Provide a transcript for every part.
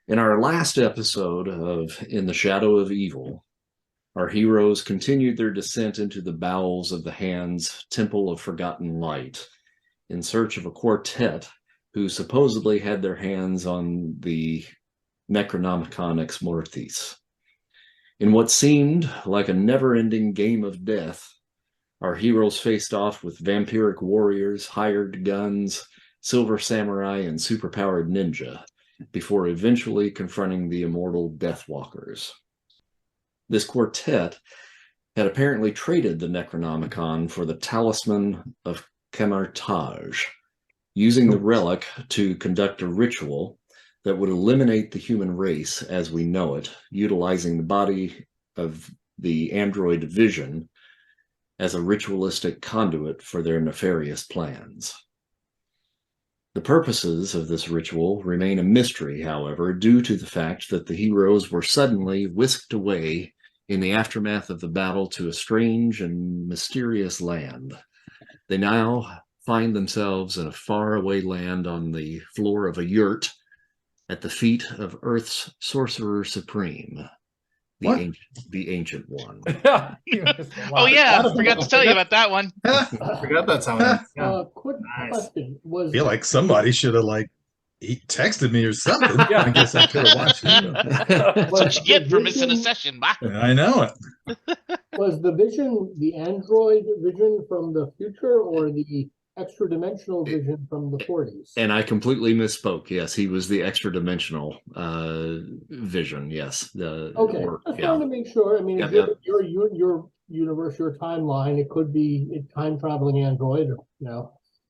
In our last episode of In the Shadow of Evil, our heroes continued their descent into the bowels of the Hand's Temple of Forgotten Light in search of a quartet who supposedly had their hands on the Necronomicon Ex Mortis. In what seemed like a never ending game of death, our heroes faced off with vampiric warriors, hired guns, silver samurai, and superpowered ninja before eventually confronting the immortal Deathwalkers. This quartet had apparently traded the Necronomicon for the Talisman of Camartage, using the relic to conduct a ritual that would eliminate the human race as we know it, utilizing the body of the android Vision as a ritualistic conduit for their nefarious plans. The purposes of this ritual remain a mystery, however, due to the fact that the heroes were suddenly whisked away in the aftermath of the battle to a strange and mysterious land. They now find themselves in a faraway land on the floor of a yurt at the feet of Earth's Sorcerer Supreme, the ancient one. Oh yeah, I forgot to tell you about that one. Forgot that's how it is. Quick Nice. question. I feel like somebody should have texted me or something. I guess I could have watched it. That's what you get for missing a session. Bye. I know it. Was the Vision the android Vision from the future or the extra dimensional Vision from the 40s? And I completely misspoke. Yes, he was the extra dimensional Vision. Yes. Okay, just wanted to make sure. I mean, your universe, your timeline, it could be a time traveling android.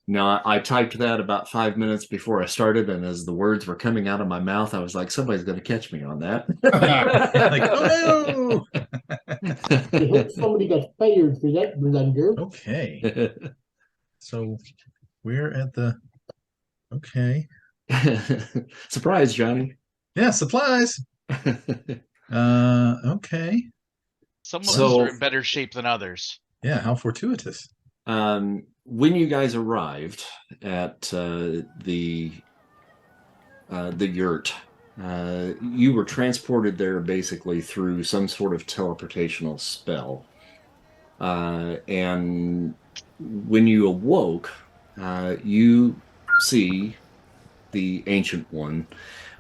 No, I typed that about 5 minutes before I started, and as the words were coming out of my mouth, I was like, somebody's going to catch me on that. Like, oh I hope somebody got fired for that blunder. no. Okay. So we're at the Surprise, Johnny. Yeah, supplies. Okay. Some of us are in better shape than others. Yeah, how fortuitous. When you guys arrived at the yurt, you were transported there basically through some sort of teleportational spell. And when you awoke, you see the Ancient One,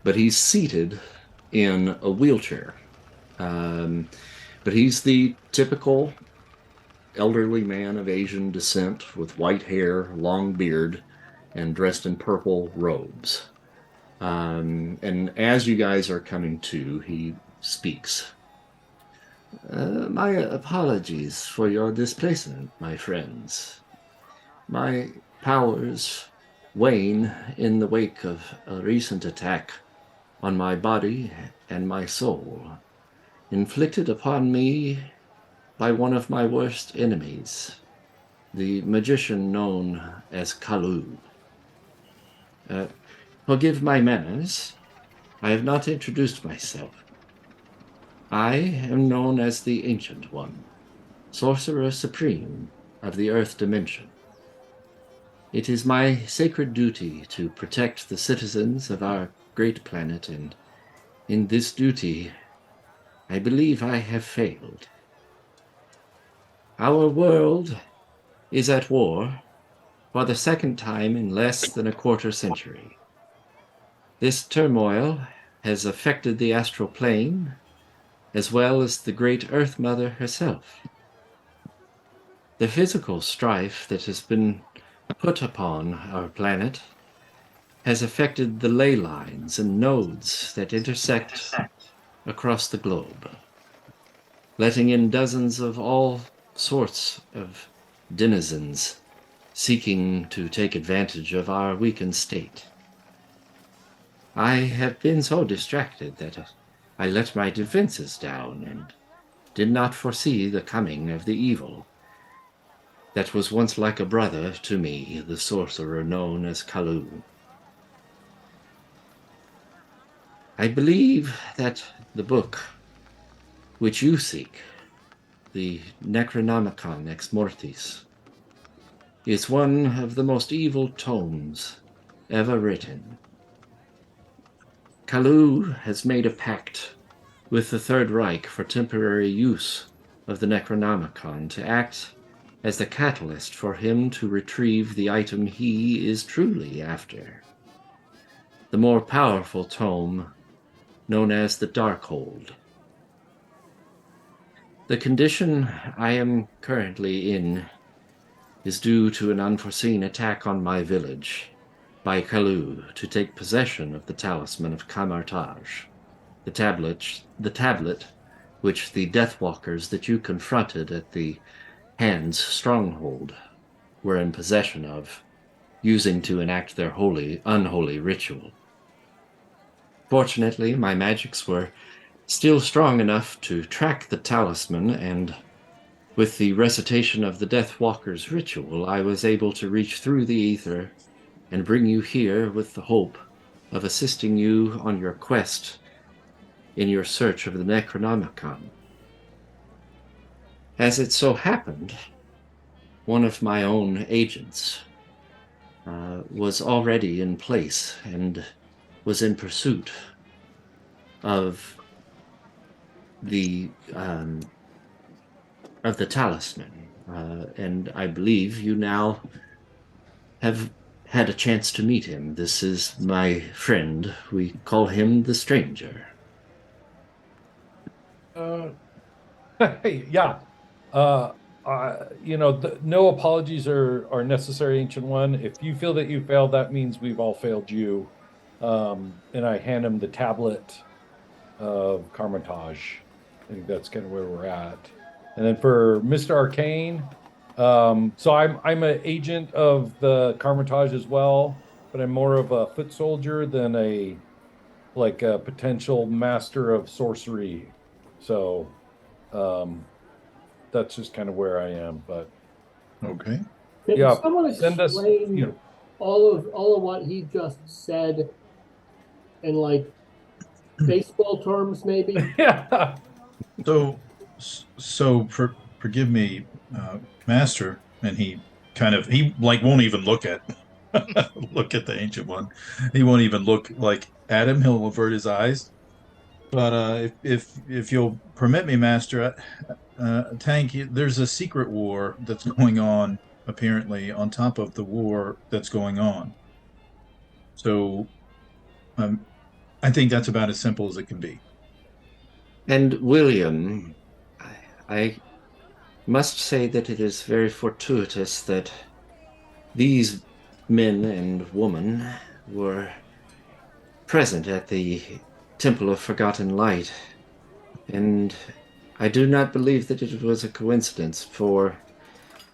but he's seated in a wheelchair. But he's the typical elderly man of Asian descent with white hair, long beard, and dressed in purple robes. And as you guys are coming to, he speaks. My apologies for your displacement, my friends. My powers wane in the wake of a recent attack on my body and my soul, inflicted upon me by one of my worst enemies, the magician known as Kalu. Forgive my manners. I have not introduced myself. I am known as the Ancient One, Sorcerer Supreme of the Earth Dimension. It is my sacred duty to protect the citizens of our great planet, and in this duty, I believe I have failed. Our world is at war for the second time in less than a quarter century. This turmoil has affected the astral plane as well as the great Earth Mother herself. The physical strife that has been put upon our planet has affected the ley lines and nodes that intersect across the globe, letting in dozens of all sorts of denizens seeking to take advantage of our weakened state. I have been so distracted that I let my defenses down and did not foresee the coming of the evil that was once like a brother to me, the sorcerer known as Kalu. I believe that the book which you seek, the Necronomicon Ex Mortis, is one of the most evil tomes ever written. Kalu has made a pact with the Third Reich for temporary use of the Necronomicon to act as the catalyst for him to retrieve the item he is truly after. The more powerful tome known as the Darkhold. The condition I am currently in is due to an unforeseen attack on my village by Kalu to take possession of the Talisman of Kamar-Taj, the tablet which the Deathwalkers that you confronted at the Hand's stronghold were in possession of, using to enact their unholy ritual. Fortunately, my magics were still strong enough to track the talisman, and with the recitation of the Deathwalker's ritual, I was able to reach through the ether and bring you here with the hope of assisting you on your quest in your search of the Necronomicon. As it so happened, one of my own agents was already in place and was in pursuit of the talisman, and I believe you now have had a chance to meet him. This is my friend. We call him the Stranger. Yeah. No apologies are necessary, Ancient One. If you feel that you failed, that means we've all failed you. And I hand him the tablet of Kamar-Taj. I think that's kind of where we're at. And then for Mr. Arcane, so I'm an agent of the Kamar-Taj as well, but I'm more of a foot soldier than a potential master of sorcery. So that's just kind of where I am. But Okay. Can Yeah, someone send us, explain all of what he just said in like baseball terms, maybe? yeah. So forgive me, Master, and he won't even look at look at the Ancient One. He won't even look at him. He'll avert his eyes. But if you'll permit me, Master, Tank, there's a secret war that's going on, apparently, on top of the war that's going on. So I think that's about as simple as it can be. And William, I must say that it is very fortuitous that these men and women were present at the Temple of Forgotten Light, and I do not believe that it was a coincidence, for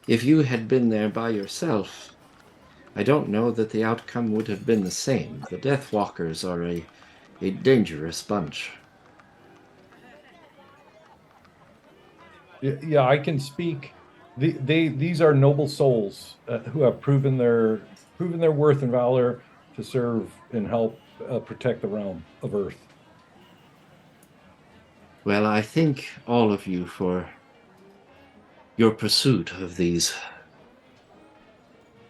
if you had been there by yourself, I don't know that the outcome would have been the same. The Deathwalkers are a dangerous bunch. Yeah, I can speak. These are noble souls who have proven their worth and valor to serve and help protect the realm of Earth. Well, I thank all of you for your pursuit of these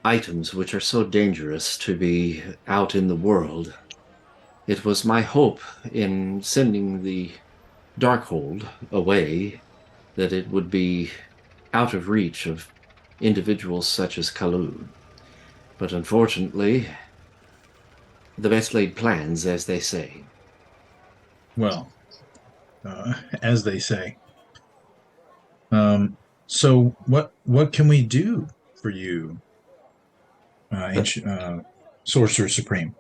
items which are so dangerous to be out in the world. It was my hope in sending the Darkhold away that it would be out of reach of individuals such as Kalu. But unfortunately, the best laid plans, as they say. Well, as they say. So what can we do for you, Sorcerer Supreme?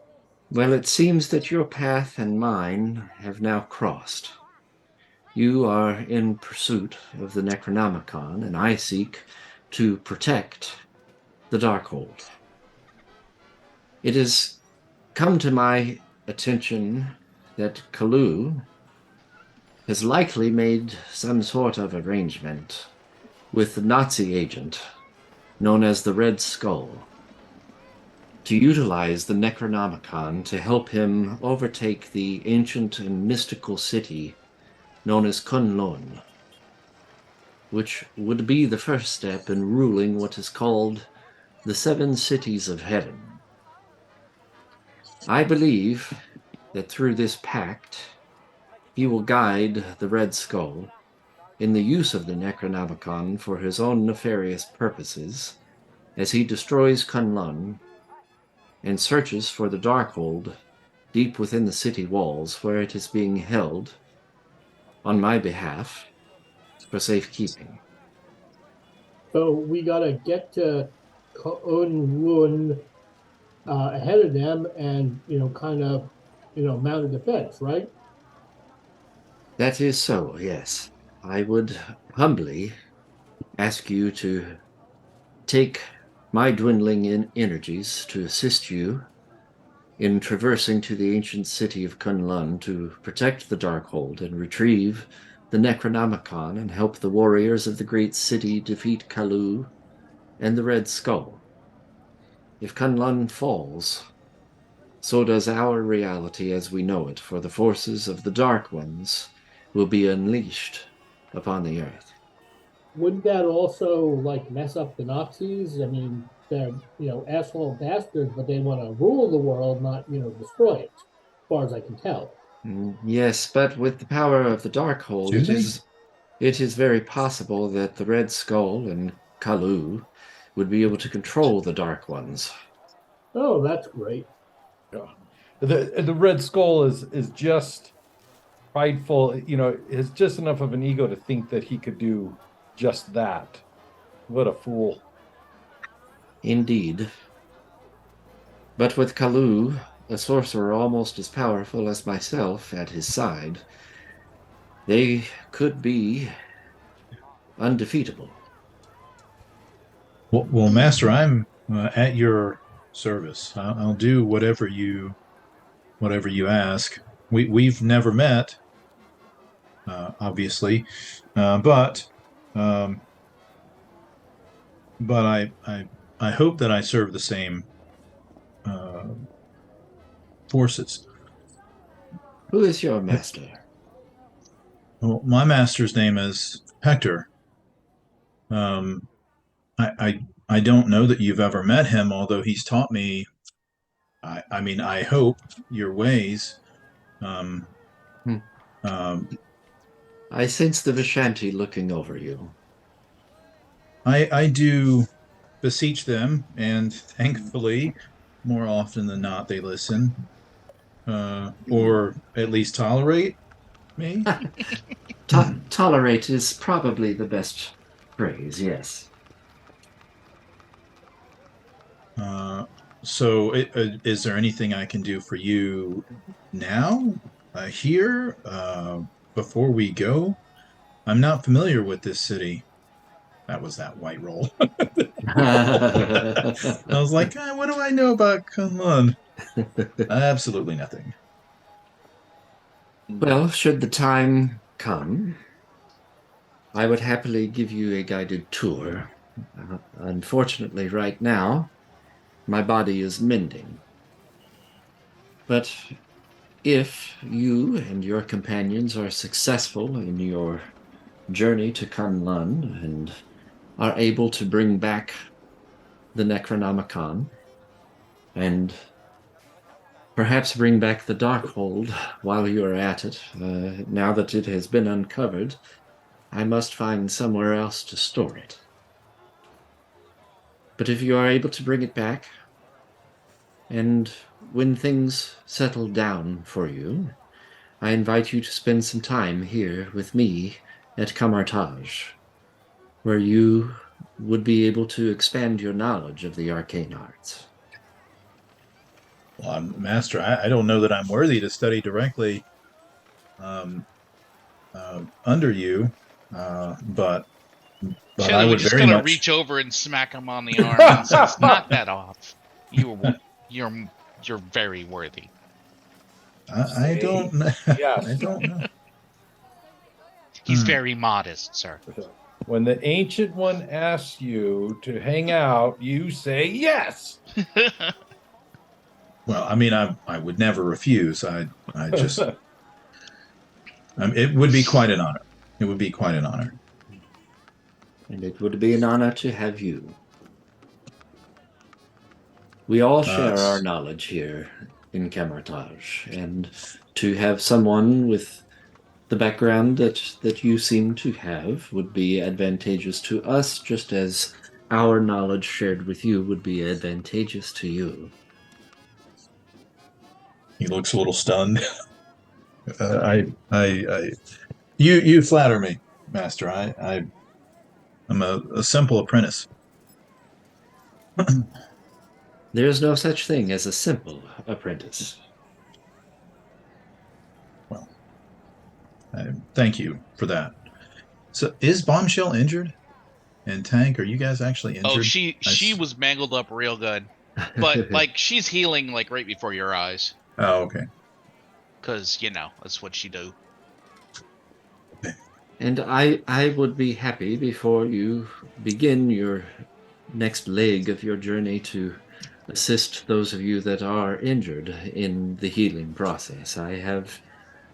Well, it seems that your path and mine have now crossed. You are in pursuit of the Necronomicon, and I seek to protect the Darkhold. It has come to my attention that Kalu has likely made some sort of arrangement with the Nazi agent known as the Red Skull to utilize the Necronomicon to help him overtake the ancient and mystical city known as Kunlun, which would be the first step in ruling what is called the Seven Cities of Heaven. I believe that through this pact, he will guide the Red Skull in the use of the Necronomicon for his own nefarious purposes, as he destroys Kunlun and searches for the Darkhold deep within the city walls where it is being held on my behalf for safekeeping. So we gotta get to Kunlun ahead of them and, kind of, mount a defense, right? That is so, yes. I would humbly ask you to take my dwindling energies to assist you in traversing to the ancient city of Kunlun to protect the Darkhold and retrieve the Necronomicon and help the warriors of the great city defeat Kalu and the Red Skull. If Kunlun falls, so does our reality as we know it, for the forces of the Dark Ones will be unleashed upon the earth. Wouldn't that also mess up the Nazis? I mean, they're asshole bastards, but they want to rule the world, not destroy it, as far as I can tell. Yes, but with the power of the Darkhold, it is very possible that the Red Skull and Kalu would be able to control the Dark Ones. Oh, that's great. Yeah. The Red Skull is just prideful, is just enough of an ego to think that he could do just that. What a fool. Indeed. But with Kalu, a sorcerer almost as powerful as myself at his side, they could be undefeatable. Well, Master, I'm at your service. I'll do whatever you ask. We've never met, obviously, but I hope that I serve the same forces. Who is your master? Well, my master's name is Hector. I don't know that you've ever met him, although he's taught me. I hope your ways. I sense the Vishanti looking over you. I do beseech them, and thankfully, more often than not, they listen, or at least tolerate me. Tolerate is probably the best phrase, yes. So, is there anything I can do for you now, here, before we go? I'm not familiar with this city. That was that white roll. I was like, what do I know about Kunlun? Absolutely nothing. Well, should the time come, I would happily give you a guided tour. Unfortunately, right now, my body is mending. But if you and your companions are successful in your journey to Kunlun and are able to bring back the Necronomicon and perhaps bring back the Darkhold while you are at it, now that it has been uncovered, I must find somewhere else to store it. But if you are able to bring it back, and when things settle down for you, I invite you to spend some time here with me at Kamartaj, where you would be able to expand your knowledge of the arcane arts. Well, Master, I don't know that I'm worthy to study directly under you, but I would just very gonna much reach over and smack him on the arm and says, "Knock that off. You're very worthy." I don't know. Yes. I don't know. He's very modest, sir. When the Ancient One asks you to hang out, you say yes. Well, I mean, I would never refuse. I just it would be quite an honor. It would be quite an honor. And it would be an honor to have you. We all share our knowledge here in Camartage, and to have someone with the background that you seem to have would be advantageous to us, just as our knowledge shared with you would be advantageous to you. He looks a little stunned. You flatter me, Master. I'm a simple apprentice. There's no such thing as a simple apprentice. Well, thank you for that. So, is Bombshell injured? And Tank, are you guys actually injured? Oh, she was mangled up real good, but like she's healing like right before your eyes, Oh, okay. because that's what she do. And I would be happy, before you begin your next leg of your journey, to assist those of you that are injured in the healing process. I have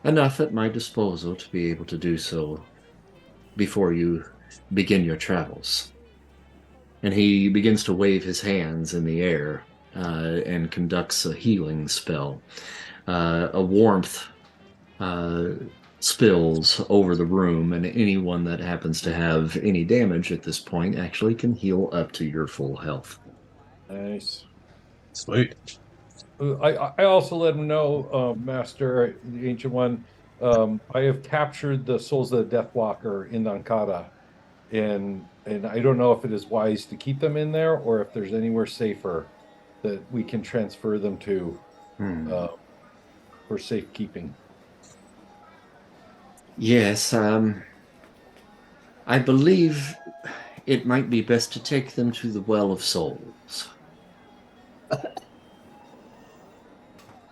enough at my disposal to be able to do so before you begin your travels. And he begins to wave his hands in the air and conducts a healing spell. A warmth spills over the room, and anyone that happens to have any damage at this point actually can heal up to your full health. Nice. Sweet. I also let him know, Master, the Ancient One, I have captured the souls of the Deathwalker in Ankara, and I don't know if it is wise to keep them in there or if there's anywhere safer that we can transfer them to for safekeeping. Yes, I believe it might be best to take them to the Well of Souls.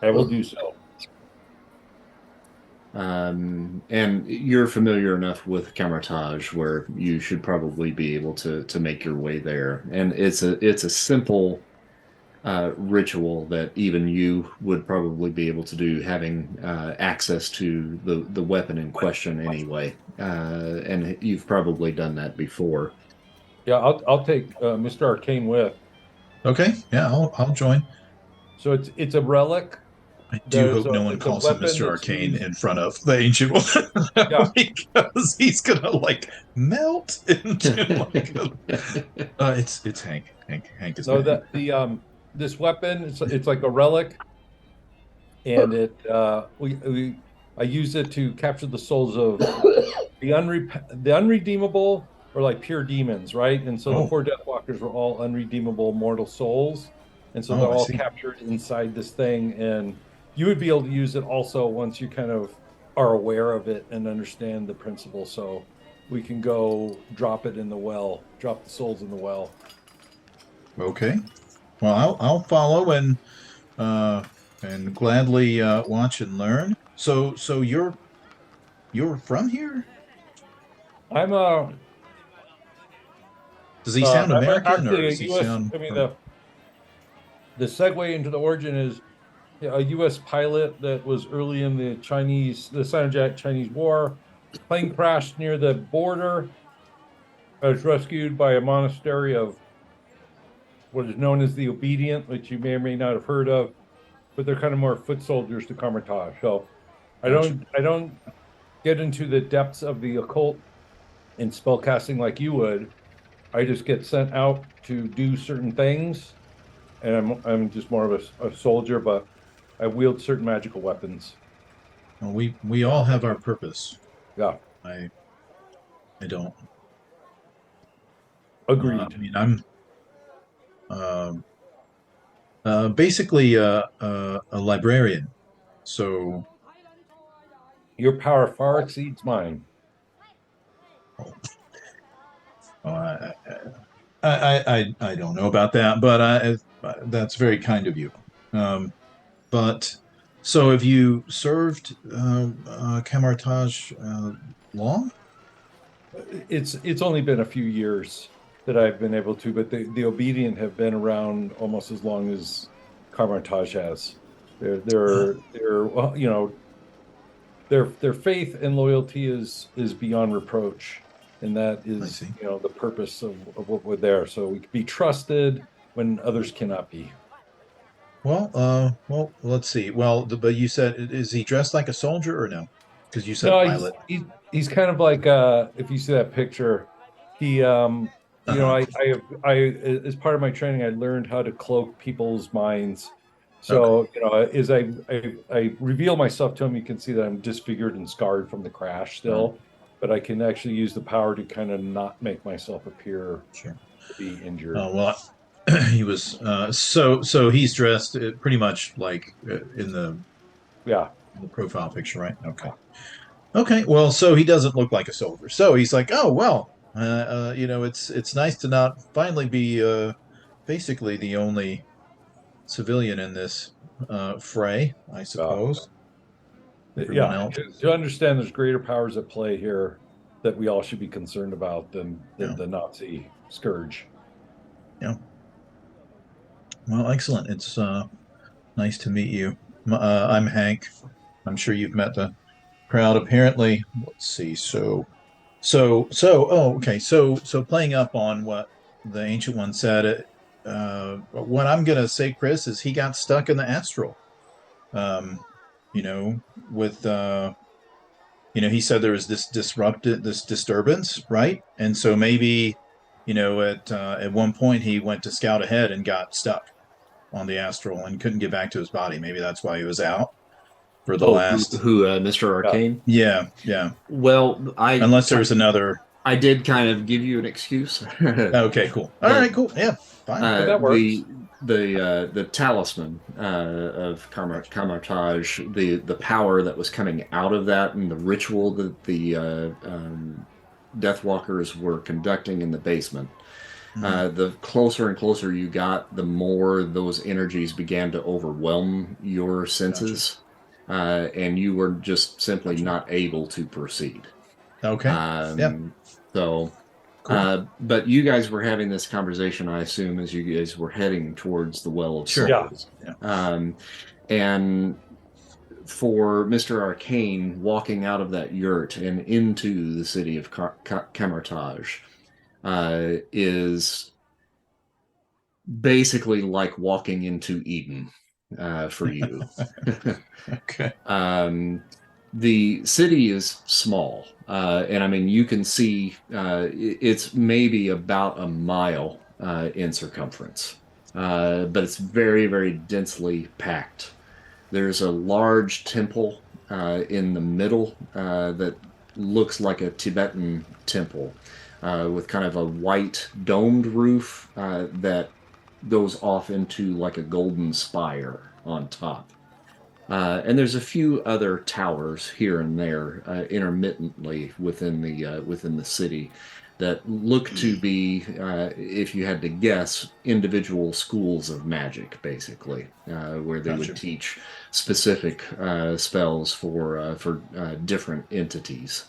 I will do so. And you're familiar enough with Camartage where you should probably be able to make your way there. And it's a simple ritual that even you would probably be able to do, having access to the weapon in question anyway. And you've probably done that before. Yeah, I'll take Mr. Arcane with. Okay. Yeah, I'll join. So it's a relic. I do There's hope no one it's a calls him weapon Mr. that's Arcane used- in front of the Ancient One. Yeah. Because he's gonna like melt into it's Hank. Hank is No, mad. that the this weapon it's like a relic, and it I use it to capture the souls of the unredeemable, or like pure demons, right? And so the 4 Deathwalkers were all unredeemable mortal souls, and so they're I all see. captured inside this thing. And you would be able to use it also once you kind of are aware of it and understand the principle. So we can go drop it in the well, drop the souls in the well. Okay. Well, I'll follow and gladly watch and learn. So you're from here? I'm Does he sound I'm American, actually or a does he US sound? I mean, the segue into the origin is a U.S. pilot that was early in the Sino-Chinese War. Plane crashed near the border. I was rescued by a monastery of what is known as the Obedient, which you may or may not have heard of, but they're kind of more foot soldiers to Carmitage. So I don't get into the depths of the occult and spellcasting like you would. I just get sent out to do certain things, and I'm just more of a soldier, but I wield certain magical weapons. Well, we all have our purpose. Yeah, I don't. agreed. I mean, I'm basically a librarian. So Your power far exceeds mine. I don't know about that, but that's very kind of you. But so have you served Camartage long? It's only been a few years that I've been able to, but the Obedient have been around almost as long as Carmitage has. They're well, you know, their faith and loyalty is beyond reproach, and that I is, see. you know, the purpose of what we're there. So we can be trusted when others cannot be. Well, let's see. Well, but you said, is he dressed like a soldier or no? Because you said No, pilot. he's kind of like if you see that picture, he you know, Uh-huh. I as part of my training I learned how to cloak people's minds. So, you know, as I reveal myself to him, you can see that I'm disfigured and scarred from the crash still, but I can actually use the power to kind of not make myself appear Sure. to be injured. Oh well, he was so he's dressed pretty much like Yeah. in the profile picture, right? Okay. Okay. Well, so he doesn't look like a soldier. So he's like, oh well, it's nice to not finally be basically the only civilian in this fray, I Uh, suppose. Everyone yeah, else, to understand there's greater powers at play here that we all should be concerned about than Yeah. the Nazi scourge. yeah. Well, excellent. It's nice to meet you. I'm Hank. I'm sure you've met the crowd. Apparently, let's see. Oh, okay. So playing up on what the ancient one said, what I'm gonna say, Chris, is he got stuck in the astral. Um, with he said there was this disturbance, right? And so maybe, at one point he went to scout ahead and got stuck on the astral and couldn't get back to his body. Maybe that's why he was out for the Oh, last. Mr. Arcane? Yeah, yeah. Well, Unless there's another. I did kind of give you an excuse. Okay, cool. All But, right, cool. Yeah, fine. that works. The talisman of Kamartaj, the power that was coming out of that, and the ritual that the Deathwalkers were conducting in the basement. The closer and closer you got, the more those energies began to overwhelm your senses, and you were just simply not able to proceed. Okay. Yeah. So, Cool. but you guys were having this conversation, I assume, as you guys were heading towards the Well of Sure. Souls. Yeah. And for Mr. Arcane walking out of that yurt and into the city of Kamartaj is basically like walking into Eden for you. Okay. The city is small, and I mean, you can see it's maybe about a mile in circumference, but it's very, very densely packed. There's a large temple in the middle that looks like a Tibetan temple with kind of a white domed roof that goes off into like a golden spire on top. And there's a few other towers here and there intermittently within the city that look to be, if you had to guess, individual schools of magic, basically, where they Gotcha. would teach specific spells for different entities.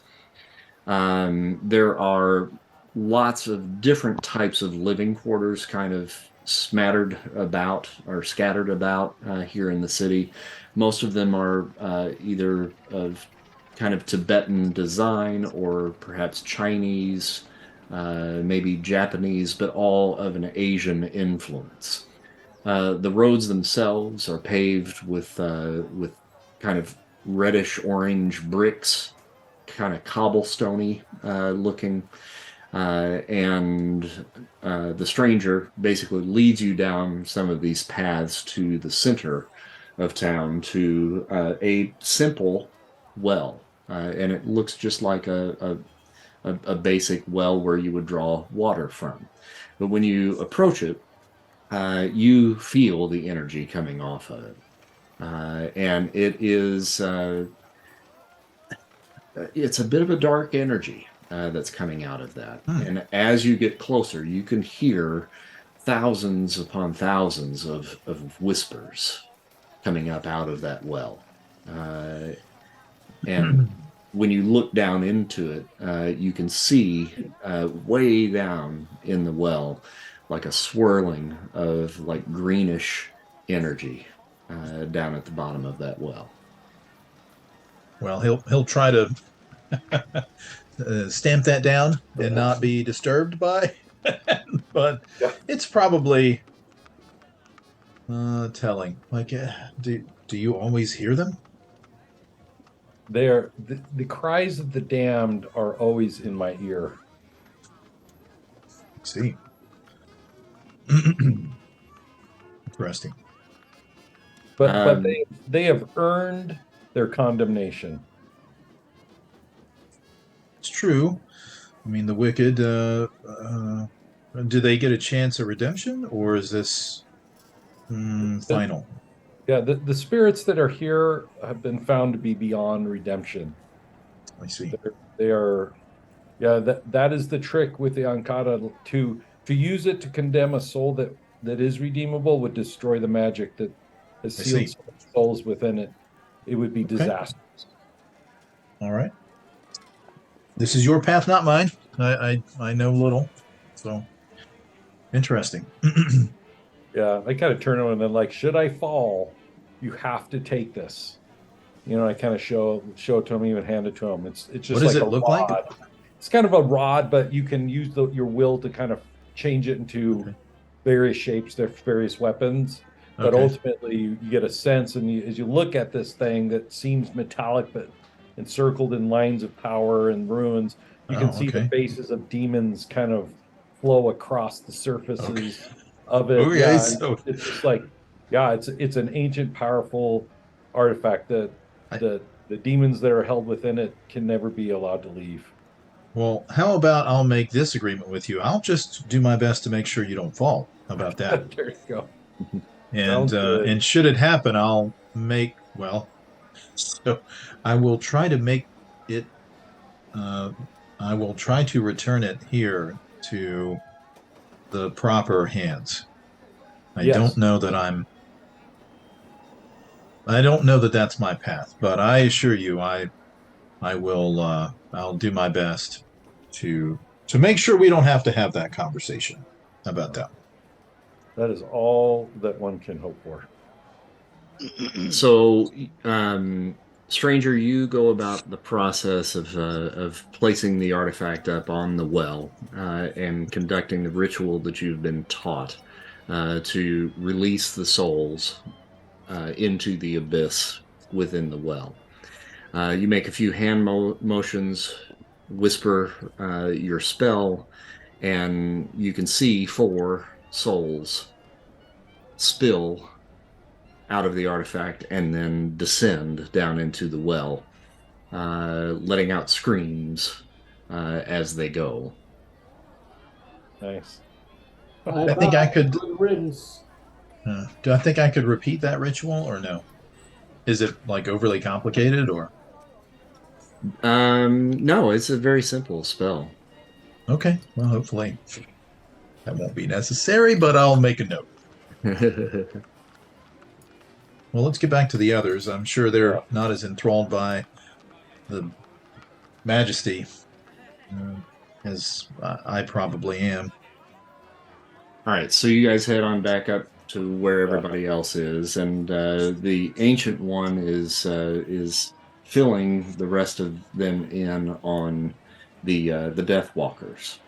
There are lots of different types of living quarters, kind of smattered about or scattered about here in the city. Most of them are either of kind of Tibetan design or perhaps Chinese, maybe Japanese, but all of an Asian influence. The roads themselves are paved with kind of reddish orange bricks, kind of cobblestoney looking. And the stranger basically leads you down some of these paths to the center of town to a simple well, and it looks just like a basic well where you would draw water from. But when you approach it, you feel the energy coming off of it, and it's a bit of a dark energy that's coming out of that. And as you get closer, you can hear thousands upon thousands of whispers coming up out of that well. And when you look down into it, you can see way down in the well like a swirling of like greenish energy down at the bottom of that well. Well, he'll try to stamp that down and not be disturbed by, but Yeah. it's probably telling. Like, do you always hear them? They're the cries of the damned are always in my ear. Let's see. Interesting. But Um, they have earned their condemnation. It's true. I mean, the wicked. Do they get a chance of redemption, or is this final? Yeah, the spirits that are here have been found to be beyond redemption. I see. They are, yeah. That is the trick with the Ankara to use it to condemn a soul that is redeemable would destroy the magic that has see. sealed souls within it. It would be disastrous. All right. This is your path, not mine. I know little, so interesting. Yeah, I kind of turn on and then like, should I fall? You have to take this. You know, I kind of show it to him, even hand it to him. It's just What does like it a look rod. like? It's kind of a rod, but you can use your will to kind of change it into Okay. various shapes, their various weapons. But Okay. ultimately, you get a sense, and as you look at this thing that seems metallic, but encircled in lines of power and runes, you can see the Okay. faces of demons kind of flow across the surfaces of it. Okay, Yeah, and so- it's just like, yeah, it's an ancient, powerful artifact that the demons that are held within it can never be allowed to leave. Well, how about I'll make this agreement with you? I'll just do my best to make sure you don't fall. How about that? There you go. And Sounds good. and should it happen, I'll make so I will try to make it. I will try to return it here to the proper hands. I Yes. don't know that I don't know that that's my path, but I assure you, I will. I'll do my best to make sure we don't have to have that conversation. How about that? That is all that one can hope for. So, stranger, you go about the process of placing the artifact up on the well and conducting the ritual that you've been taught to release the souls into the abyss within the well. You make a few hand motions, whisper your spell, and you can see 4 souls spill out of the artifact and then descend down into the well, letting out screams as they go. Nice. I think I could. Good riddance. Do I think I could repeat that ritual or no? Is it like overly complicated or? No, it's a very simple spell. Okay, well, hopefully that won't be necessary, but I'll make a note. Well, let's get back to the others. I'm sure they're not as enthralled by the majesty as I probably am. All right, so you guys head on back up to where everybody else is, and the ancient one is filling the rest of them in on the Death Walkers,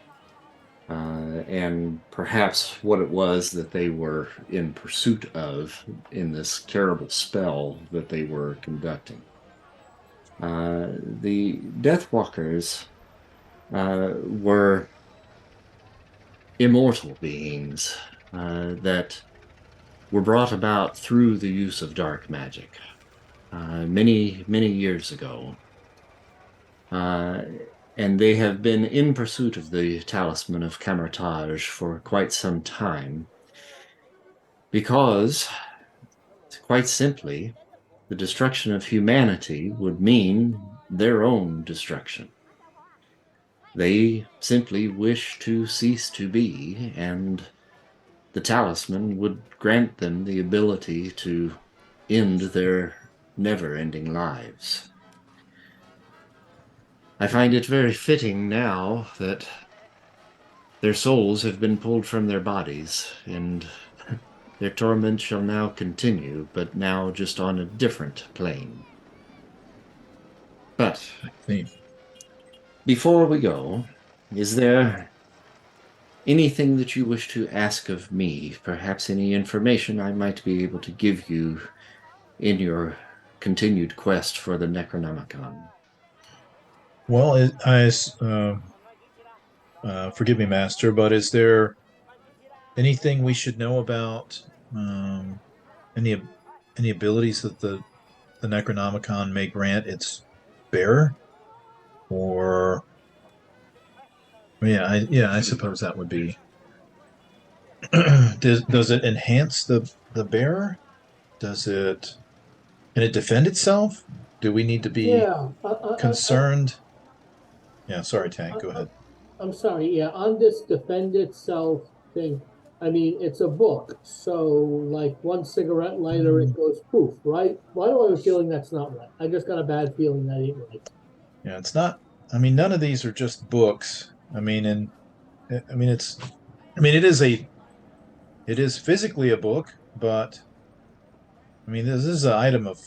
and perhaps what it was that they were in pursuit of in this terrible spell that they were conducting. The Death Walkers were immortal beings that were brought about through the use of dark magic many years ago, and they have been in pursuit of the talisman of Camartage for quite some time, because, quite simply, the destruction of humanity would mean their own destruction. They simply wish to cease to be, and the talisman would grant them the ability to end their never-ending lives. I find it very fitting now that their souls have been pulled from their bodies, and their torment shall now continue, but now just on a different plane. But See. before we go, is there anything that you wish to ask of me, perhaps any information I might be able to give you in your continued quest for the Necronomicon. Well, forgive me, Master, but is there anything we should know about any any abilities that the Necronomicon may grant its bearer? Or I suppose that would be. Does it enhance the bearer? Can it defend itself? Do we need to be Yeah, concerned? Yeah, sorry, Tank. Go ahead. I'm sorry. Yeah, on this defend itself thing, I mean, it's a book, so like one cigarette lighter, it goes poof, right? Why do I have a feeling that's not right? I just got a bad feeling that ain't right. Yeah, it's not. I mean, none of these are just books. I mean, it is physically a book, but I mean, this is an item of,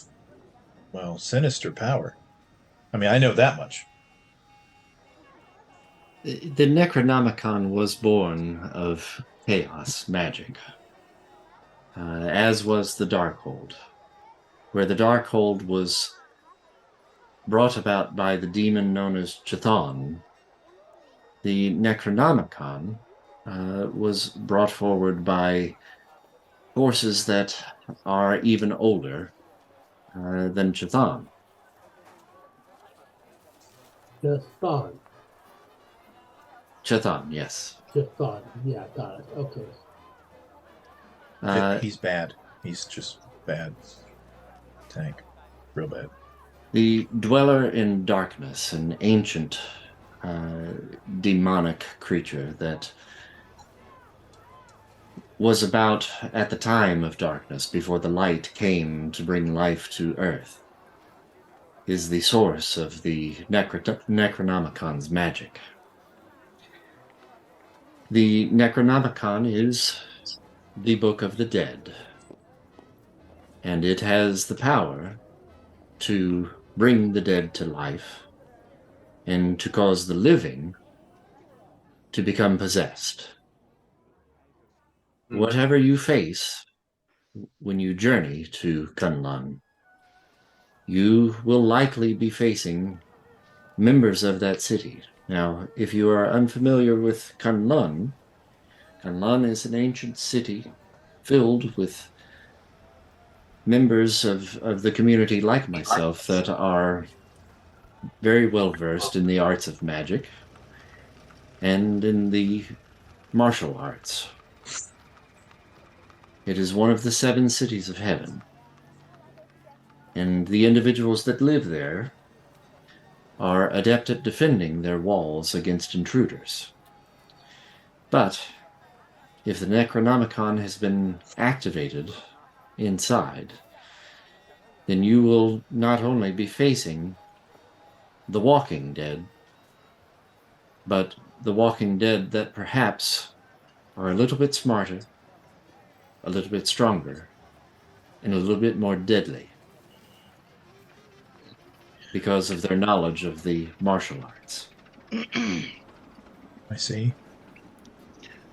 well, sinister power. I mean, I know that much. The Necronomicon was born of chaos magic, as was the Darkhold, where the Darkhold was brought about by the demon known as Chthon. The Necronomicon was brought forward by forces that are even older than Chthon. Just thought. Chthon, yes. Just thought. Yeah, got it. Okay. He's bad. He's just bad. Tank. Real bad. The Dweller in Darkness, an ancient demonic creature that was about at the time of darkness, before the light came to bring life to Earth, is the source of the Necronomicon's magic. The Necronomicon is the Book of the Dead, and it has the power to bring the dead to life and to cause the living to become possessed. Whatever you face when you journey to Kunlun, you will likely be facing members of that city. Now, if you are unfamiliar with Kunlun, Kunlun is an ancient city filled with members of the community like myself that are very well versed in the arts of magic and in the martial arts. It is one of the 7 cities of heaven, and the individuals that live there are adept at defending their walls against intruders. But if the Necronomicon has been activated inside, then you will not only be facing the Walking Dead, but the Walking Dead that perhaps are a little bit smarter, a little bit stronger, and a little bit more deadly because of their knowledge of the martial arts. I see.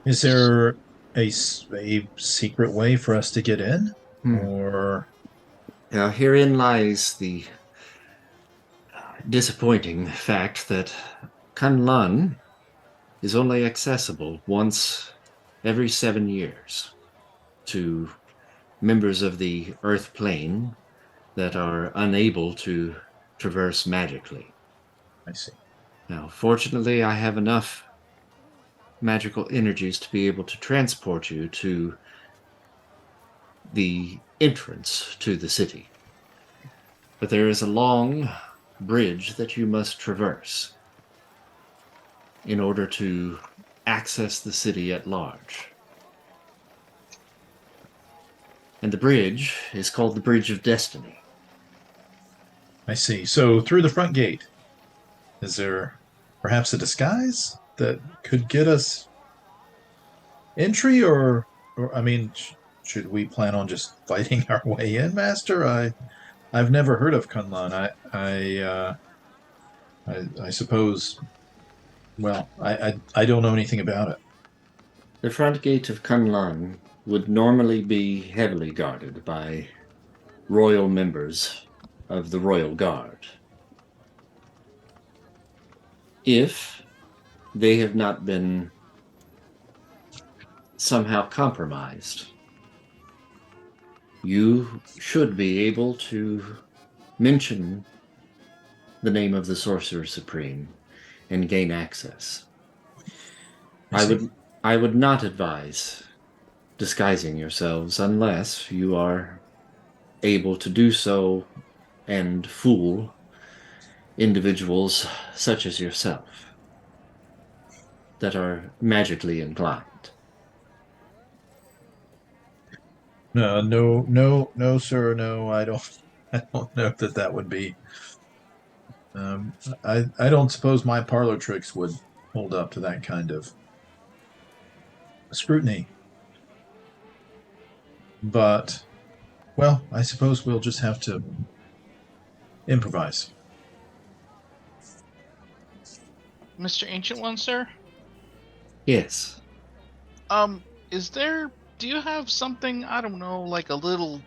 Is there a secret way for us to get in? Or Now, herein lies the disappointing fact that Kunlun is only accessible once every 7 years to members of the Earth plane that are unable to traverse magically. I see. Now, fortunately, I have enough magical energies to be able to transport you to the entrance to the city. But there is a long bridge that you must traverse in order to access the city at large. And the bridge is called the Bridge of Destiny. I see. So through the front gate, is there perhaps a disguise that could get us entry, or I mean, should we plan on just fighting our way in, Master? I've never heard of Kunlun. I suppose. Well, I don't know anything about it. The front gate of Kunlun would normally be heavily guarded by royal members of the Royal Guard. If they have not been somehow compromised, you should be able to mention the name of the Sorcerer Supreme and gain access. I would not advise disguising yourselves unless you are able to do so and fool individuals such as yourself that are magically inclined. No, sir. No, I don't. I don't know that would be. I don't suppose my parlor tricks would hold up to that kind of scrutiny. But, well, I suppose we'll just have to improvise. Mr. Ancient One, sir? Yes. Do you have something, I don't know, like a little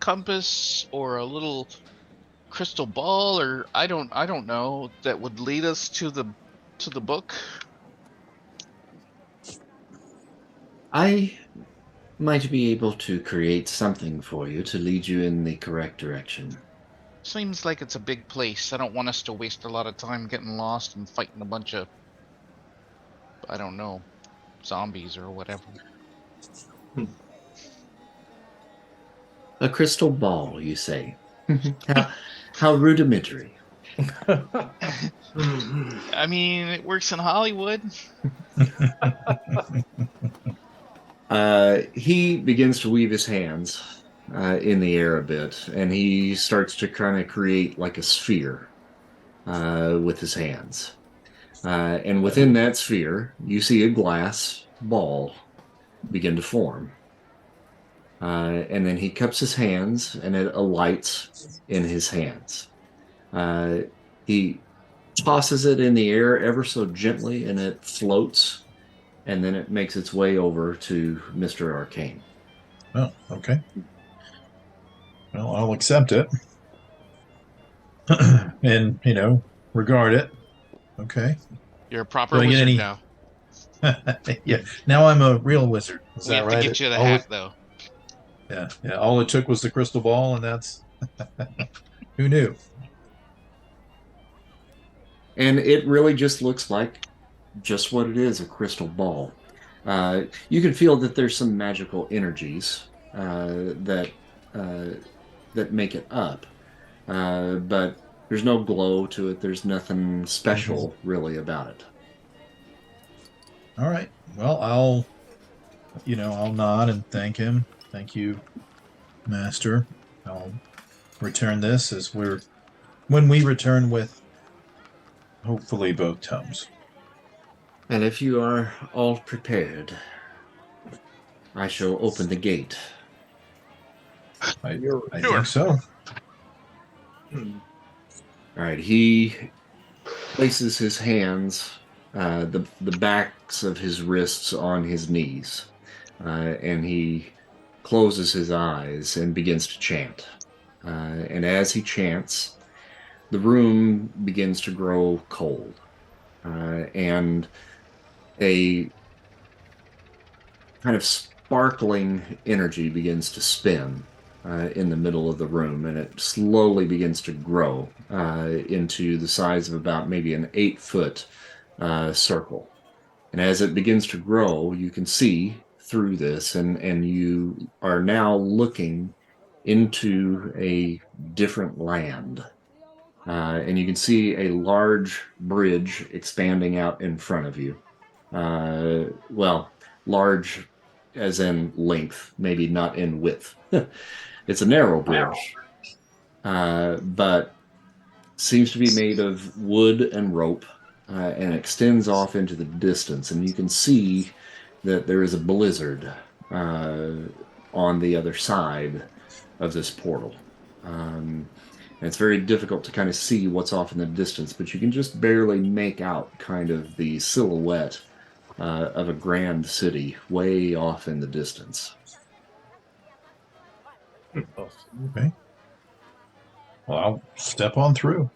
compass or a little crystal ball, or I don't know, that would lead us to the book? I might be able to create something for you to lead you in the correct direction. Seems like it's a big place. I don't want us to waste a lot of time getting lost and fighting a bunch of, I don't know, zombies or whatever. A crystal ball, you say? how rudimentary. I mean, it works in Hollywood. He begins to weave his hands in the air a bit, and he starts to kind of create like a sphere with his hands. And within that sphere, you see a glass ball begin to form. And then he cups his hands, and it alights in his hands. He tosses it in the air ever so gently, and it floats, and then it makes its way over to Mr. Arcane. Oh, okay. Well, I'll accept it. And, regard it. Okay. You're a proper Do I get wizard any- now. Yeah. Now I'm a real wizard. Is We that have right? to get you the All hat, it- though. Yeah. All it took was the crystal ball, and that's who knew? And it really just looks like just what it is, a crystal ball. You can feel that there's some magical energies that make it up, but there's no glow to it. There's nothing special really about it. All right. Well, I'll nod and thank him. Thank you, Master. I'll return this when we return with hopefully both tomes. And if you are all prepared, I shall open the gate. I Sure. think so. All right, he places his hands, the backs of his wrists on his knees, and he closes his eyes and begins to chant. And as he chants, the room begins to grow cold, and a kind of sparkling energy begins to spin in the middle of the room, and it slowly begins to grow into the size of about maybe an 8-foot circle. And as it begins to grow, you can see through this, and you are now looking into a different land. And you can see a large bridge expanding out in front of you. Well, large as in length, maybe not in width. It's a narrow bridge, but seems to be made of wood and rope, and extends off into the distance. And you can see that there is a blizzard on the other side of this portal. And it's very difficult to kind of see what's off in the distance, but you can just barely make out kind of the silhouette of a grand city way off in the distance. Okay. Well, I'll step on through.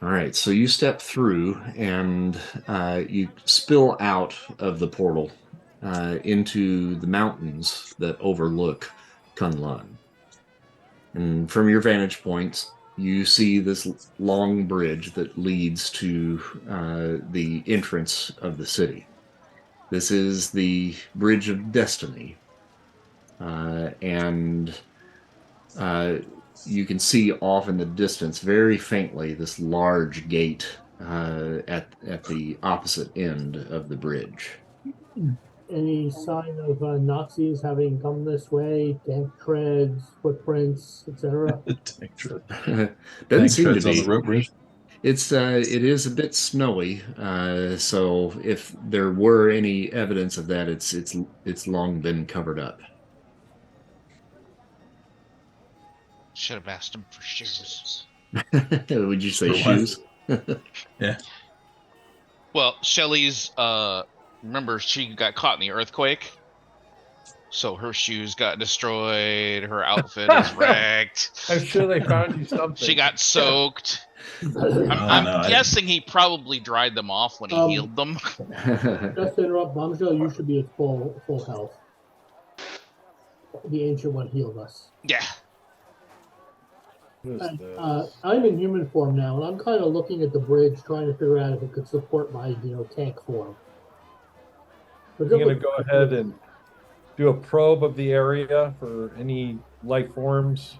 All right, so you step through and you spill out of the portal into the mountains that overlook Kunlun. And from your vantage point, you see this long bridge that leads to the entrance of the city. This is the Bridge of Destiny. And you can see off in the distance, very faintly, this large gate at the opposite end of the bridge. Any sign of Nazis having come this way? Tank treads, footprints, etc. Doesn't seem to treads on be. the rope bridge. It is a bit snowy, so if there were any evidence of that, it's long been covered up. Should have asked him for shoes. Would you say For what? shoes? Yeah. Well, Shelly's, remember she got caught in the earthquake? So her shoes got destroyed, her outfit is wrecked. I'm sure they found you something. She got soaked. Oh, I'm no, I guessing he probably dried them off when he healed them. Just to interrupt, Bombshell, you should be at full health. The ancient one healed us. Yeah. What is And, this? I'm in human form now, and I'm kind of looking at the bridge, trying to figure out if it could support my, tank form. But I'm gonna go ahead and do a probe of the area for any life forms.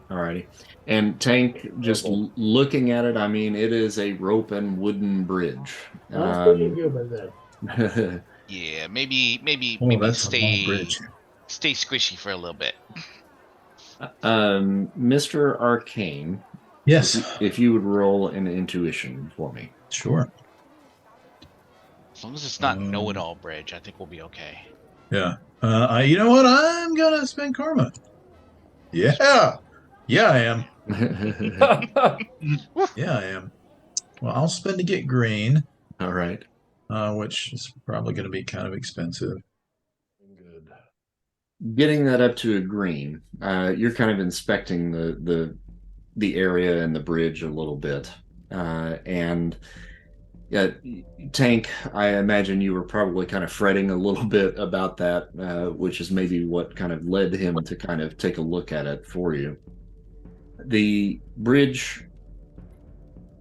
Alrighty. And Tank, just looking at it, I mean, it is a rope and wooden bridge. That's pretty human then. Yeah, maybe Oh, that's a long stay bridge. squishy for a little bit. Mr. Arcane, Yes, if you would roll an intuition for me. sure. As long as it's not know-it-all bridge, I think we'll be okay. Yeah. You know what? I'm gonna spend karma. Yeah. Yeah, I am. Yeah, I am. Well, I'll spend to get green, All right. which is probably going to be kind of expensive. Good. Getting that up to a green, you're kind of inspecting the area and the bridge a little bit, and yeah, Tank, I imagine you were probably kind of fretting a little bit about that, which is maybe what kind of led him to kind of take a look at it for you. The bridge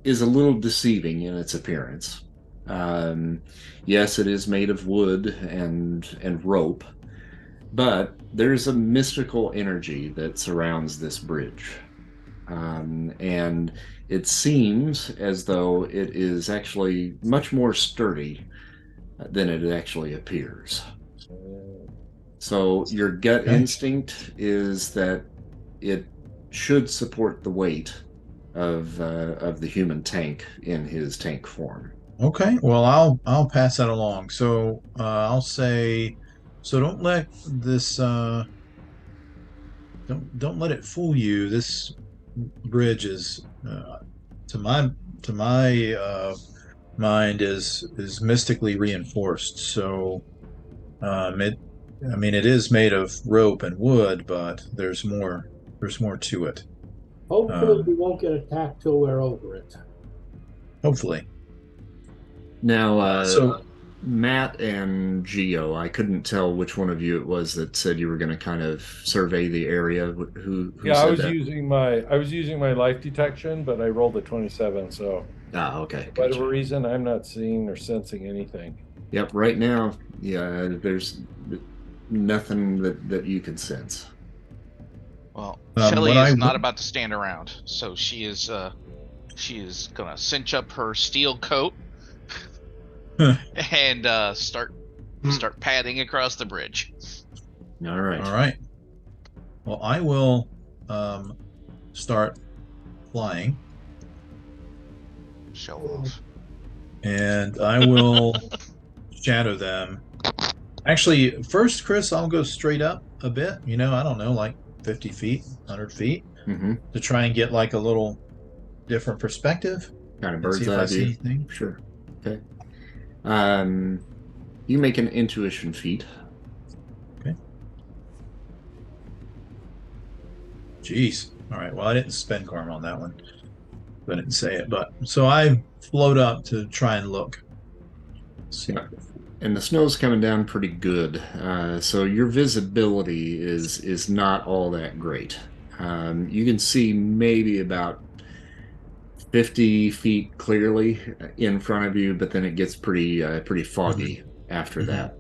is a little deceiving in its appearance. Yes, it is made of wood and rope, but there's a mystical energy that surrounds this bridge. And it seems as though it is actually much more sturdy than it actually appears. So your gut Okay. instinct is that it should support the weight of the human tank in his tank form. Okay. Well, I'll pass that along. So I'll say, so don't let this don't let it fool you. This bridge is to my mind is mystically reinforced. So it is made of rope and wood, but there's more to it. Hopefully we won't get attacked till we're over it. Hopefully. Now, So Matt and Geo, I couldn't tell which one of you it was that said you were going to kind of survey the area. Who Yeah, said I was that? using my life detection, but I rolled a 27, so Okay. for whatever Gotcha. reason, I'm not seeing or sensing anything. Yep. Right now, yeah, there's nothing that you can sense. Well, what Shelly I is not would- about to stand around, so she is gonna cinch up her steel coat and start padding across the bridge. All right. all right. Well, I will start flying, Show off. and I will shadow them. Actually, first, Chris, I'll go straight up a bit. I don't know, like 50 feet, 100 feet, Mm-hmm. to try and get like a little different perspective Kind of and see bird's if I eye see view. anything. Sure. Okay. You make an intuition feat. Jeez. All right. Well, I didn't spend karma on that one. I didn't say it, but so I float up to try and look. See. Yeah. And the snow's coming down pretty good, so your visibility is not all that great. You can see maybe about 50 feet clearly in front of you, but then it gets pretty foggy after that.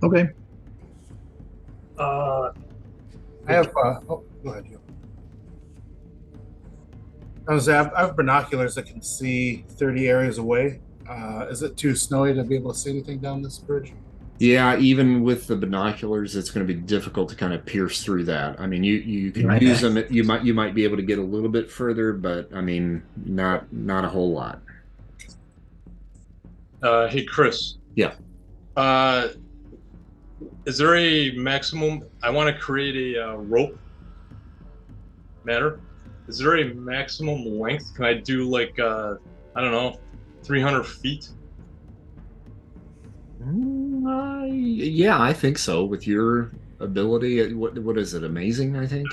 Okay. I have. Oh, go ahead, you. I have binoculars that can see 30 areas away. Is it too snowy to be able to see anything down this bridge? Yeah, even with the binoculars, it's going to be difficult to kind of pierce through that. I mean, you can Right. use them. You might be able to get a little bit further, but I mean, not a whole lot. Hey, Chris. Yeah. Is there a maximum? I want to create a rope. Matter? Is there a maximum length? Can I do like I don't know, 300 feet? Yeah, I think so. With your ability, what is it? Amazing, I think.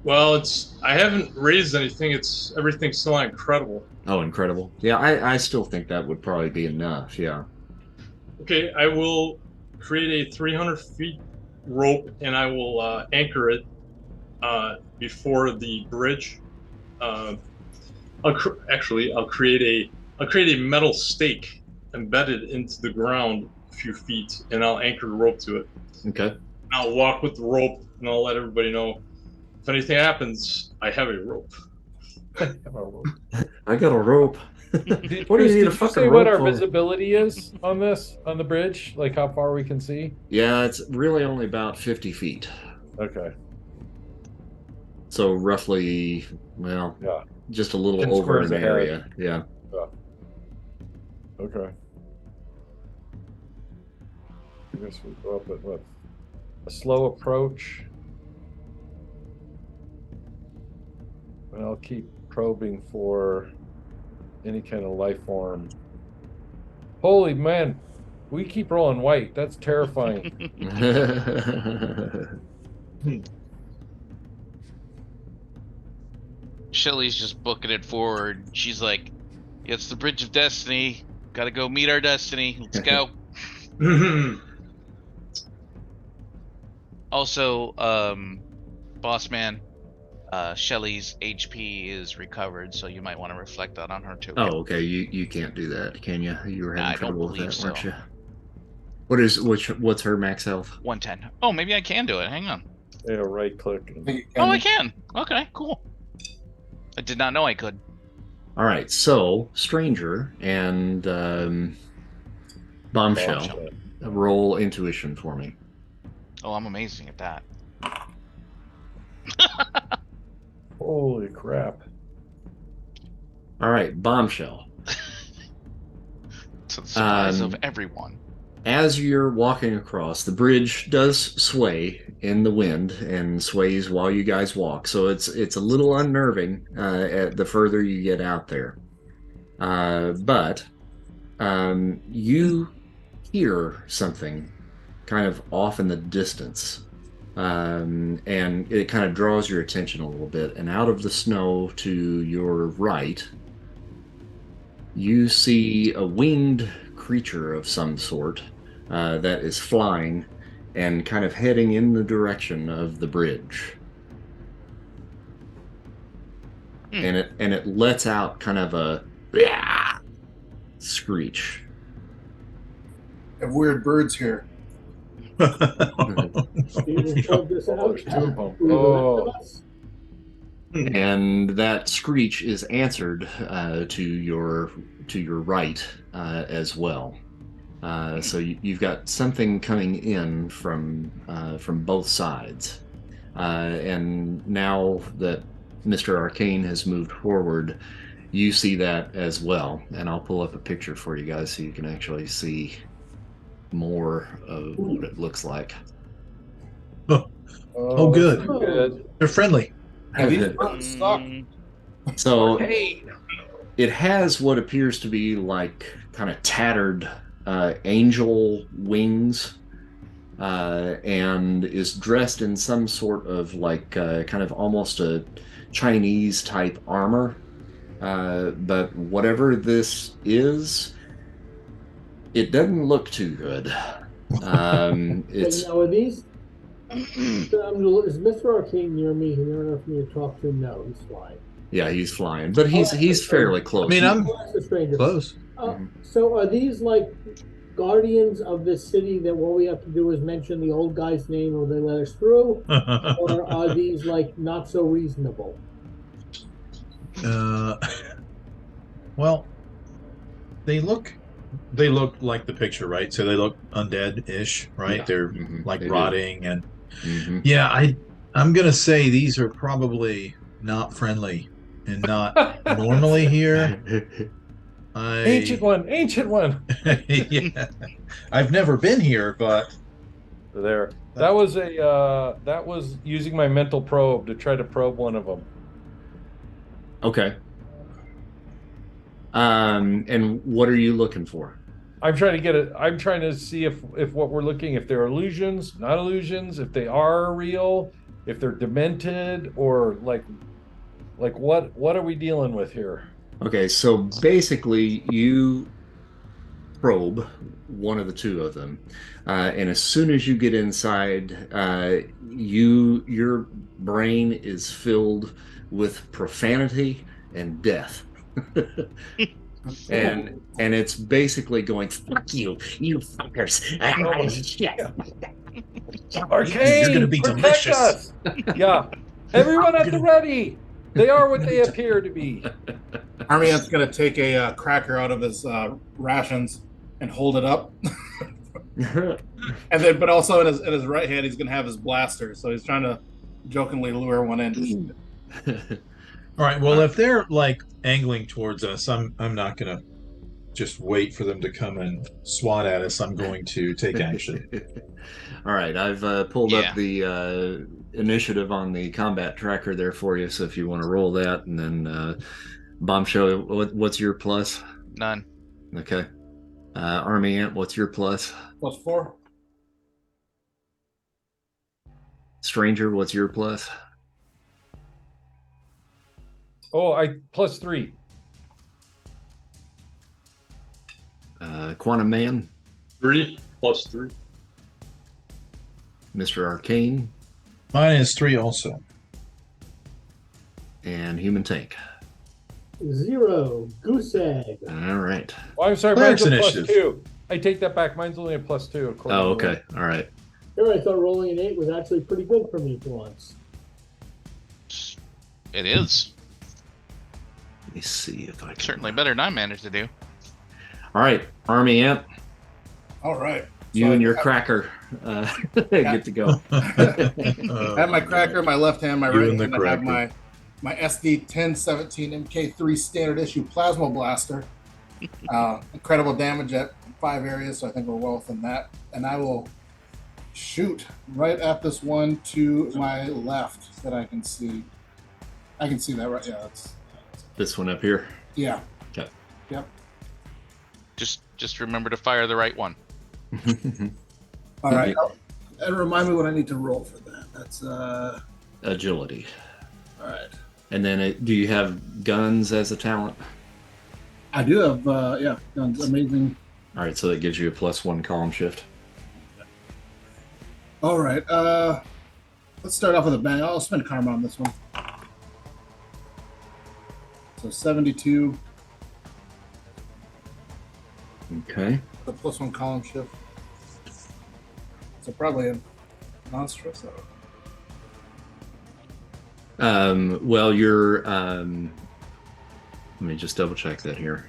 Well, I haven't raised anything. Everything's still incredible. Oh, incredible. Yeah, I still think that would probably be enough. Yeah. Okay, I will create a 300 feet rope and I will anchor it before the bridge. I'll create a metal stake embedded into the ground a few feet, and I'll anchor the rope to it. Okay. I'll walk with the rope, and I'll let everybody know if anything happens. I have a rope. I got a rope. What do Chris, you need a did you fucking say what rope our for? visibility is on the bridge? Like how far we can see? Yeah, it's really only about 50 feet. Okay. So roughly, well, Yeah. just a little 10 over squares an ahead. area. Yeah. Okay. I guess we go up at what? A slow approach. And I'll keep probing for any kind of life form. Holy man, we keep rolling white. That's terrifying. Shelly's just booking it forward. She's like, "It's the Bridge of Destiny. Gotta go meet our destiny. Let's go." Also, boss man, Shelly's HP is recovered, so you might want to reflect that on her too. Oh, okay. You can't do that, can you? You were having I don't trouble with believe that, weren't so. you? What's her max health? 110. Oh, maybe I can do it. Hang on. Yeah, right click. I And... think it Oh, can. I can. Okay, cool. I did not know I could. All right. So, Stranger and Bombshell, roll intuition for me. Oh, I'm amazing at that. Holy crap. All right, Bombshell. To the surprise of Um, everyone. As you're walking across, the bridge does sway in the wind and sways while you guys walk, so it's a little unnerving at the further you get out there. But you hear something kind of off in the distance, and it kind of draws your attention a little bit. And out of the snow to your right, you see a winged creature of some sort that is flying and kind of heading in the direction of the bridge. And it lets out kind of a screech. I have weird birds here. Steven pulled this Oh, out. there's two of them. Who the rest Oh. of us? And that screech is answered to your right as well. So you've got something coming in from both sides, and now that Mr. Arcane has moved forward, you see that as well. And I'll pull up a picture for you guys so you can actually see more of what it looks like. Oh, good. that's good. They're friendly. Have these birds suck? Mm, So Hey, it has what appears to be like kind of tattered angel wings, and is dressed in some sort of like kind of almost a Chinese type armor. But whatever this is, it doesn't look too good. It's Now, are these? Is Mr. Arcane near me? He's near enough for me to talk to him. No, he's flying. yeah, he's flying, but he's fairly close. I mean, I'm Oh, that's a stranger. close. So are these like guardians of this city that all we have to do is mention the old guy's name or they let us through? Or are these like not so reasonable? Well, they look like the picture, right? So they look undead-ish, right? Yeah. They're Mhm, like they do. rotting, and Mhm. yeah, I'm gonna say these are probably not friendly and not normally here. Ancient one, ancient one. Yeah, I've never been here, but There. That was using my mental probe to try to probe one of them. Okay. And what are you looking for? I'm trying to get it. I'm trying to see if what we're looking, if they're illusions, not illusions, if they are real, if they're demented, or like what are we dealing with here? Okay, so basically you probe one of the two of them, and as soon as you get inside, your brain is filled with profanity and death. and it's basically going, fuck you, you fuckers. Ah, shit. Arcane, You're gonna be protect delicious. us. Yeah, everyone at the ready. They are what they appear to be. Army Ant's gonna take a cracker out of his rations and hold it up, and then, but also in his right hand, he's gonna have his blaster. So he's trying to jokingly lure one in. all right. Well, if they're like angling towards us, I'm not gonna just wait for them to come and swat at us. I'm going to take action. All right, I've pulled Yeah. up the initiative on the combat tracker there for you. So if you want to roll that, and then Bombshell, what's your plus? None. Okay. Army Ant, what's your plus? +4. Stranger, what's your plus? Oh, I +3. Quantum Man, 3 + 3. Mr. Arcane, Mine is 3 also. and Human Tank. 0. Goose egg. All right. Oh, I'm sorry, Clarence mine's a initiative. +2. I take that back. Mine's only a +2. According Oh, to okay. All right. Here, I thought rolling an 8 was actually pretty good for me for once. It is Let me see if I can. certainly better than I managed to do. All right, Army Ant, All right. you So and I your have- cracker get to go. I have my cracker in my left hand, my You right and the hand. I have cracker. my SD 1017 MK3 standard issue plasma blaster. Incredible damage at 5 areas, so I think we're well within that. And I will shoot right at this one to my left that I can see. I can see that right. Yeah, that's This one up here. yeah. Okay. Yep. Just remember to fire the right one. All right. And remind me what I need to roll for that. That's Agility. all right. And then do you have guns as a talent? I do have guns. Amazing. All right, so that gives you a +1 column shift. All right. Let's start off with a bang. I'll spend karma on this one. So 72, Okay. the +1 column shift. So probably a monstrous. Well, you're. Let me just double check that here.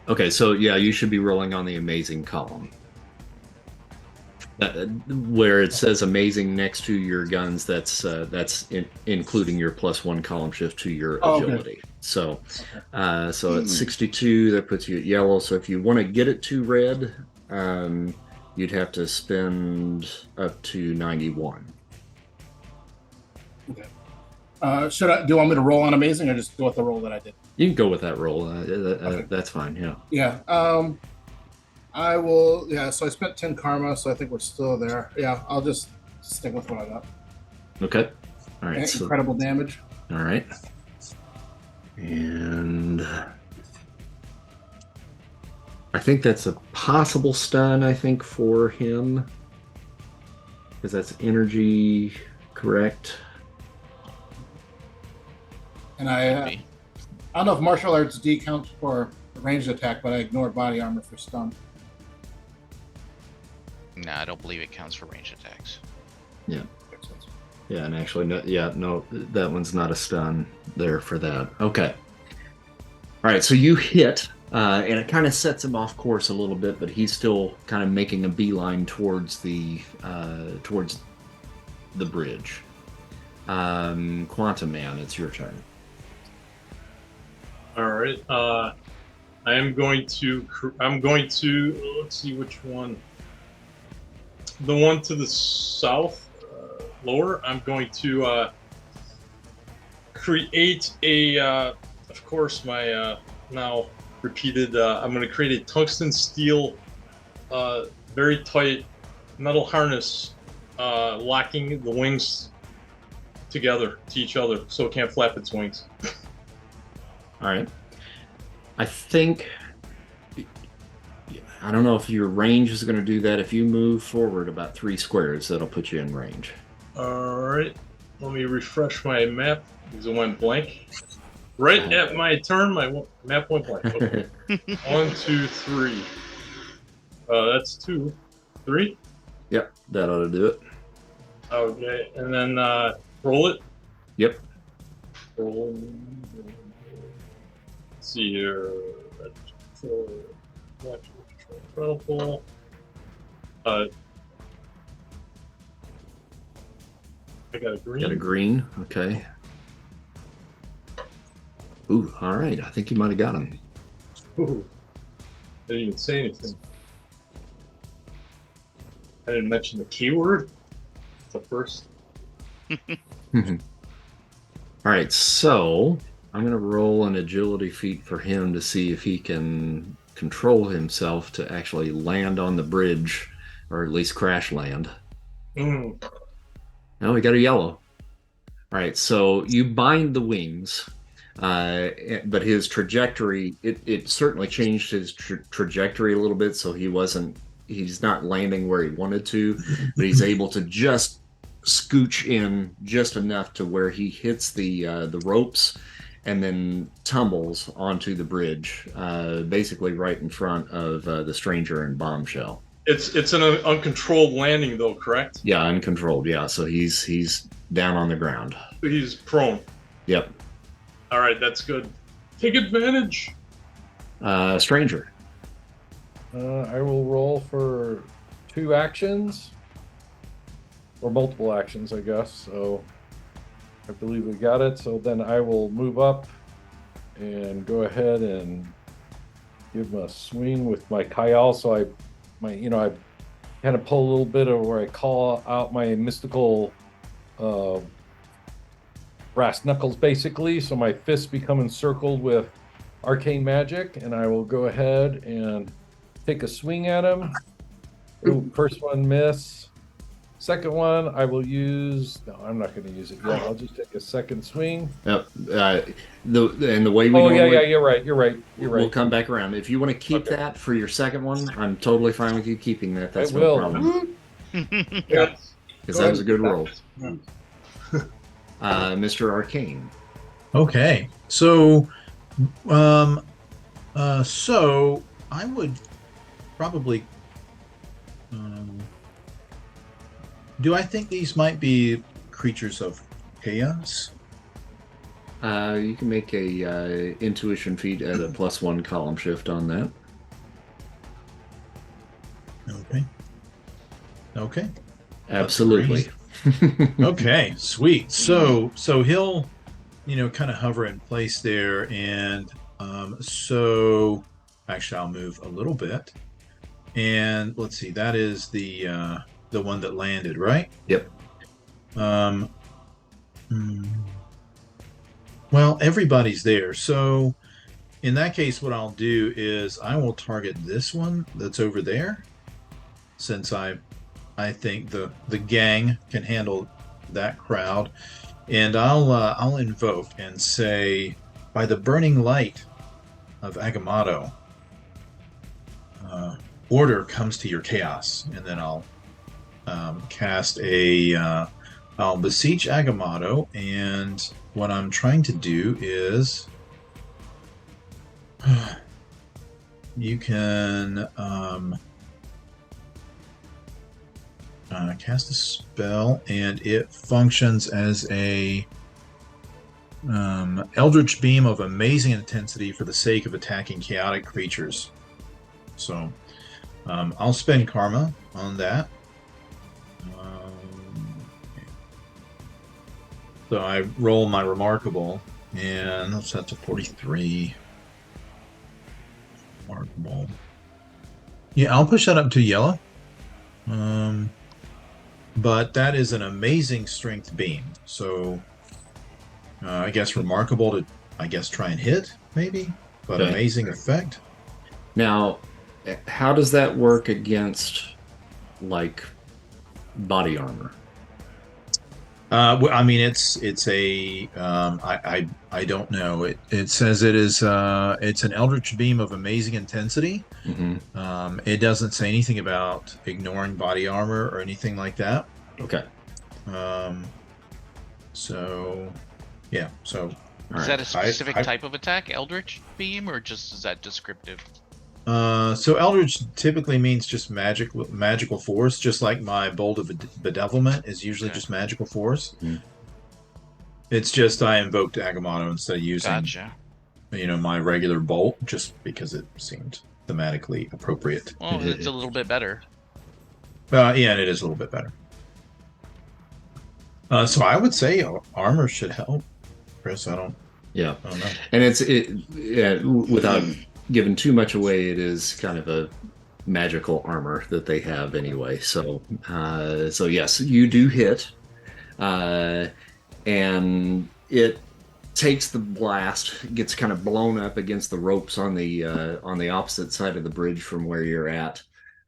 Okay, so yeah, you should be rolling on the amazing column. Where it says amazing next to your guns, that's including your +1 column shift to your agility. Okay. So at 62, that puts you at yellow. So if you want to get it to red, you'd have to spend up to 91. Should I? Do you want me to roll on amazing, or just go with the roll that I did? You can go with that roll. Okay. That's fine. Yeah. Yeah. I will. Yeah. So I spent 10 karma, so I think we're still there. Yeah. I'll just stick with what I got. Okay. All right. So, Incredible damage. all right. And I think that's a possible stun, I think, for him. Because that's energy, correct? And I Maybe. don't know if martial arts D counts for ranged attack, but I ignored body armor for stun. Nah, I don't believe it counts for range attacks. Yeah, and actually, no, that one's not a stun there for that. Okay. All right, so you hit, and it kind of sets him off course a little bit, but he's still kind of making a beeline towards the bridge. Quantum Man, it's your turn. All right. I'm going to. Let's see which one. The one to the south, lower. I'm going to create a. Of course, my now repeated. I'm going to create a tungsten steel, very tight metal harness, locking the wings together to each other, so it can't flap its wings. All right. I think. I don't know if your range is going to do that. If you move forward about 3 squares, that'll put you in range. All right, let me refresh my map because it went blank. Right at my turn, my map went blank. Okay. 1, 2, 3. That's 2, 3. Yep, that ought to do it. Okay, and then roll it. Yep. Roll. Let's see here. Incredible. I got a green. Got a green. Okay. Ooh, all right. I think you might have got him. Ooh. I didn't even say anything. I didn't mention the keyword. It's the first. All right, so I'm going to roll an agility feat for him to see if he can control himself to actually land on the bridge, or at least crash land. Mm. No, we got a yellow. All right, so you bind the wings, but his trajectory, it certainly changed his trajectory a little bit, so he's not landing where he wanted to, but he's able to just scooch in just enough to where he hits the ropes and then tumbles onto the bridge, basically right in front of the stranger and Bombshell. It's an uncontrolled landing, though, correct? Yeah, uncontrolled. Yeah, so he's down on the ground. He's prone. Yep. All right, that's good. Take advantage. Stranger. I will roll for 2 actions. Or multiple actions, I guess. So I believe we got it. So then I will move up and go ahead and give him a swing with my Kyle. So I kind of pull a little bit of where I call out my mystical brass knuckles, basically. So my fists become encircled with arcane magic, and I will go ahead and take a swing at him. Ooh, first one miss. Second one, I will use. No, I'm not going to use it yet. I'll just take a second swing. Yep. The way we. Oh normally, yeah, you're right. You're right. We'll come back around. If you want to keep that for your second one, I'm totally fine with you keeping that. That's I no will. problem. Yeah. Because that was a good roll. Mr. Arcane. Okay, so so I would probably. Do I think these might be creatures of chaos? You can make a intuition feat at a +1 column shift on that. Okay. Absolutely. Okay, sweet. So he'll, kind of hover in place there, and so actually I'll move a little bit, and let's see. That is the one that landed, right? Yep. Well, everybody's there. So in that case, what I'll do is I will target this one that's over there, since I think the gang can handle that crowd, and I'll invoke and say, by the burning light of Agamotto, order comes to your chaos, and then I'll cast I'll beseech Agamotto, and what I'm trying to do is you can cast a spell, and it functions as a Eldritch Beam of amazing intensity for the sake of attacking chaotic creatures. So I'll spend karma on that. So I roll my remarkable, and that's a 43. Remarkable. Yeah, I'll push that up to yellow. But that is an amazing strength beam. So I guess remarkable to, try and hit, maybe? But Okay. amazing effect. Now, how does that work against, like, body armor? Well, I mean, it's a I don't know. It says it is it's an Eldritch Beam of amazing intensity. Mm-hmm. It doesn't say anything about ignoring body armor or anything like that. Okay. So yeah. So Is that a specific I- type of attack, Eldritch Beam, or just is that descriptive? so Eldritch typically means just magical force, just like my Bolt of Bedevilment is usually Okay. just magical force. Mm. It's just I invoked Agamotto instead of using Gotcha. my regular bolt, just because it seemed thematically appropriate. Well, it's a little bit better. Yeah, and it is a little bit better. So I would say armor should help, Chris. I don't Yeah. know. And without giving too much away, it is kind of a magical armor that they have anyway. So yes, you do hit, and it takes the blast, gets kind of blown up against the ropes on the opposite side of the bridge from where you're at,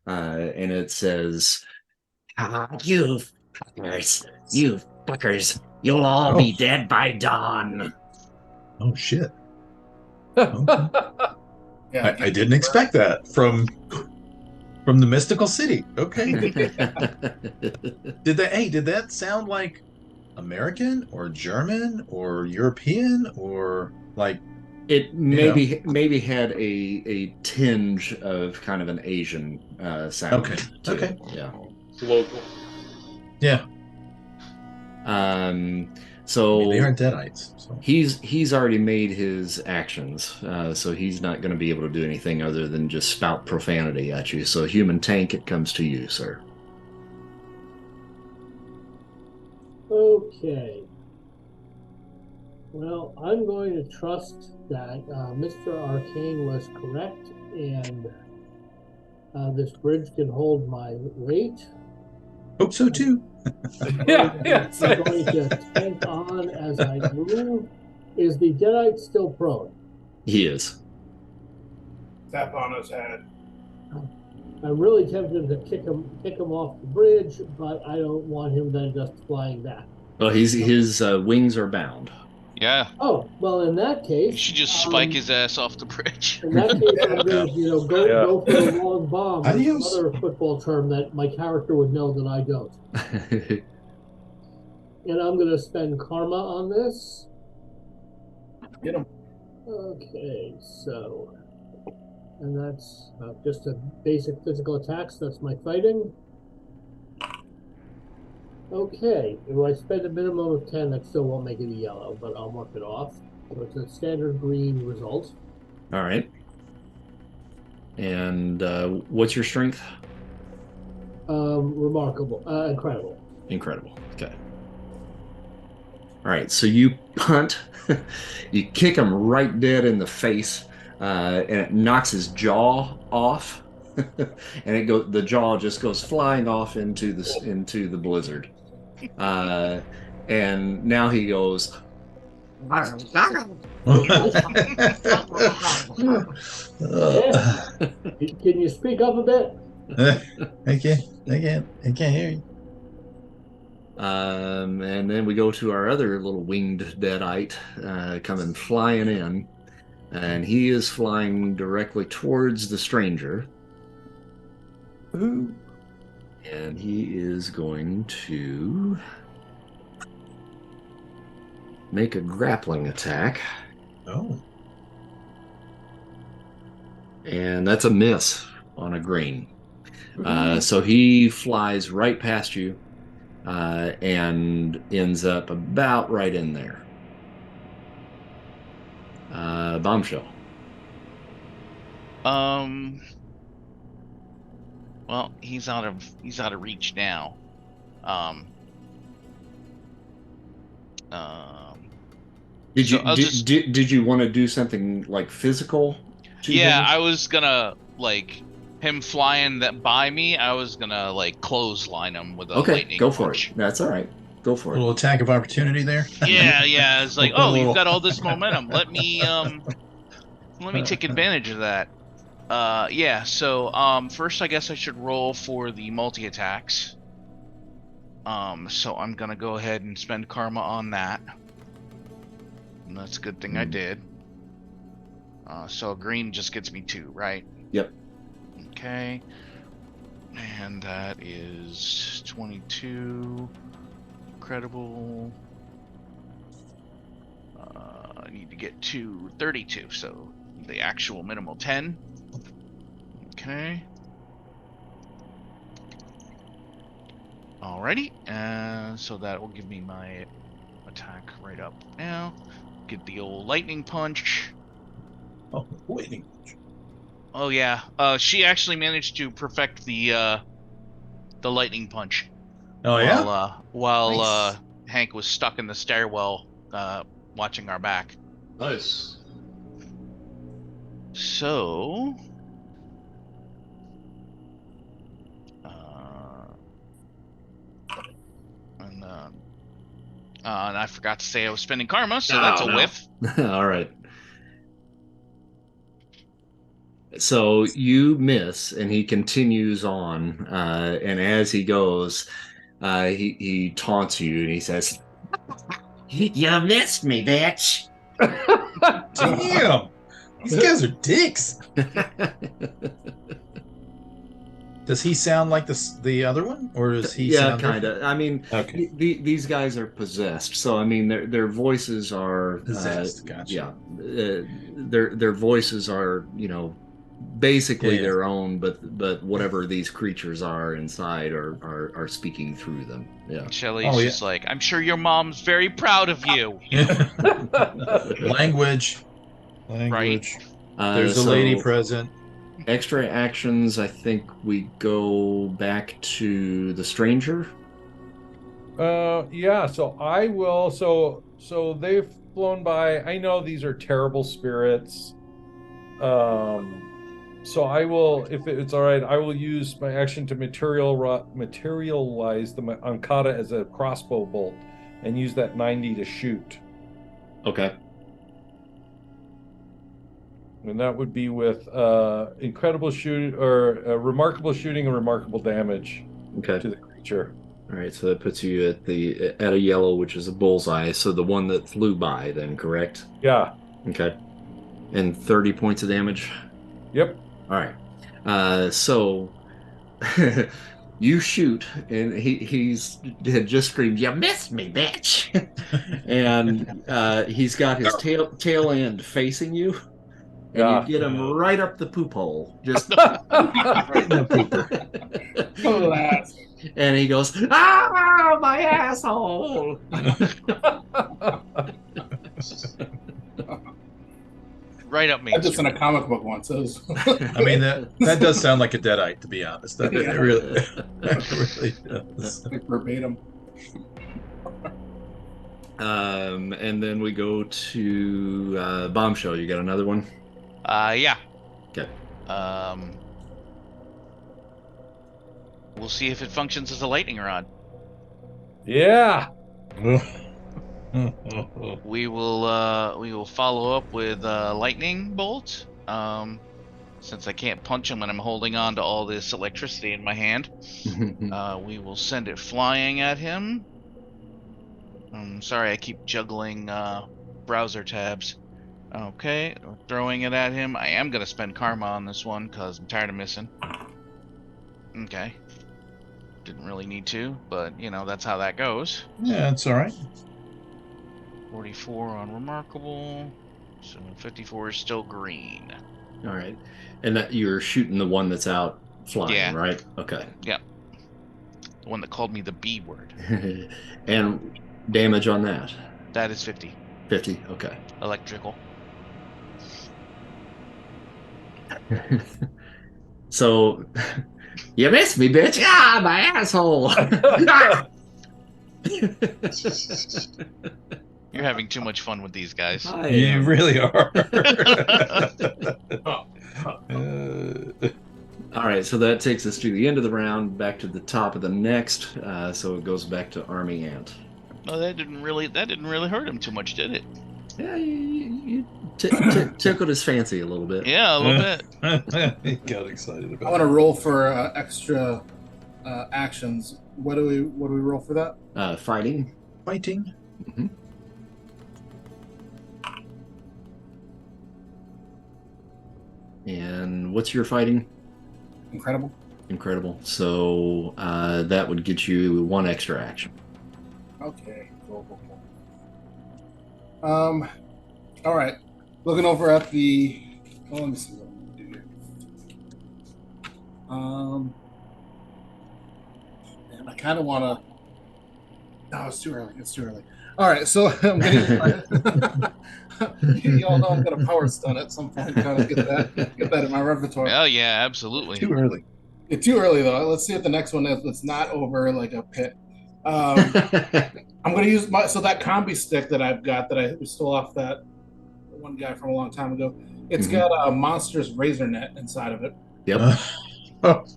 and it says, "You fuckers, you'll all be dead by dawn." Oh shit! Okay. Yeah, I didn't expect that from the mystical city. Okay. Did that sound like American or German or European or like? It maybe had a tinge of kind of an Asian sound. Okay. to it. Okay. Yeah. It's local. Yeah. So They are deadites. So. he's already made his actions, so he's not going to be able to do anything other than just spout profanity at you. So human tank, it comes to you, sir. Okay. Well, I'm going to trust that Mr. Arcane was correct, and this bridge can hold my weight. Hope so too. Yeah. I'm going to tank on as I move. Is the Deadite still prone? He is. tap on his head. I'm really tempted to kick him off the bridge, but I don't want him then just flying back. Well, his wings are bound. Yeah, Oh, well, in that you case, should just spike his ass off the bridge. in that case, I'm going to go for the long bomb. That's Adios. another football term that my character would know that I don't. And I'm going to spend karma on this. Get him. Okay, so, and that's just a basic physical attacks. That's my fighting. Okay, if I spend a minimum of 10, that still won't make it a yellow, but I'll mark it off. So it's a standard green result. All right. And what's your strength? Remarkable, incredible. Incredible. Okay. All right. So you punt, you kick him right dead in the face, and it knocks his jaw off, and the jaw just goes flying off into the blizzard. And now he goes, Can you speak up a bit? I can't hear you. And then we go to our other little winged deadite coming flying in, and he is flying directly towards the stranger. Ooh. And he is going to make a grappling attack. Oh. And that's a miss on a green. So he flies right past you and ends up about right in there. Bombshell. Well, he's out of reach now. Did So you I'll just- did you want to do something like physical? to Yeah, him? I was gonna like him flying that by me. I was gonna like clothesline him with a Okay, lightning go for punch. it. That's all right. Go A for little attack of opportunity there. Yeah. It's like, We'll put a oh, little- you've got all this momentum. Let me take advantage of that. Yeah. So first I guess I should roll for the multi attacks. So I'm gonna go ahead and spend karma on that. And that's a good thing I did. So green just gets me 2, right? Yep. Okay. And that is 22. Incredible. I need to get to 32, so the actual minimal 10. Okay. Alrighty, so that will give me my attack right up now. Get the old lightning punch. Oh, waiting. Oh yeah, she actually managed to perfect the lightning punch. Oh yeah. While Nice. Hank was stuck in the stairwell, watching our back. Nice. So, and I forgot to say I was spending karma, so that's a no. whiff. All right. So you miss, and he continues on. And as he goes, he taunts you, and he says, "You missed me, bitch." Damn. These guys are dicks. Does he sound like the other one, or does he? Yeah, sound kind of. I mean, Okay. these guys are possessed, so I mean, their voices are Possessed, gotcha. Yeah, their voices are, basically Yeah. their own, but whatever these creatures are inside are speaking through them. Yeah. Shelly's Oh, yeah. just like, I'm sure your mom's very proud of you. Language. There's a lady So present. extra actions. I think we go back to the stranger. Yeah, so I will. So they've flown by. I know these are terrible spirits. So I will, if it's all right, I will use my action to materialize the Ankata as a crossbow bolt, and use that 90 to shoot. Okay. And that would be with incredible shoot or remarkable shooting and remarkable damage Okay. to the creature. All right. So that puts you at a yellow, which is a bullseye. So the one that flew by, then, correct? Yeah. Okay. And 30 points of damage. Yep. All right. So you shoot, and he had just screamed, "You missed me, bitch!" And he's got his tail end facing you, and Yeah. you get him right up the poop hole, just right in the pooper. Oh, that. And he goes, "Ah, my asshole!" Right up Main That's just in Street. a comic book once. So I mean, that does sound like a deadite, to be honest. That Yeah. really does. verbatim. And then we go to Bombshell. You got another one? Yeah. Okay. We'll see if it functions as a lightning rod. Yeah. We will follow up with lightning bolt. Since I can't punch him when I'm holding on to all this electricity in my hand, we will send it flying at him. I'm sorry, I keep juggling browser tabs. Okay, throwing it at him. I am gonna spend karma on this one because I'm tired of missing. Okay. Didn't really need to, but you know, that's how that goes. Yeah, it's all right. 44 on remarkable. So 54 is still green. All right. And that you're shooting the one that's out flying, Yeah. right? Okay. The one that called me the B word. And damage on that? That is 50. 50. Okay. Electrical. So, you missed me, bitch. Ah, my asshole. You're having too much fun with these guys. I You am. really are. All right, so that takes us to the end of the round, back to the top of the next. So it goes back to Army Ant. No, that didn't really hurt him too much, did it? Yeah, you tickled his fancy a little bit. Yeah, a little bit. He got excited I about want to roll for extra actions. What do we roll for that? Fighting. fighting. Mhm. And what's your fighting? Incredible. Incredible. So that would get you one extra action. Okay. Cool. All right. Looking over at the. Oh, let me see what I'm gonna do here. Man, I kind of want to. No, it's too early. It's too early. All right, so I'm getting. Y'all know I'm gonna power stun at some point. Trying to get that in my repertoire. Oh yeah, absolutely. Too early. It's too early though. Let's see what the next one is. It's not over like a pit. I'm gonna use that combi stick that I've got that I stole off that one guy from a long time ago. It's got a monstrous razor net inside of it. Yep.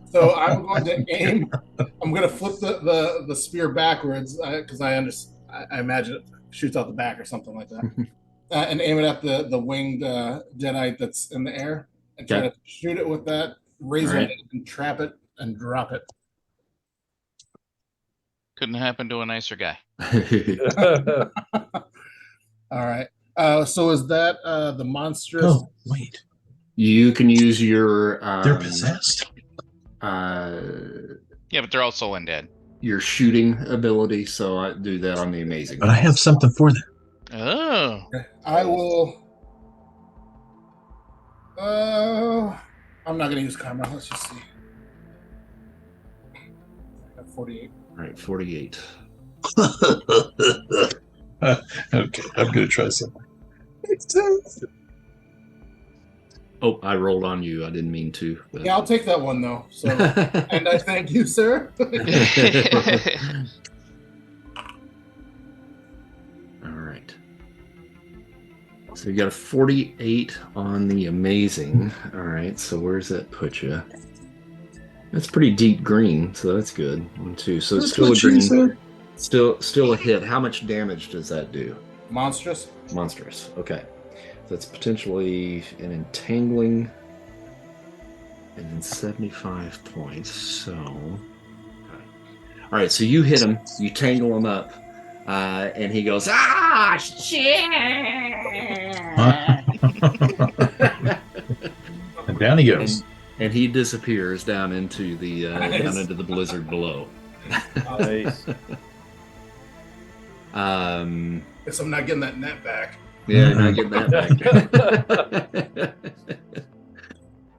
So I'm going to aim. I'm going to flip the spear backwards because I imagine it shoots out the back or something like that, and aim it at the winged Jedi that's in the air and try Okay. to shoot it with that razor All right. net and trap it and drop it. Couldn't happen to a nicer guy. All right. So is that the monstrous? Oh, wait. You can use your They're possessed. Yeah, but they're also undead. your shooting ability. So I do that on the amazing. But I have something for them. Oh. I will. I'm not going to use karma. Let's just see. I got 48. All right, 48. Okay, I'm gonna try something. Oh, I rolled on you. I didn't mean to. But... Yeah, I'll take that one though. So, and I thank you, sir. All right. So you got a 48 on the amazing. All right. So where's that put you? That's pretty deep green, so that's good. 1, 2. So it's That's still a what she green. said. Still a hit. How much damage does that do? Monstrous. Monstrous. Okay. So that's potentially an entangling and then 75 points. So okay. All right, so you hit him, you tangle him up, and he goes, ah shit. And down he goes. And he disappears down into the Nice. down into the blizzard below. Nice. Guess I'm not getting that net back. Yeah, not getting that back.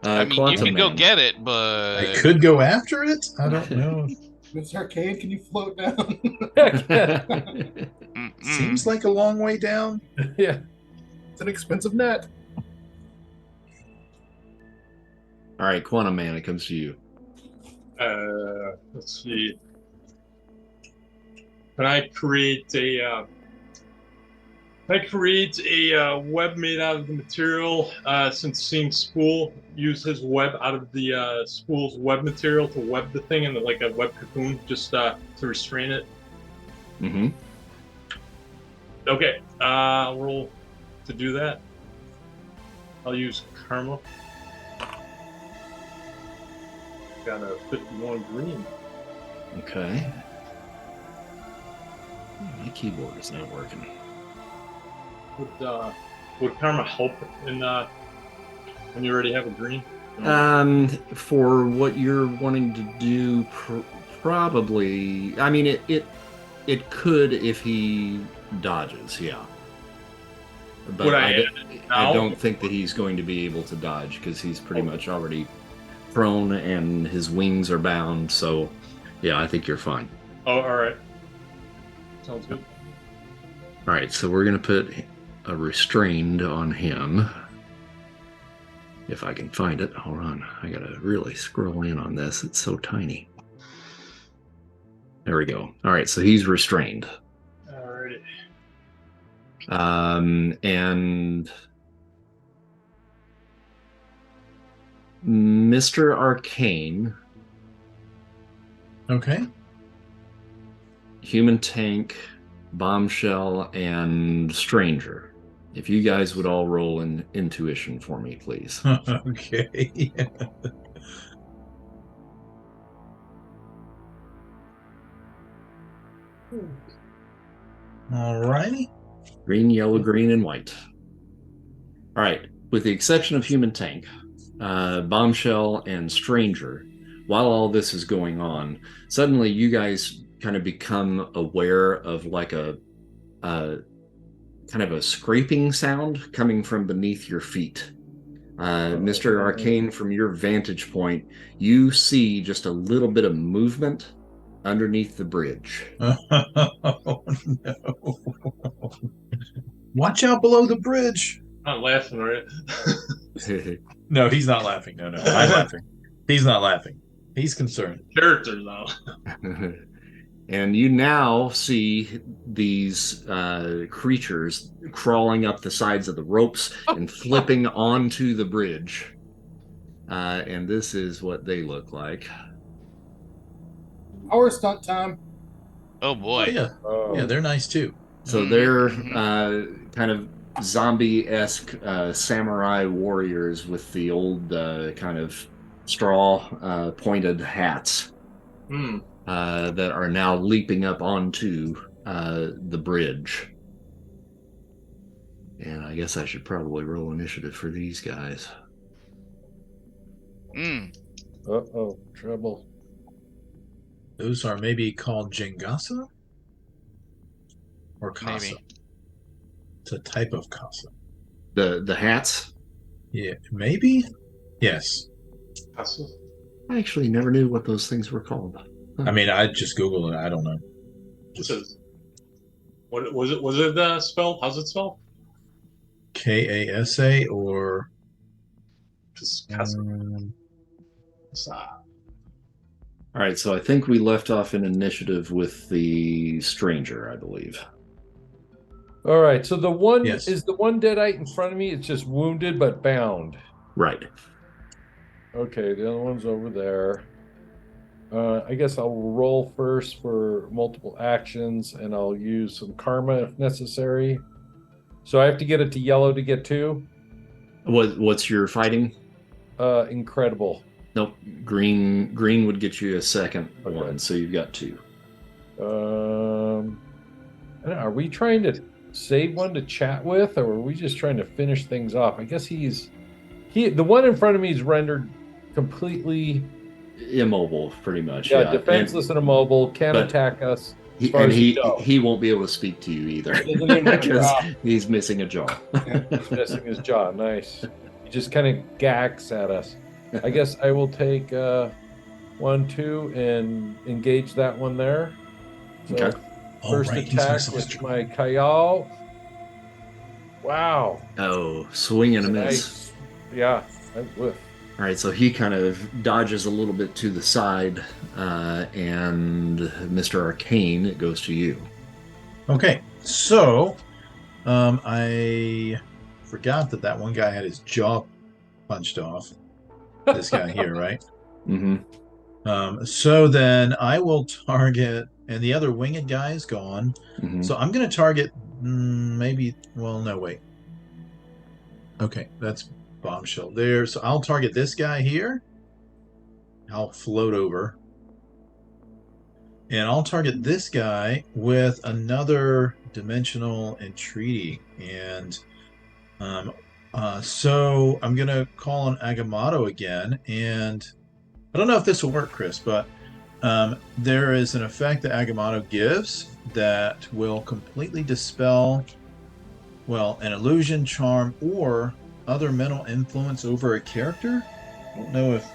I mean, you Quantum can go Man. get it, but I could go after it. I don't know. Miss Arcade, can you float down? Mm-mm. Seems like a long way down. Yeah. It's an expensive net. All right, Quantum Man, it comes to you. Let's see. Can I create a web made out of the material? Since seeing Spool use his web out of the Spool's web material to web the thing into like a web cocoon, just to restrain it. Mm-hmm. Okay, I'll roll to do that. I'll use Karma. Got a 51 green. Okay. My keyboard is not working. Would Karma help in when you already have a green? For what you're wanting to do, probably. I mean, it could if he dodges, yeah. But Would I I add it now? don't think that he's going to be able to dodge because he's pretty much already prone and his wings are bound. So, yeah, I think you're fine. Oh, all right. Sounds good. All right, so we're going to put a restrained on him. If I can find it. Hold on. I got to really scroll in on this. It's so tiny. There we go. All right, so he's restrained. Alrighty. And Mr. Arcane, Okay. Human Tank, Bombshell, and Stranger. If you guys would all roll in intuition for me, please. Okay. All righty. Green, yellow, green, and white. All right. With the exception of Human Tank, Bombshell, and Stranger, while all this is going on, suddenly you guys kind of become aware of like a kind of a scraping sound coming from beneath your feet. Mr. Arcane, from your vantage point, you see just a little bit of movement underneath the bridge. Oh, no. Watch out below the bridge. Not laughing, right? No, he's not laughing. No, I'm laughing. He's not laughing. He's concerned. Characters now. And you now see these creatures crawling up the sides of the ropes and flipping onto the bridge. And this is what they look like. Our stunt time. Oh boy. Oh, yeah. Oh. Yeah, they're nice too. So they're kind of zombie-esque samurai warriors with the old kind of straw pointed hats that are now leaping up onto the bridge. And I guess I should probably roll initiative for these guys. Uh-oh, trouble. Those are maybe called Jingasa? Or Kasa? Maybe. It's a type of Kasa. The hats? Yeah, maybe? Yes. I actually never knew what those things were called. I mean, I just Googled it. I don't know. What was it? Was it spelled? How's it spelled? Kasa or Just All right, so I think we left off in initiative with the stranger, I believe. All right, so the one Yes. is the one deadite in front of me. It's just wounded but bound. Right. Okay, the other one's over there. I guess I'll roll first for multiple actions, and I'll use some karma if necessary. So I have to get it to yellow to get two. What's your fighting? Incredible. Nope. Green would get you a second Okay. one, so you've got two. I don't know, are we trying to save one to chat with, or are we just trying to finish things off? I guess the one in front of me is rendered completely Immobile, pretty much. defenseless and immobile, can't but- attack us. He, far and as he you know. he won't be able to speak to you either Doesn't even have a because jaw. he's missing a jaw. He's missing his jaw. Nice. He just kind of gags at us. I guess I will take 1, 2, and engage that one there. So Okay. Oh, first right, he's attack missing his with jaw. my Kayal. Wow. Oh, swing and a miss. Nice. Yeah. I whiff. All right, so he kind of dodges a little bit to the side, and Mr. Arcane, it goes to you. Okay, so I forgot that one guy had his jaw punched off. This guy here, right? Mm-hmm. So then I will target, and the other winged guy is gone. Mm-hmm. So I'm going to target Maybe. Well, no, wait. Okay, that's bombshell there. So I'll target this guy here. I'll float over. And I'll target this guy with another dimensional entreaty. And so I'm going to call on Agamotto again. And I don't know if this will work, Chris, but there is an effect that Agamotto gives that will completely dispel, well, an illusion, charm, or other mental influence over a character. I don't know if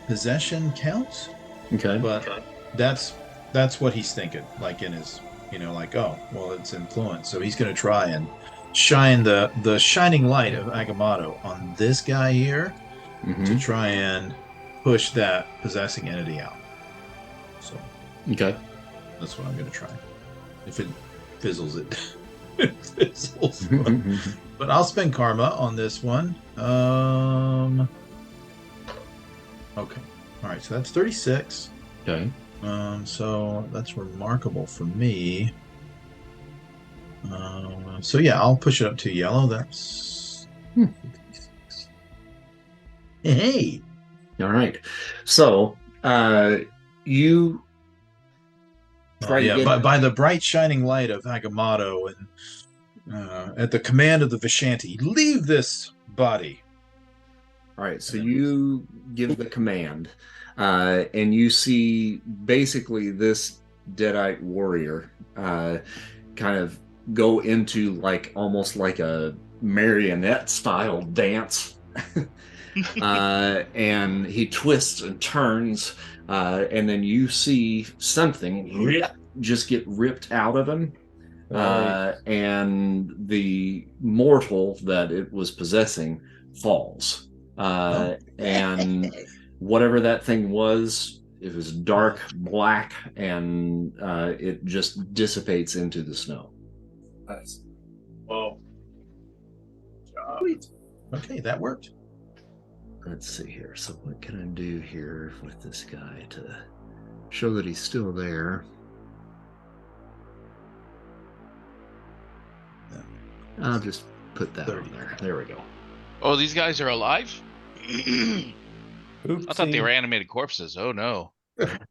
possession counts, Okay. but that's what he's thinking. Like in his, like, oh, well, it's influence. So he's going to try and shine the shining light of Agamotto on this guy here to try and push that possessing entity out. So Okay. that's what I'm going to try. If it fizzles, it fizzles. But I'll spend karma on this one. Okay. All right. So that's 36. Okay. So that's remarkable for me. So yeah, I'll push it up to yellow. That's 56. Hey. All right. So you try to get by the bright shining light of Agamotto and at the command of the Vishanti, leave this body. All right, so you give the command, and you see basically this Deadite warrior kind of go into almost like a marionette style dance. And he twists and turns, and then you see something just get ripped out of him. And the mortal that it was possessing falls. And whatever that thing was, it was dark black, and it just dissipates into the snow. Nice. Well, Sweet. Okay, that worked. Let's see here. So what can I do here with this guy to show that he's still there? I'll just put that on there. There we go. Oh, these guys are alive? I thought they were animated corpses. Oh no.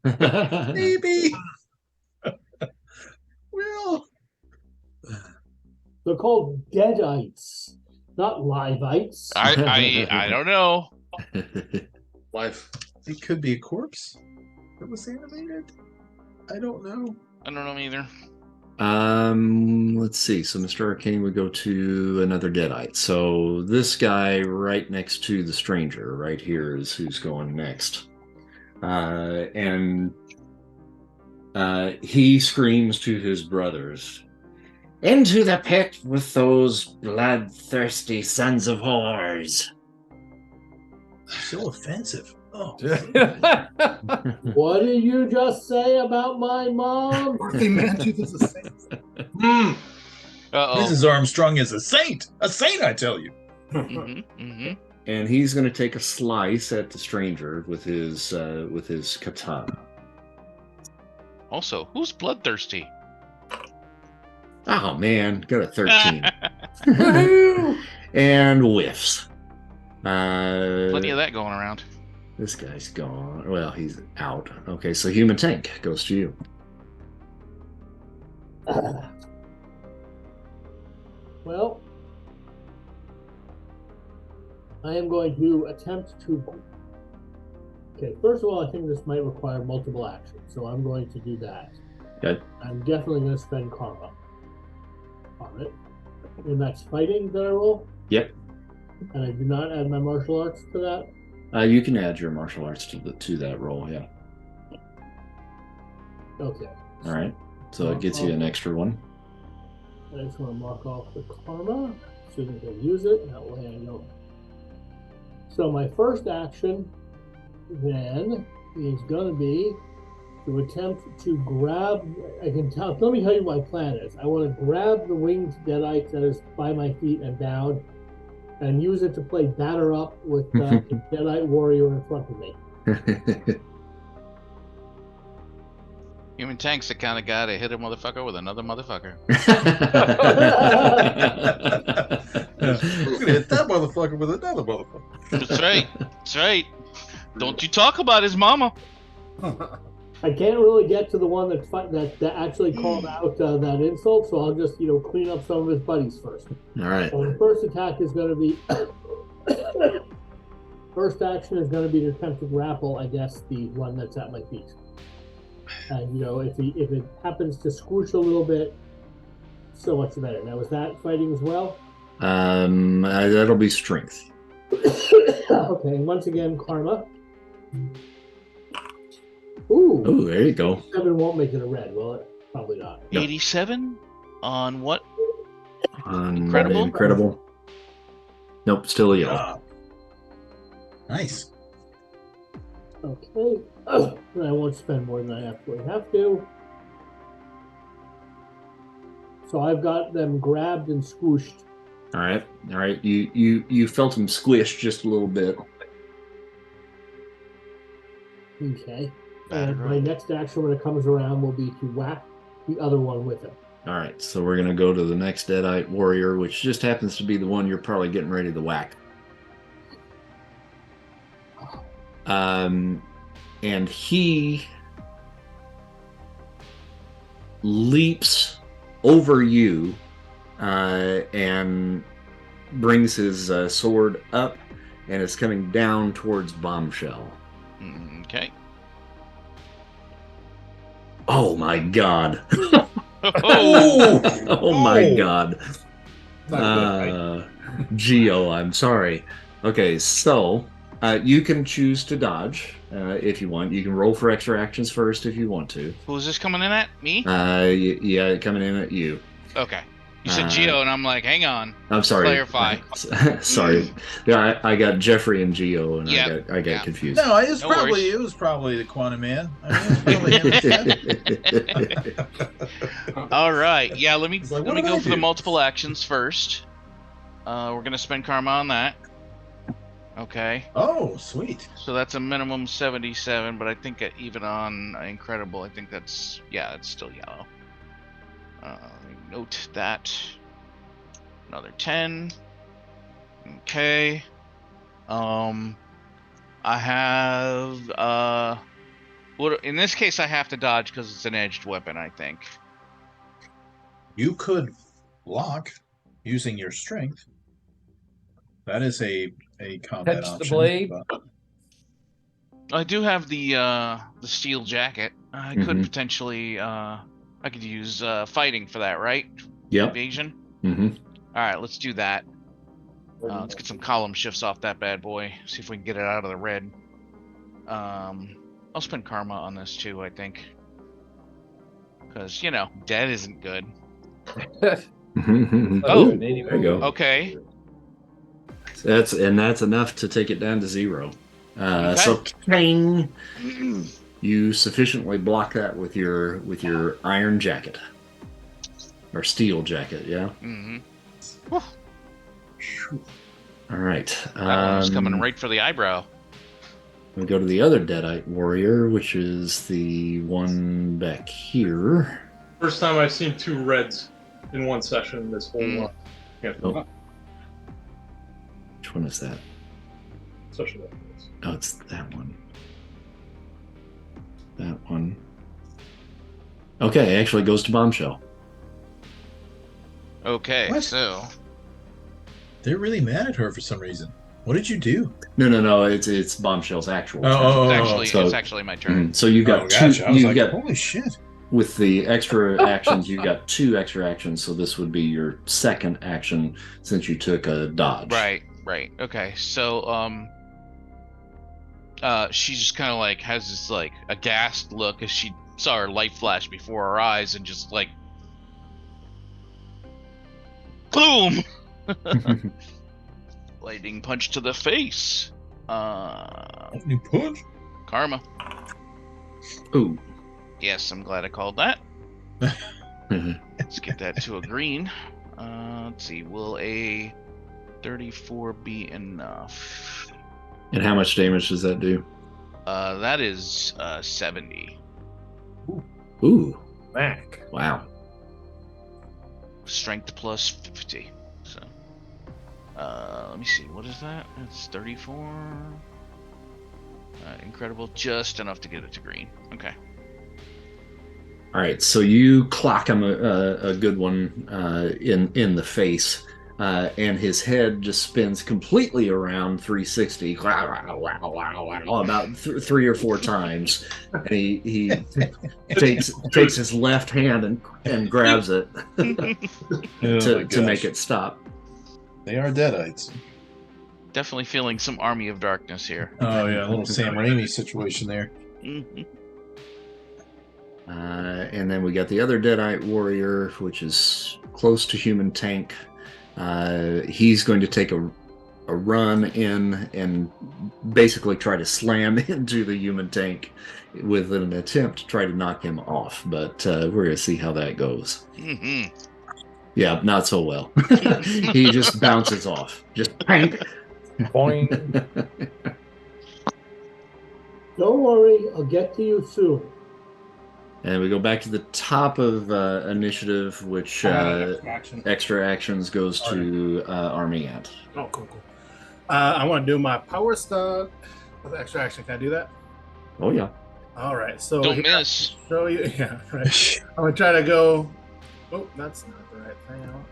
Maybe. Well, They're called deadites, not liveites. I don't know. life. it could be a corpse that was animated. I don't know. I don't know either. Let's see. So Mr. Arcane would go to another Deadite. So this guy right next to the stranger right here is who's going next. And he screams to his brothers, "Into the pit with those bloodthirsty sons of whores." So offensive. Oh, What did you just say about my mom? Dorothy Mantooth is a saint. Uh-oh. Mrs. Armstrong is a saint. A saint, I tell you. And he's going to take a slice at the stranger with his katana. Also, who's bloodthirsty? Oh man, got a 13. And whiffs. Plenty of that going around. This guy's gone. Well, he's out. Okay, so Human Tank goes to you. Well, I am going to attempt to. Okay, first of all, I think this might require multiple actions, so I'm going to do that. Okay. I'm definitely going to spend karma on it. And that's fighting that I roll? Yep. And I do not add my martial arts to that? You can add your martial arts to that roll, yeah. Okay. All right. So it gets you an extra one. I just want to mark off the karma so that I can use it. That way I don't. So my first action then is going to be to attempt to grab. I can tell. Let me tell you what my plan is. I want to grab the winged deadite that is by my feet and down, and use it to play batter up with the deadite warrior in front of me. Human Tank's the kind of guy to hit a motherfucker with another motherfucker. We're gonna hit that motherfucker with another motherfucker. That's right. That's right. Don't you talk about his mama. I can't really get to the one that actually called out that insult, so I'll just clean up some of his buddies first. All right. So the first attack is going to be first action is going to be to attempt to grapple, I guess, the one that's at my feet. And if it happens to squish a little bit, so much the better. Now, is that fighting as well? That'll be strength. Okay. Once again, karma. Ooh. Oh, there you go. 7 won't make it a red, will it? Probably not. No. 87 on what? Incredible. Incredible. Nope, still a yellow. Ah. Nice. Okay. I won't spend more than I absolutely have to. So I've got them grabbed and squished. All right. All right. You felt him squish just a little bit. Okay. Bad And my roll. next action when it comes around will be to whack the other one with it. All right. So we're gonna go to the next Deadite warrior, which just happens to be the one you're probably getting ready to whack. And he leaps over you and brings his sword up and is coming down towards Bombshell. Okay. Oh my god. Oh, Oh my Oh. god. Not good, right? Geo, I'm sorry. Okay, so you can choose to dodge if you want. You can roll for extra actions first if you want to. who's this coming in at? Me? Yeah, coming in at you. Okay. You said Geo, and I'm like, hang on. I'm sorry. Clarify. Sorry. Yeah, I got Jeffrey and Geo, and Yeah, I got yeah. confused. No, it was No probably worries. it was probably the Quantum Man. I mean, it was probably him. All right. Yeah, let me It's like, let what me did go I for the do? multiple actions first. We're gonna spend karma on that. Okay. Oh, sweet. So that's a minimum 77, but I think even on incredible, I think that's it's still yellow. Note that. Another 10. Okay. I have what in this case I have to dodge because it's an edged weapon, I think. You could block using your strength. That is a combat Touch the option. blade. but- I do have the steel jacket. I could Mhm. potentially I could use fighting for that, right? Yep. Evasion. Hmm. All right, let's do that. Let's get some column shifts off that bad boy. See if we can get it out of the red. I'll spend karma on this too, I think, because dead isn't good. Oh, Good, anyway. there you go. Okay. That's enough to take it down to 0. So, clang, you sufficiently block that with your iron jacket or steel jacket. Yeah. Mm-hmm. All right. That one was coming right for the eyebrow. We go to the other Deadite warrior, which is the one back here. First time I've seen 2 reds in one session this whole Mm. run. Yeah, Oh. Which one is that? especially like this. Oh, it's that one. That one. Okay, actually goes to Bombshell. Okay, What? so They're really mad at her for some reason. What did you do? No. It's Bombshell's actual. turn. Oh, it's actually my turn. So you got Oh, two. gotcha. I was You like, got holy shit. with the extra actions. You got 2 extra actions. So this would be your second action since you took a dodge. Right. Okay, so she just kind of like has this like aghast look as she saw her light flash before her eyes and just like boom, lightning punch to the face. New punch? Karma. Ooh. Yes, I'm glad I called that. Let's get that to a green. Let's see, will a 34 be enough? And how much damage does that do? That is 70. Ooh, Mac. wow. Strength plus 50. So, let me see. What is that? It's 34. Incredible. Just enough to get it to green. Okay. All right, so you clock him a good one in the face, and his head just spins completely around 360, about 3 or 4 times, and he takes his left hand and grabs it to make it stop. They are deadites. Definitely feeling some Army of Darkness here. Oh yeah, a little Sam Raimi situation there. Mhm. And then we got the other Deadite warrior, which is close to human tank. He's going to take a run in and basically try to slam into the human tank with an attempt to try to knock him off. But we're going to see how that goes. Mhm. Yeah, not so well. He just bounces off. Just bang. Boing. Don't worry, I'll get to you soon. And we go back to the top of initiative, which Action. extra actions goes to Army Ant. Oh, cool. I want to do my power stunt with extra action. Can I do that? Oh yeah. All right. So Don't here, miss. show you. Yeah, right. I'm gonna try to go. Oh, that's not the right thing. I'm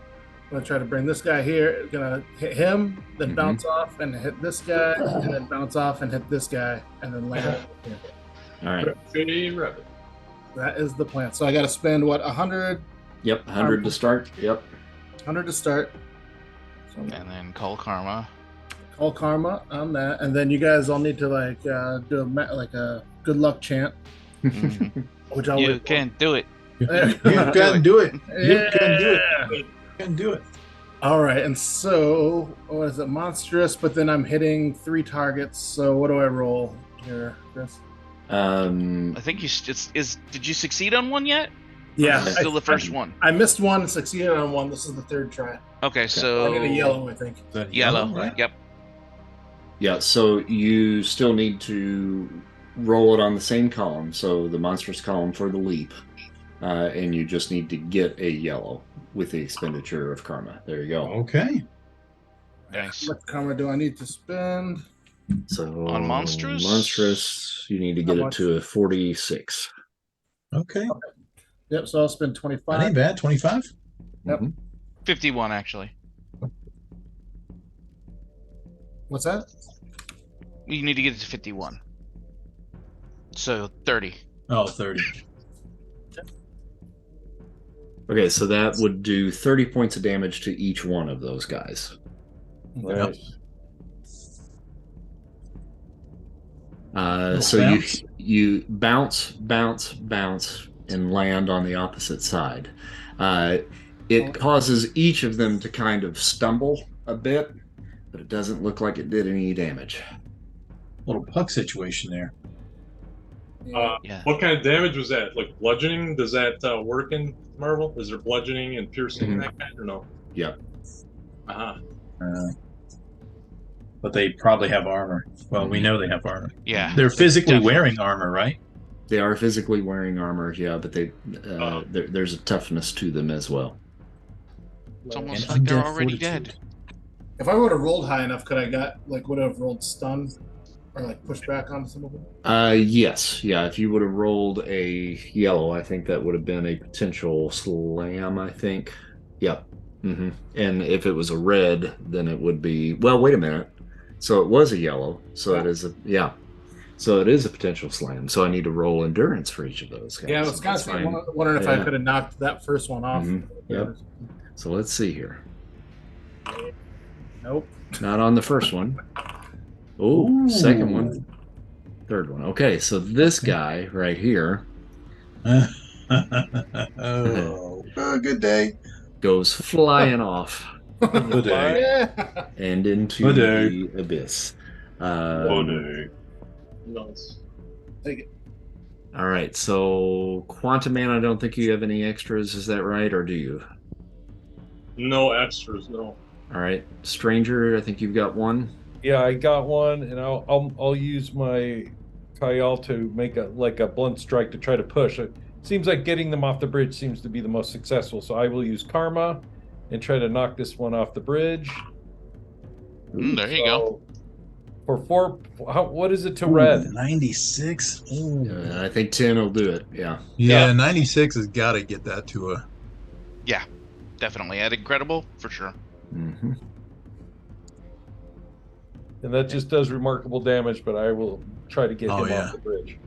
gonna try to bring this guy here. Gonna hit him, then Mhm. bounce off and hit this guy, and then bounce off and hit this guy, and then land. here. All right. Rabbit. That is the plan. So I got to spend what 100 Yep. 100 to start. Yep. to start. So And then call Karma. call karma on that, and then you guys all need to do a good luck chant, Mhm. which I'll You wait for. can do it. You can do it. You can do it. Yeah. You can do it. All right, and so what is it? Monstrous, but then I'm hitting 3 targets. So what do I roll here, Chris? I think did you succeed on one yet? Yeah, This is still the first one. I missed one, succeeded on one. This is the 3rd try. Okay, I so get a yellow, I think. Is that Yellow. right? Yep. Yeah. So you still need to roll it on the same column. So the monstrous column for the leap, and you just need to get a yellow with the expenditure of karma. There you go. Okay. Nice. What karma do I need to spend? So On monstrous? monstrous, you need to How get it much? to a 46. Okay. Yep, so I'll spend That 25. ain't bad. 25. Yep. Mhm. 51 actually. What's that? You need to get it to 51. So 30. Oh, 30. Okay, so that would do 30 points of damage to each one of those guys. Nice. So bounce. you bounce, and land on the opposite side. It causes each of them to kind of stumble a bit, but it doesn't look like it did any damage. Little puck situation there. Yeah. What kind of damage was that? Like bludgeoning? Does that work in Marvel? Is there bludgeoning and piercing Mhm. and that kind, or no? Yeah. Uh-huh. But they probably have armor. Well, we know they have armor. Yeah. They're physically Definitely. wearing armor, right? They are physically wearing armor, yeah, but there's a toughness to them as well. It's almost And like they're undead already fortitude. dead. If I would have rolled high enough, could I would have rolled stun or like push back on some of them? Yes, yeah. If you would have rolled a yellow, I think that would have been a potential slam. I think. Yep. And if it was a red, then it would be. Well, wait a minute. So it was a yellow. So it is a So it is a potential slam. So I need to roll endurance for each of those guys. Yeah, I was kind That's of fine. wondering if I Yeah. could have knocked that first one off. Mhm. Yep. So let's see here. Nope. Not on the first one. Oh, second Ooh. one. Third one. Okay, so this guy right here oh, good day. goes flying off Good day. Yeah. and into Good day. the abyss. Good day. Nice. All right, so Quantum Man, I don't think you have any extras. Is that right, or do you? No extras, no. All right, Stranger, I think you've got one. Yeah, I got one, and I'll use my Kyle to make a blunt strike to try to push it. seems like getting them off the bridge seems to be the most successful. So I will use karma and try to knock this one off the bridge. There you go. So, for 4, what is it to red? 96. I think 10 will do it. Yeah. Yeah, 96 has got to get that to a. Yeah, definitely. At incredible, for sure. Mm-hmm. And that just does remarkable damage, but I will try to get Oh, him yeah. off the bridge.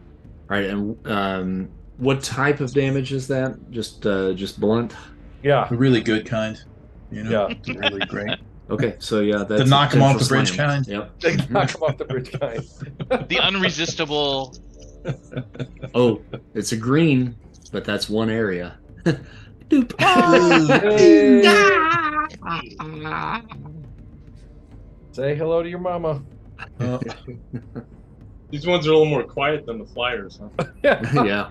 All right, and what type of damage is that? Just blunt? Yeah, A really good kind. You know? yeah. Really great. Okay, so yeah, that's a knock 'em off potential the bridge slam. kind? Yep. They knock him off the bridge, guys. The unresistible. Oh, it's a green, but that's one area. Doop. Say hello to your mama. Uh, These ones are a little more quiet than the flyers, huh? Yeah.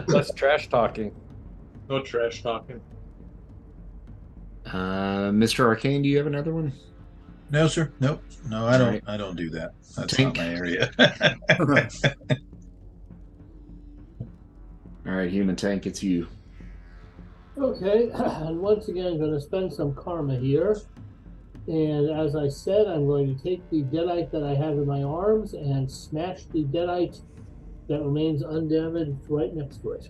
Less trash talking. No trash talking. Mr. Arcane, do you have another one? no, sir. Nope. No, I don't. Right. I don't do that. That's Tank. not my area. All right, human tank, it's you. Okay, and once again, I'm going to spend some karma here. And as I said, I'm going to take the deadite that I have in my arms and smash the deadite that remains undamaged right next to it.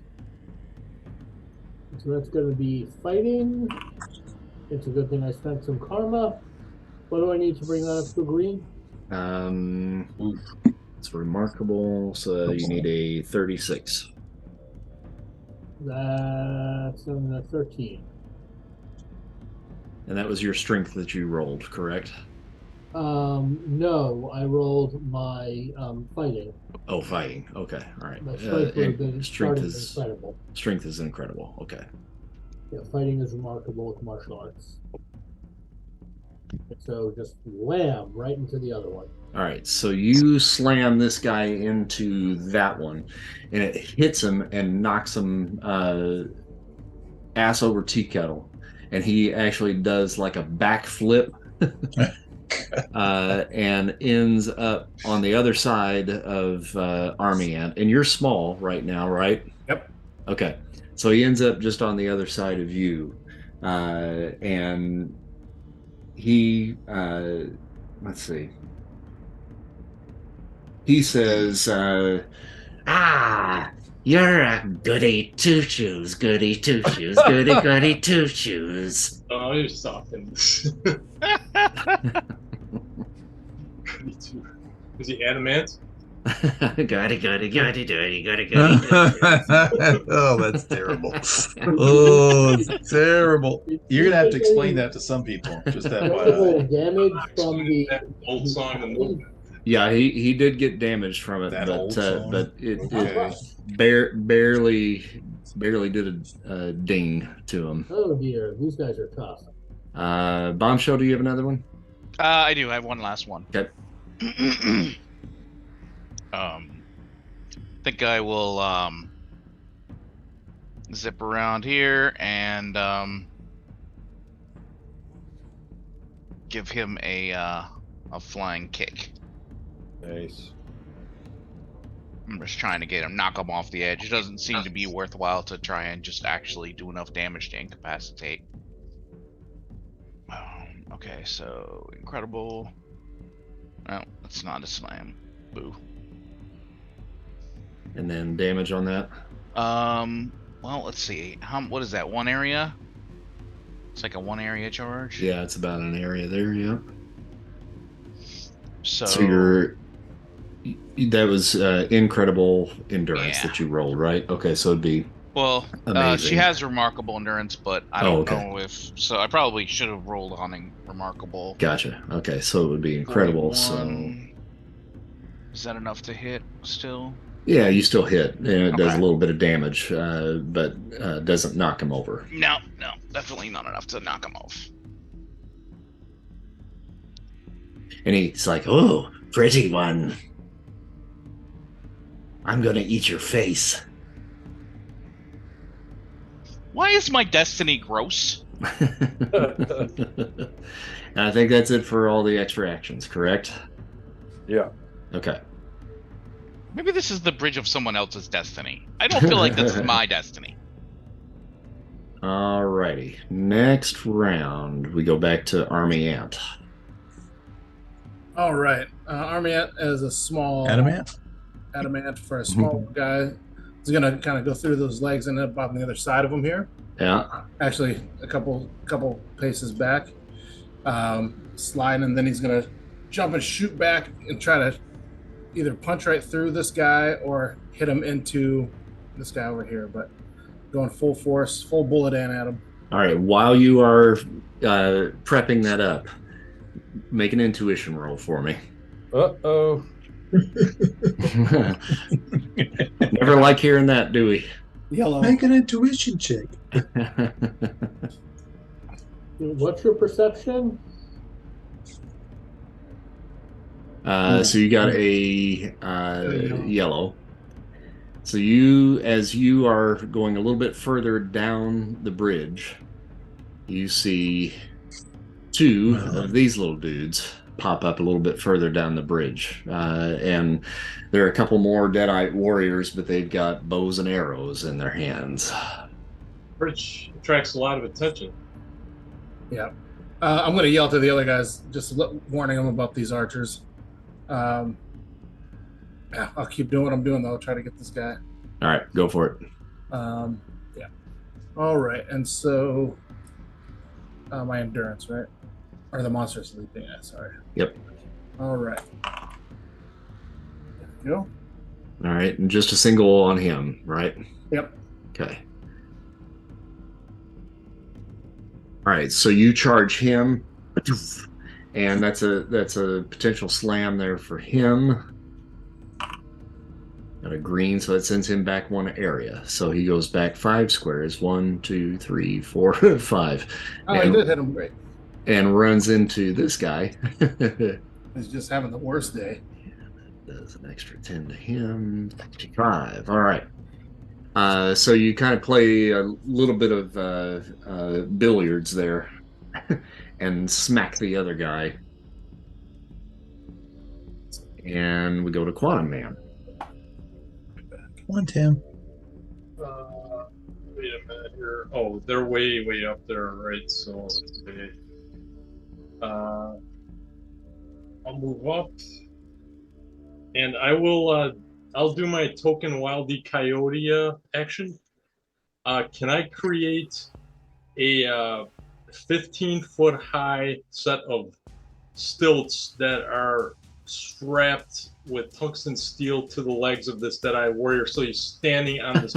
So that's going to be fighting. It's a good thing I spent some karma. What do I need to bring that up to green? It's remarkable. So you need a 36. That's a 13. And that was your strength that you rolled, correct? No, I rolled my fighting. Oh, fighting. Okay, all right. My strength would have been strength starting is incredible. strength is incredible. Okay. Yeah, fighting is remarkable with martial arts. So just wham right into the other one. All right. So you slam this guy into that one, and it hits him and knocks him ass over tea kettle, and he actually does like a backflip. And ends up on the other side of Army Ant. And you're small right now, right? Yep. Okay. So he ends up just on the other side of you. And he, let's see. He says, you're a goody two-shoes, goody two-shoes, goody, goody two-shoes. Oh, you're softened. Is he adamant? Goody, goody, goody, goody, goody, goody. Oh, that's terrible. Oh, it's terrible. You're gonna have to explain that to some people. Just that Incredible way. damage from the That old song, The Movement. Yeah, he did get damaged from it, That old song. but it Okay. barely did a ding to him. Oh dear, these guys are tough. Bombshell, do you have another one? I do. I have one last one. Okay. Think I will zip around here and give him a flying kick. Nice. I'm just trying to get him, knock him off the edge. It doesn't seem to be worthwhile to try and just actually do enough damage to incapacitate. Okay, so incredible. No, that's not a slam. Boo. And then damage on that. Well, let's see. What is that? One area? It's like a one area charge. Yeah, it's about an area there. Yeah. So, So that was incredible endurance Yeah. that you rolled, right? Okay, so it'd be well, amazing. she has remarkable endurance, but I Oh, don't okay. know if so. I probably should have rolled on remarkable. Gotcha. Okay, so it would be incredible. So 41. Is that enough to hit still? yeah, you still hit, and it does Okay. a little bit of damage, but doesn't knock him over. No, definitely not enough to knock him off. And he's like, "Oh, pretty one. I'm gonna eat your face." Why is my destiny gross? And I think that's it for all the extra actions, correct? Yeah. Okay. Maybe this is the bridge of someone else's destiny. I don't feel like this is my destiny. Alrighty. Next round, we go back to Army Ant. All right. Army Ant is a small Adamant? adamant for a small guy. He's gonna kind of go through those legs and up on the other side of him here. Yeah. Actually, a couple paces back, slide, and then he's gonna jump and shoot back and try to either punch right through this guy or hit him into this guy over here. But going full force, full bullet in at him. All right. While you are prepping that up, make an intuition roll for me. Uh-oh. Never like hearing that, do we? Yellow. Make an intuition check. What's your perception? So you got a yellow. So you, as you are going a little bit further down the bridge, you see two of these little dudes pop up a little bit further down the bridge. And there are a couple more Deadite warriors, but they've got bows and arrows in their hands. Which attracts a lot of attention. Yeah. I'm going to yell to the other guys, just warning them about these archers. Yeah, I'll keep doing what I'm doing, though. I'll try to get this guy. All right, go for it. Yeah. All right. And so my endurance, right? Or the monster sleeping. Yeah, sorry. Yep. All right. There we go. All right, and just a single on him, right? Yep. Okay. All right, so you charge him, and that's a potential slam there for him. Got a green, so that sends him back one area. So he goes back 5 squares. 1, 2, 3, 4, 5. Oh, I did hit him great. And runs into this guy. He's just having the worst day. Does an extra 10 to him. 5. All right. So you kind of play a little bit of billiards there and smack the other guy. And we go to Quantum Man. Come on, Tim. Wait a minute here. Oh, they're way up there, right? So let's see. I'll move up, and I will. I'll do my token Wildy Coyote action. Can I create a 15-foot high set of stilts that are strapped with tungsten steel to the legs of this Deadeye warrior, so he's standing on this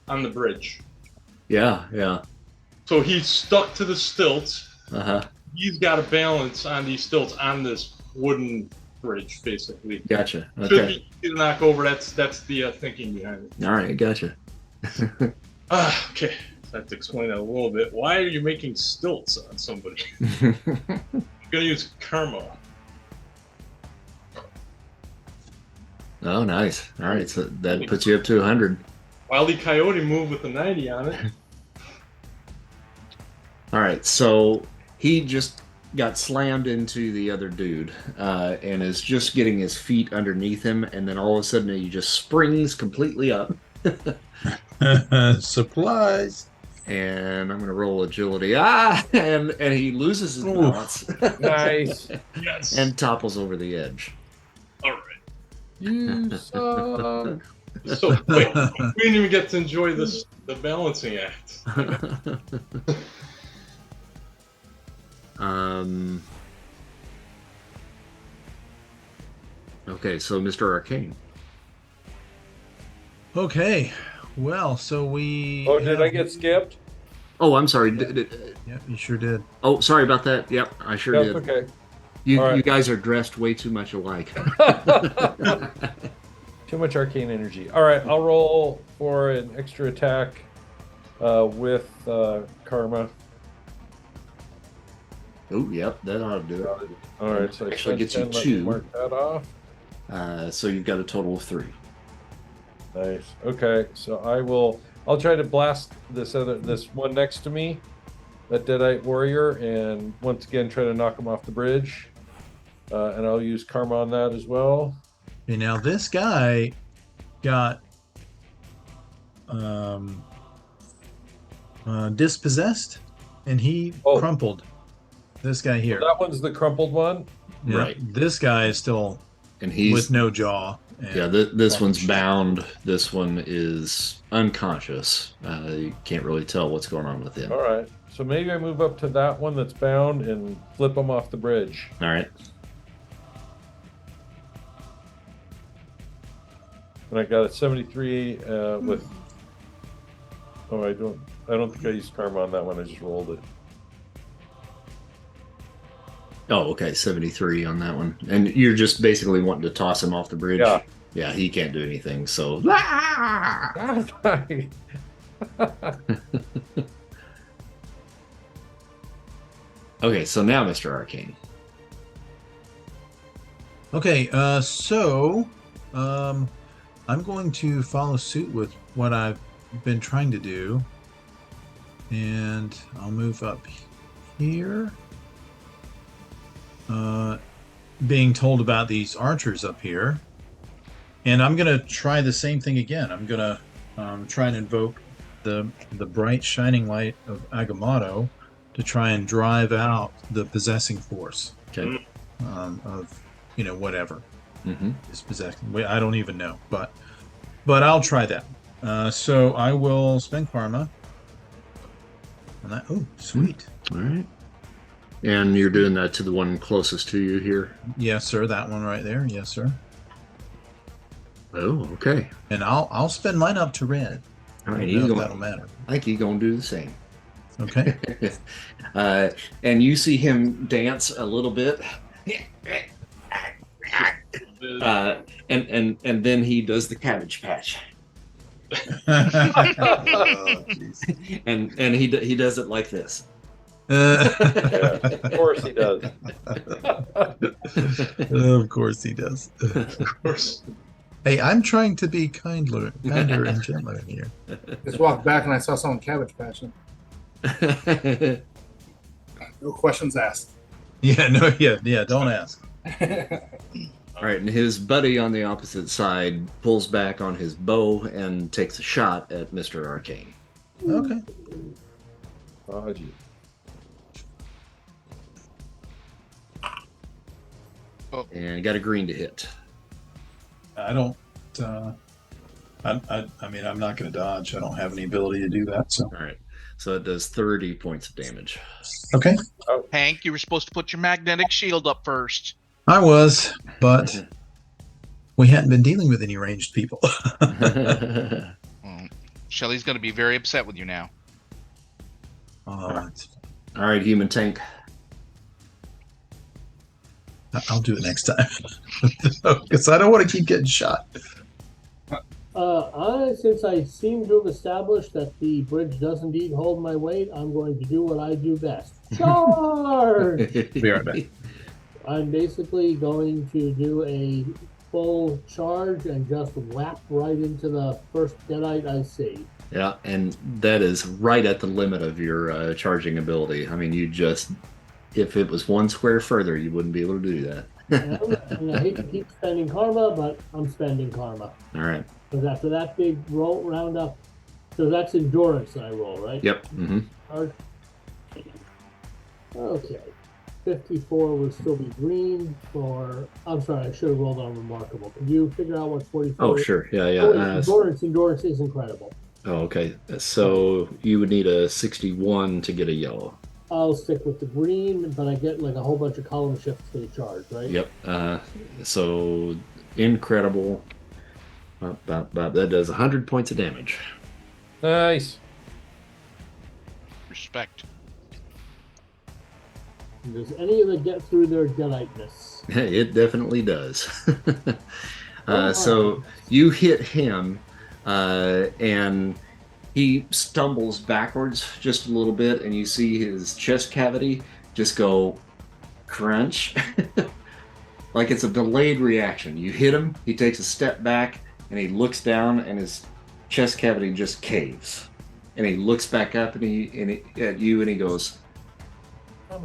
on the bridge? Yeah. So he's stuck to the stilts. Uh-huh. He's got to balance on these stilts on this wooden bridge, basically. Gotcha. Should Okay. be easy to knock over. That's the thinking behind it. All right, gotcha. Okay. I have to explain that a little bit. Why are you making stilts on somebody? I'm gonna use karma. Oh, nice. All right, so that puts you up to 100. Wildy Coyote move with a 90 on it. All right, so he just got slammed into the other dude and is just getting his feet underneath him, and then all of a sudden he just springs completely up. Supplies. And I'm gonna roll agility. And he loses his balance. Nice. Yes. And topples over the edge. All right. You suck. So wait, we didn't even get to enjoy the balancing act. Okay, so Mr. Arcane. Okay. Well, so we. Oh, did I get skipped? Oh, I'm sorry. Yeah, you sure did. Oh, sorry about that. Yep, I sure That's did. okay. You All right. you guys are dressed way too much alike. Too much arcane energy. All right, I'll roll for an extra attack with karma. Oh, yep, that ought to do it. All right, so Actually gets you 10, let me 2. Mark that off. So you've got a total of 3. Nice. Okay, so I'll try to blast this one next to me, that Deadite warrior, and once again try to knock him off the bridge. And I'll use karma on that as well. Okay, now this guy got dispossessed, and he Oh. crumpled. This guy here. That one's the crumpled one. Yeah, Right. This guy is still And he's with no jaw. and- yeah. This one's bound. This one is unconscious. You can't really tell what's going on with him. All right. So maybe I move up to that one that's bound and flip him off the bridge. All right. And I got a 73 with. Oh, I don't think I used karma on that one. I just rolled it. Oh, okay. 73 on that one. And you're just basically wanting to toss him off the bridge. Yeah. Yeah, he can't do anything. So okay, so now Mr. Arcane. Okay, I'm going to follow suit with what I've been trying to do, and I'll move up here. Being told about these archers up here, and I'm gonna try the same thing again. I'm gonna try and invoke the bright shining light of Agamotto to try and drive out the possessing force Okay. of whatever Mm-hmm. is possessing. I don't even know, but I'll try that. So I will spend karma on that. Oh, sweet. All right. And you're doing that to the one closest to you here. Yes, sir. That one right there. Yes, sir. Oh, okay. And I'll spend mine up to red. All right. I He's don't know if going. that'll matter. I think he's going to do the same. Okay. And you see him dance a little bit. And then he does the cabbage patch. Oh, jeez. And he does it like this. Yeah, of course he does. Of course he does. Of course. Hey, I'm trying to be kinder and gentler here. Just walked back and I saw someone cabbage patching. No questions asked. Yeah, no, yeah. Don't ask. All right, and his buddy on the opposite side pulls back on his bow and takes a shot at Mr. Arcane. Okay. Oh, gee. And got a green to hit. I don't. I mean, I'm not going to dodge. I don't have any ability to do that. So. All right, so it does 30 points of damage. Okay. Hank, you were supposed to put your magnetic shield up first. I was, but we hadn't been dealing with any ranged people. Shelly's going to be very upset with you now. All right, human tank. I'll do it next time because I don't want to keep getting shot. Since I seem to have established that the bridge does indeed hold my weight, I'm going to do what I do best. Charge! Be right back. I'm basically going to do a full charge and just whap right into the first deadite I see. Yeah, and that is right at the limit of your charging ability. I mean, if it was one square further, you wouldn't be able to do that. And I hate to keep spending karma, but I'm spending karma. All right. Because after that big roll roundup, so that's endurance that I roll, right? Yep. Mm-hmm. Charge. Okay. 54 would still be green for. I'm sorry, I should have rolled on remarkable. Can you figure out what 44 Oh, is? sure. Yeah, yeah. Oh, endurance is incredible. Oh, okay. So you would need a 61 to get a yellow. I'll stick with the green, but I get like a whole bunch of column shifts for the charge, right? Yep. So incredible. That does 100 points of damage. Nice. Respect. Does any of it get through their deadite-ness? It definitely does. Oh. So you hit him, and he stumbles backwards just a little bit, and you see his chest cavity just go crunch. Like it's a delayed reaction. You hit him, he takes a step back, and he looks down, and his chest cavity just caves. And he looks back up at you, and he goes,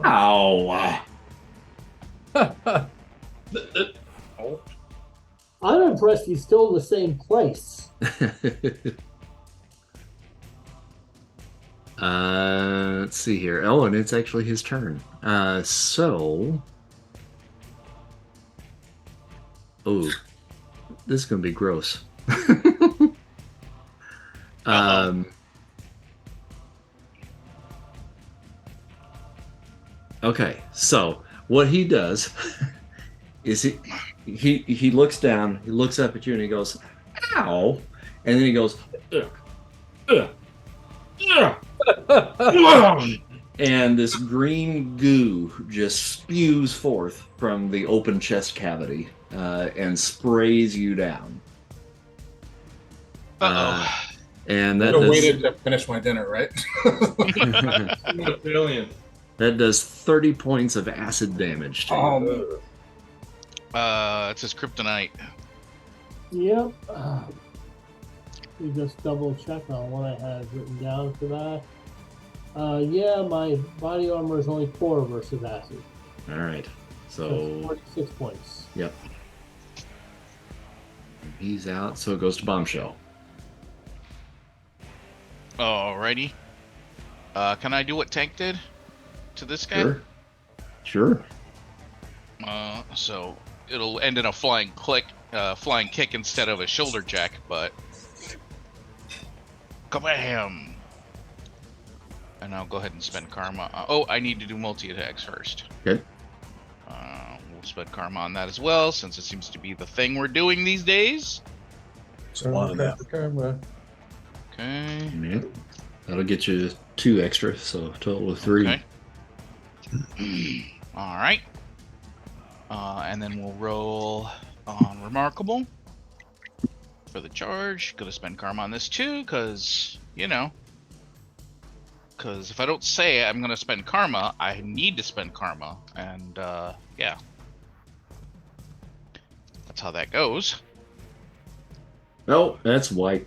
"Ow!" Oh. I'm impressed he's still in the same place. Let's see here. Oh, and it's actually his turn. So. Oh, this is going to be gross. Okay, so what he does is he looks down, he looks up at you, and he goes, "Ow!" And then he goes, "Ugh, ugh, ugh." And this green goo just spews forth from the open chest cavity and sprays you down. And that I does, waited to finish my dinner, right? Alien. that does 30 points of acid damage to you. It says kryptonite. Yep. We just double check on what I had written down for that. Yeah, my body armor is only 4 versus acid. All right, So so 46 points. yep, he's out. So it goes to Bombshell. Alrighty. Can I do what Tank did to this guy? Sure. So it'll end in a flying kick instead of a shoulder jack, but kabam! And I'll go ahead and spend karma. I need to do multi-attacks first. Okay. We'll spend karma on that as well, since it seems to be the thing we're doing these days. It's one of them. Camera. Okay. Yep. That'll get you 2 extra, so total of 3. Okay. All right. And then we'll roll on Remarkable for the charge. Gonna spend karma on this too, because if I don't say I'm gonna spend karma, I need to spend karma, and yeah, that's how that goes. Oh, that's white.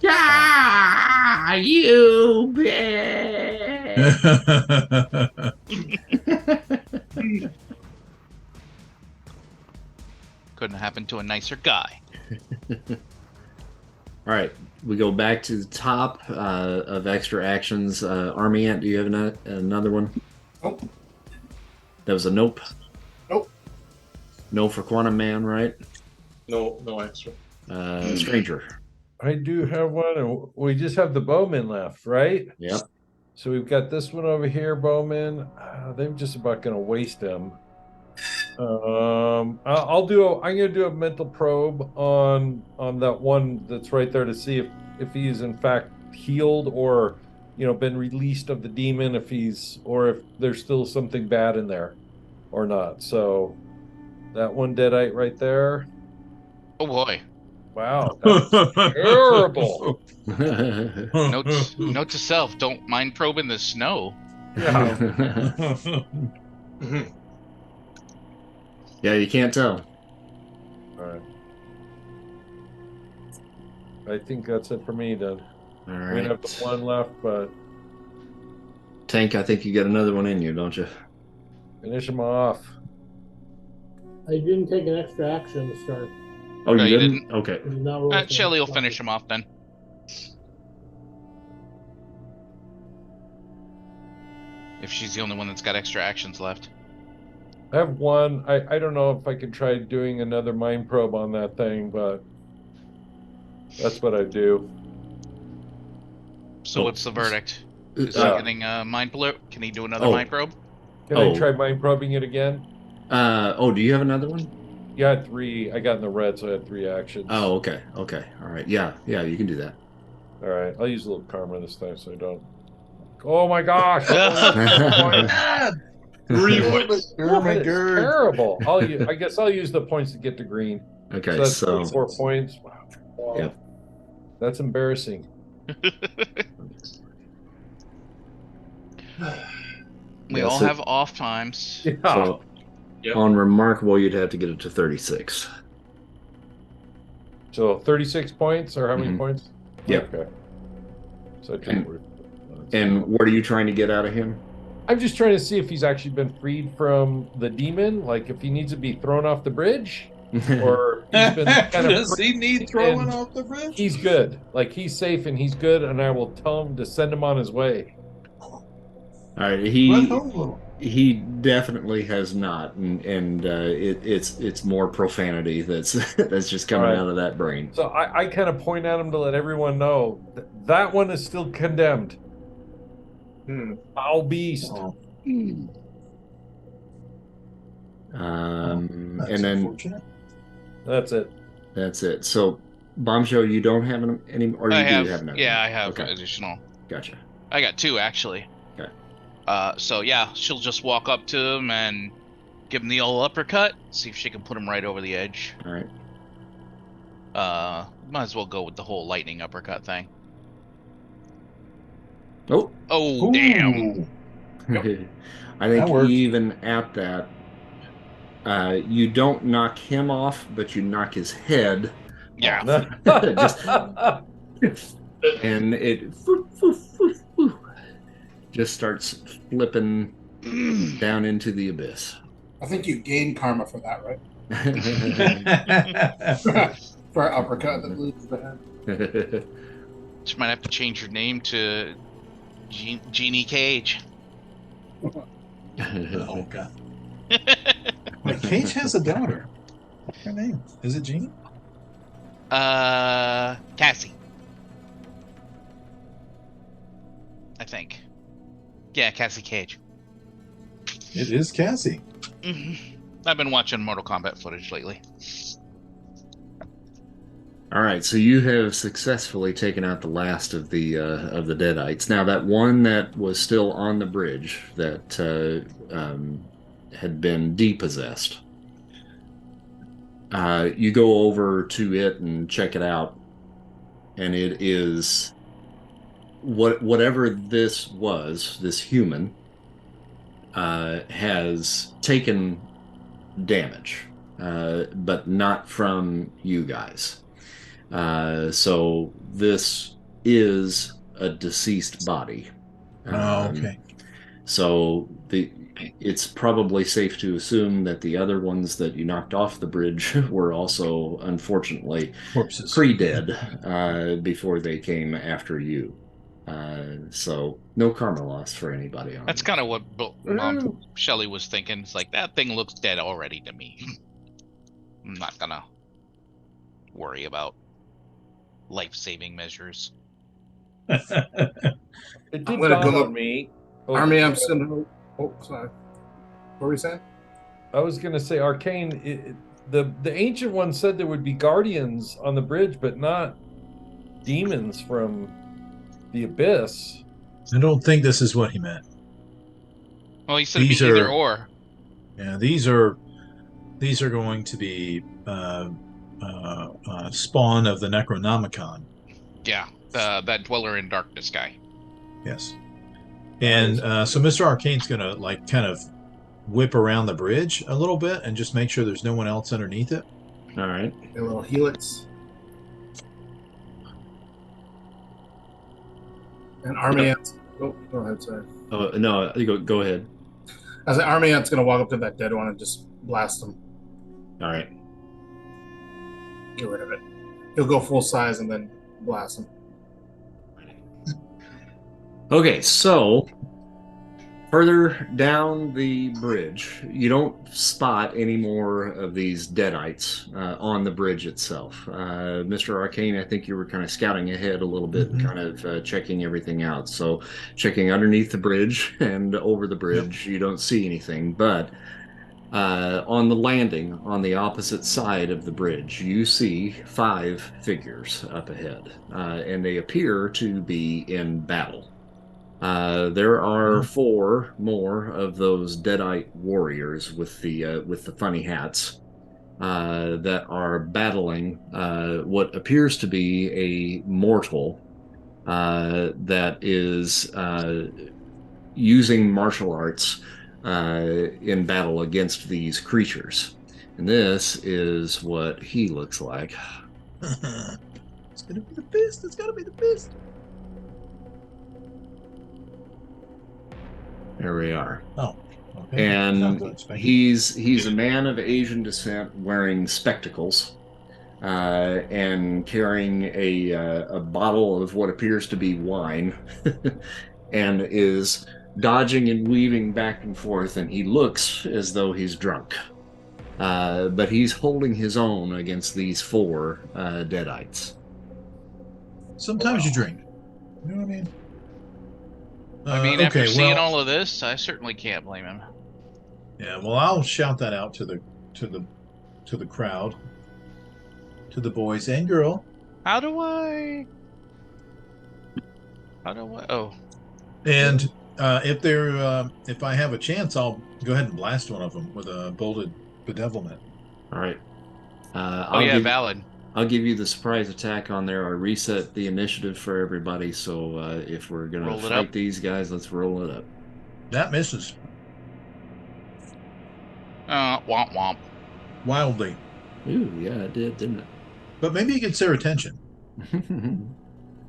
Yeah, you bitch. Couldn't happen to a nicer guy. All right, we go back to the top of extra actions. Army Ant, do you have another one? Nope. That was a nope. Nope. No for Quantum Man, right? No extra. Stranger. I do have one, and we just have the bowmen left, right? Yep. So we've got this one over here, bowman. They're just about going to waste him. I'm gonna do a mental probe on that one that's right there to see if he's in fact healed or been released of the demon, if there's still something bad in there or not. So that one deadite right there. Oh boy. Wow, that's terrible. Note to self: don't mind probing the snow. Yeah. Yeah, you can't tell. All right. I think that's it for me then. All We right. have the one left, but Tank, I think you got another one in you, don't you? finish him off. I didn't take an extra action this turn. Oh, No, you you didn't? Okay. I did not roll for Shelly will that. finish him off then. If she's the only one that's got extra actions left. I have one. I don't know if I can try doing another mind probe on that thing, but that's what I do. So Oh. what's the verdict? Is Uh, he getting a mind probe? Can he do another Oh. mind probe? Can Oh. I try mind probing it again? do you have another one? Yeah, I had 3. I got in the red, so I had 3 actions. Oh, okay. Okay. All right. Yeah, you can do that. All right. I'll use a little karma this time so I don't. Oh my gosh! Three That points. is terrible. I guess I'll use the points to get to green. Okay, So that's so 4 points. Wow. Yeah. That's embarrassing. We Yeah, all so- have off times. Yeah. so Yep. on Remarkable, you'd have to get it to 36. So 36 points, or how many Mhm. points? Yep. Okay. So I And- think And what are you trying to get out of him? I'm just trying to see if he's actually been freed from the demon, like if he needs to be thrown off the bridge, or he's been kind of Does he need throwing and off the bridge? he's good. Like he's safe and he's good, and I will tell him to send him on his way. All right, Run home. he definitely has not, and it's more profanity that's that's just coming All right. out of that brain. So I kind of point at him to let everyone know that one is still condemned. Foul beast. Oh, that's And then unfortunate. That's it. that's it. So, Bombshell, you don't have any, or you I do have, have another? yeah, I have Okay, additional. gotcha. I got 2 actually. Okay. So yeah, she'll just walk up to him and give him the old uppercut. See if she can put him right over the edge. All right. Might as well go with the whole lightning uppercut thing. Oh, Oh damn! Ooh. I think That works. even at that, you don't knock him off, but you knock his head, Yeah. Just- and it just starts flipping down into the abyss. I think you gain karma for that, right? For an uppercut that loses the head. Just might have to change your name to Genie Cage. Oh god. Wait, Cage has a daughter. What's her name? Is it Jean? Cassie. I think. Yeah, Cassie Cage. It is Cassie. I've been watching Mortal Kombat footage lately. All right, so you have successfully taken out the last of the Deadites. Now that one that was still on the bridge that had been depossessed, you go over to it and check it out, and it is whatever this was, this human has taken damage, but not from you guys. So this is a deceased body. Oh, okay. So it's probably safe to assume that the other ones that you knocked off the bridge were also, unfortunately, Corpses. pre-dead before they came after you. So no karma loss for anybody on That's this. kind of what Shelly was thinking. It's like, that thing looks dead already to me. I'm not gonna worry about life-saving measures. It did I'm gonna dawn go on up- me. Army, I'm sending. Oh, sorry. What were we saying? I was gonna say Arcane. The ancient one said there would be guardians on the bridge, but not demons from the abyss. I don't think this is what he meant. Well, he said it'd be These either are- or. Yeah, these are going to be spawn of the Necronomicon. Yeah, that Dweller in Darkness guy. Yes. And so Mr. Arcane's gonna like kind of whip around the bridge a little bit and just make sure there's no one else underneath it. All right. A little helix. And Army Ant's. Oh, go ahead, sorry. Oh no, you go ahead. As an Army Ant's going to walk up to that dead one and just blast him. All right. Get rid of it. He'll go full size and then blast him. Okay, so further down the bridge, you don't spot any more of these deadites on the bridge itself. Mr. Arcane, I think you were kind of scouting ahead a little bit and kind of checking everything out. So checking underneath the bridge and over the bridge, you don't see anything. But on the landing on the opposite side of the bridge, you see 5 figures up ahead, and they appear to be in battle. There are 4 more of those Deadite warriors with the funny hats that are battling what appears to be a mortal that is using martial arts in battle against these creatures. And this is what he looks like. It's gonna be the best. It's gonna be the best. There we are. Oh, Okay. and Sounds unexpected. he's a man of Asian descent wearing spectacles and carrying a bottle of what appears to be wine and is dodging and weaving back and forth, and he looks as though he's drunk. But he's holding his own against these 4 deadites. Sometimes you drink. You know what I mean? I mean, after okay, seeing well, all of this, I certainly can't blame him. yeah. Well, I'll shout that out to the crowd, to the boys and girl. How do I? Oh, And if I have a chance, I'll go ahead and blast one of them with a bolted bedevilment. All right. valid. I'll give you the surprise attack on there. I reset the initiative for everybody. So if we're gonna Roll it fight up. these guys, let's roll it up. That misses Womp womp. wildly, Ooh, yeah, it did, didn't but maybe it gets their attention. it?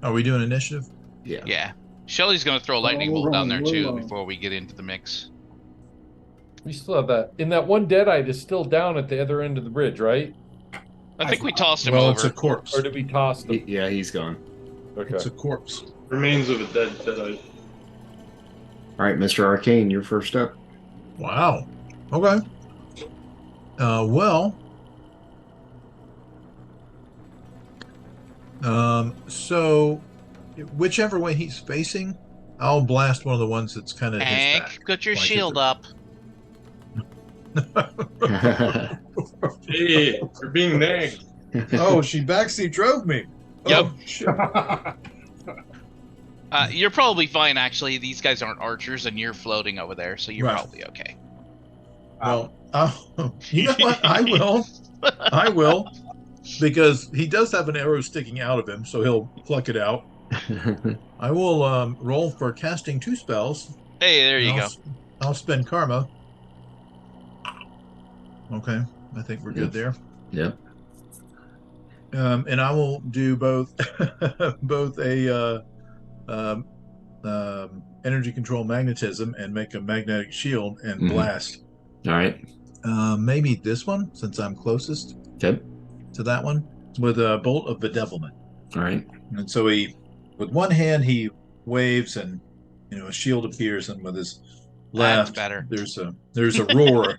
Are we doing initiative? Yeah. Yeah. Shelly's gonna throw a lightning Roll, bolt down roll, there roll, too roll. before we get into the mix. We still have that. And that one deadite is still down at the other end of the bridge, right? I think we tossed him Well, over. it's a corpse. Or did we toss them? Yeah, he's gone. Okay. It's a corpse. Remains of a dead Deadite. All right, Mr. Arcane, you're first up. Wow. Okay. Well. So, whichever way he's facing, I'll blast one of the ones that's kind of his Hank, back. put your Like shield it's up. Hey, you're being nagged. Oh, she backseat drove me. Yep. Oh, shit. You're probably fine, actually. These guys aren't archers, and you're floating over there, so you're Right. probably okay. Well, you know what? I will. I will. Because he does have an arrow sticking out of him, so he'll pluck it out. I will roll for casting 2 spells. Hey, there you and go. I'll spend karma. Okay, I think we're good there. Yep. And I will do both both a energy control magnetism and make a magnetic shield and Mhm. blast. All right. Maybe this one, since I'm closest Okay. to that one, with a bolt of bedevilment. All right. And so he, with one hand, he waves, and a shield appears, and with his That's left, better. there's a roar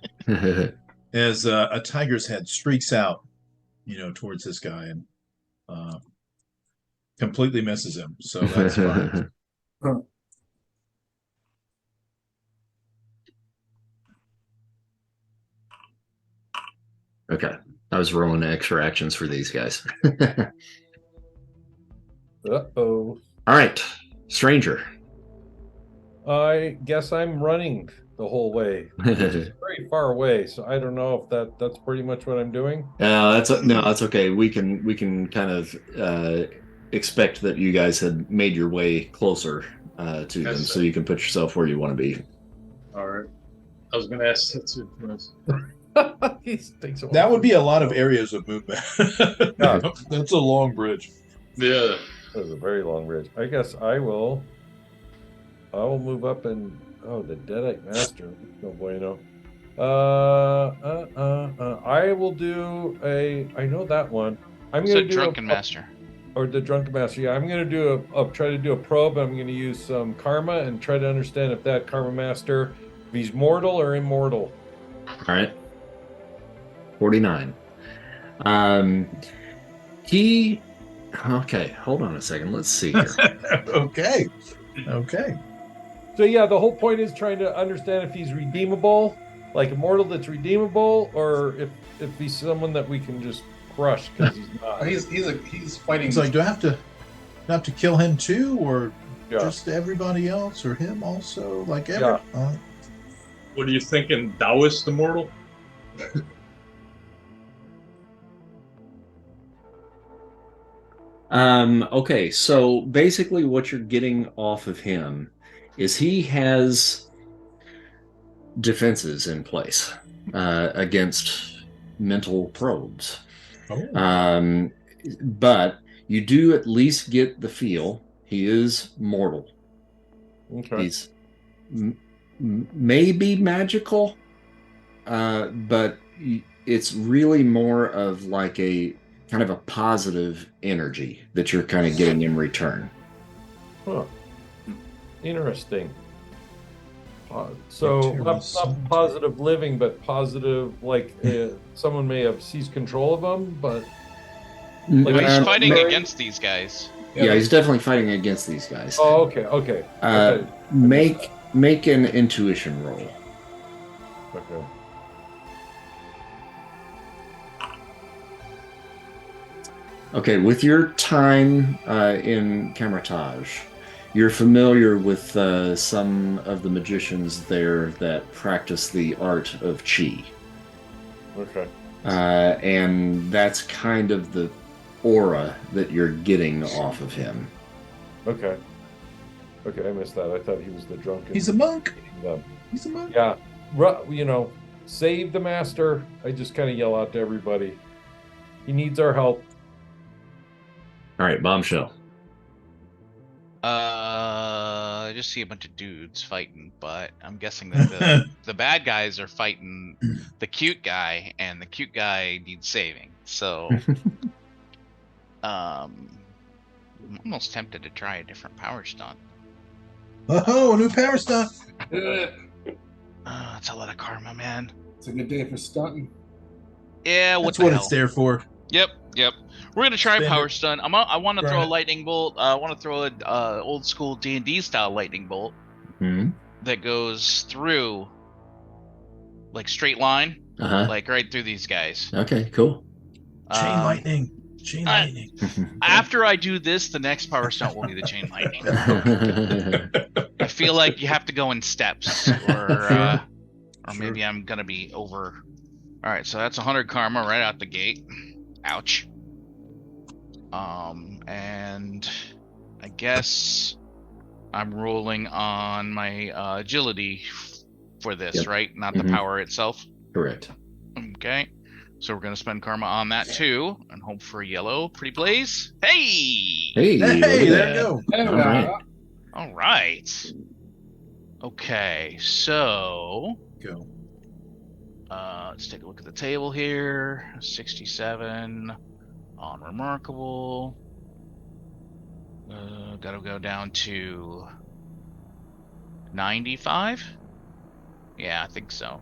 as a tiger's head streaks out, towards this guy, and completely misses him. So that's fine. Okay. I was rolling extra actions for these guys. Uh-oh. All right. Stranger. I guess I'm running the whole way. It's very far away, so I don't know if that's pretty much what I'm doing. That's okay. We can kind of expect that you guys had made your way closer to them, Yes, so sir. you can put yourself where you want to be. All right. I was gonna ask that too. He takes a That would be a lot of areas of movement. Yeah. That's a long bridge. Yeah. That was a very long bridge. I guess I will move up and the Deadite Master. No bueno. I will do I know that one. I'm It's gonna a do drunken master. or the Drunken Master. Yeah, I'm gonna do try to do a probe. I'm gonna use some karma and try to understand if that Karma Master, if he's mortal or immortal. All right. 49. Okay, hold on a second. Let's see here. Okay. So yeah, the whole point is trying to understand if he's redeemable, like immortal that's redeemable, or if he's someone that we can just crush because he's not. He's fighting. It's like, do I have to kill him too, or Yeah. just everybody else, or him also? Like Yeah. What are you thinking? Taoist immortal? Okay, so basically what you're getting off of him is he has defenses in place against mental probes. Oh. But you do at least get the feel he is mortal. Okay. He's may be magical, but it's really more of like a kind of a positive energy that you're kind of getting in return. Huh. Interesting. So not positive living, but positive, like someone may have seized control of them, but Like he's Uh, fighting very- against these guys. yeah, he's definitely fighting against these guys. oh, okay. Okay. Make an intuition roll. Okay. Okay, with your time in Camartage, you're familiar with some of the magicians there that practice the art of chi. Okay. And that's kind of the aura that you're getting off of him. Okay. Okay, I missed that. I thought he was the drunken. He's a monk. the- He's a monk. Yeah, you know, save the master. I just kind of yell out to everybody. He needs our help. All right, bombshell. I just see a bunch of dudes fighting, but I'm guessing that the bad guys are fighting the cute guy, and the cute guy needs saving. So, I'm almost tempted to try a different power stunt. Oh, a new power stunt. It's a lot of karma, man. It's a good day for stunting. Yeah, what That's the what hell? it's there for. Yep. We're gonna try a Spend power it. stunt. I want to throw a Burn it. lightning bolt. I want to throw a old school D&D style lightning bolt Hmm. that goes through, like straight line, Uh-huh. like right through these guys. Okay, cool. Chain Um, lightning. Chain I- lightning. After I do this, the next power stunt will be the chain lightning. I feel like you have to go in steps, or maybe I'm gonna be over. All right, so that's 100 karma right out the gate. Ouch. And I guess I'm rolling on my agility for this, Yep. right? Not the Mhm. power itself. Correct. Okay. So we're gonna spend karma on that too, and hope for a yellow. Pretty please. Hey. Hey, look at Hey, there that. you go. There we All right. are. All right. Okay, so Go. let's take a look at the table here. 67 on remarkable. Gotta go down to 95. Yeah, I think so.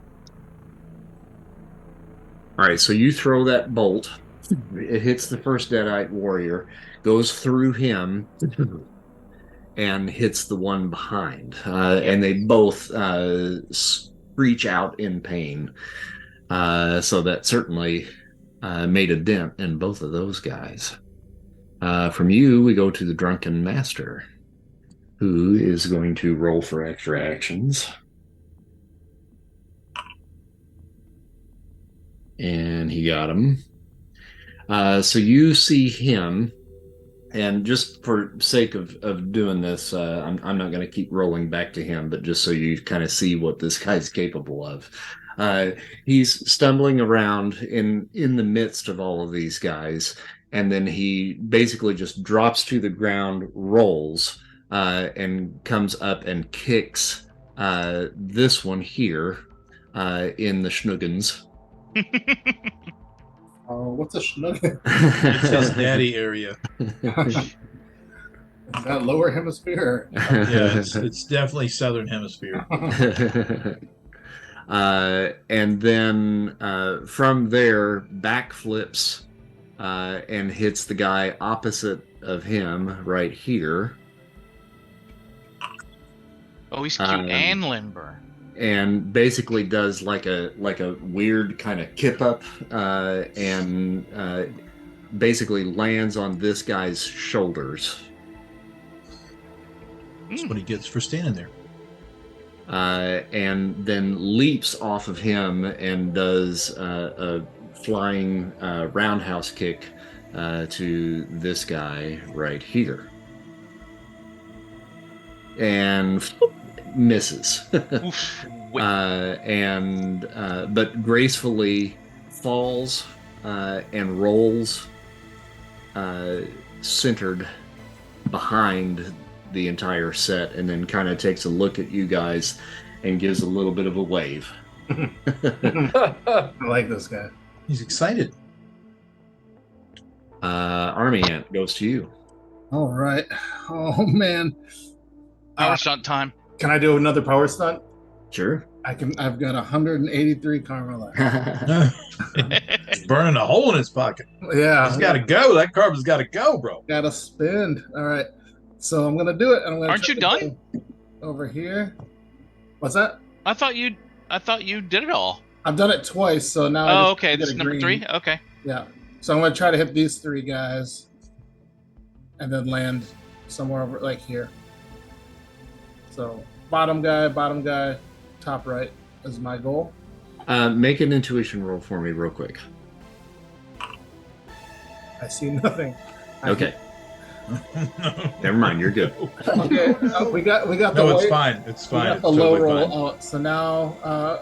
All right, so you throw that bolt. It hits the first Deadite warrior, goes through him, and hits the one behind. And they both screech out in pain. So that certainly made a dent in both of those guys. From you, we go to the Drunken Master, who is going to roll for extra actions. And he got him. So you see him, and just for sake of doing this, I'm not going to keep rolling back to him, but just so you kind of see what this guy's capable of. He's stumbling around in the midst of all of these guys, and then he basically just drops to the ground, rolls, and comes up and kicks this one here in the schnuggins. What's a schnugget? It's his daddy area. Is that lower hemisphere? Yeah, it's definitely southern hemisphere. And then from there, backflips and hits the guy opposite of him right here. Oh, he's cute and limber. And basically does like a weird kind of kip up and basically lands on this guy's shoulders. That's what he gets for standing there. And then leaps off of him and does a flying roundhouse kick to this guy right here. And misses. Oof. Wait. But gracefully falls and rolls centered behind the entire set, and then kind of takes a look at you guys and gives a little bit of a wave. I like this guy. He's excited. Army Ant goes to you. All right. Oh man. Power stunt time. Can I do another power stunt? Sure. I've got 183 karma left. He's burning a hole in his pocket. Yeah. He's got to go. That karma's got to go, bro. Gotta spend. All right. So I'm gonna do it. I'm gonna Aren't try you to done? go over here? What's that? I thought you did it all. I've done it twice, so now. I Oh, just okay. get This a is number green. 3. Okay. Yeah. So I'm gonna try to hit these 3 guys, and then land somewhere over like here. So bottom guy, top right is my goal. Make an intuition roll for me real quick. I see nothing. Okay. Never mind. You're good. Okay. We got the No, it's white- fine. It's We fine. got It's the low totally roll fine. out. So now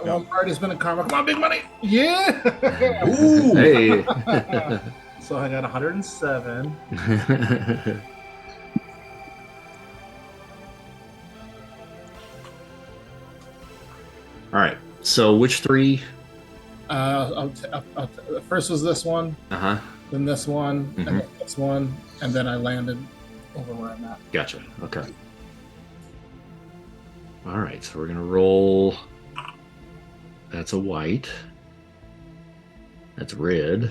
one party's been in karma. Come on, big money. Yeah. Ooh. Hey. So I got 107. All right. So which 3? First was this one, Uh-huh. then this one, Mhm. and then this one, and then I landed over where I'm at. Gotcha. Okay. All right. So we're gonna roll. That's a white. That's red,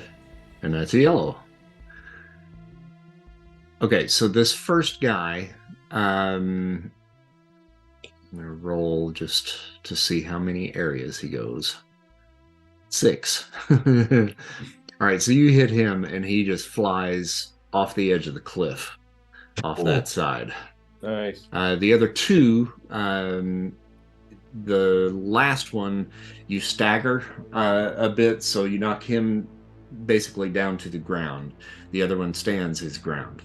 and that's a yellow. Okay. So this first guy, I'm gonna roll just to see how many areas he goes. 6. All right. So you hit him, and he just flies off the edge of the cliff, off that side. Nice. The other 2, the last one, you stagger a bit, so you knock him basically down to the ground. The other one stands his ground.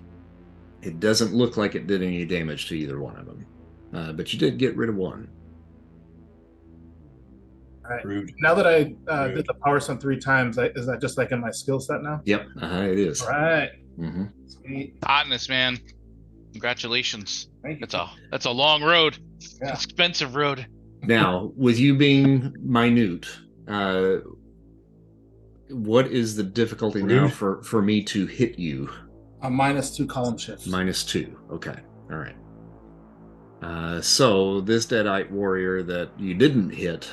It doesn't look like it did any damage to either one of them, but you did get rid of one. Rude. Now that I did the power stunt 3 times, is that just like in my skill set now? Yep, it is. All right. hmm Sweet. Hotness, man. Congratulations. Thank you. That's a long road. Yeah. Expensive road. Now, with you being minute, what is the difficulty now Rude. for me to hit you? A -2 column shift. -2. Okay. All right. So this Deadite warrior that you didn't hit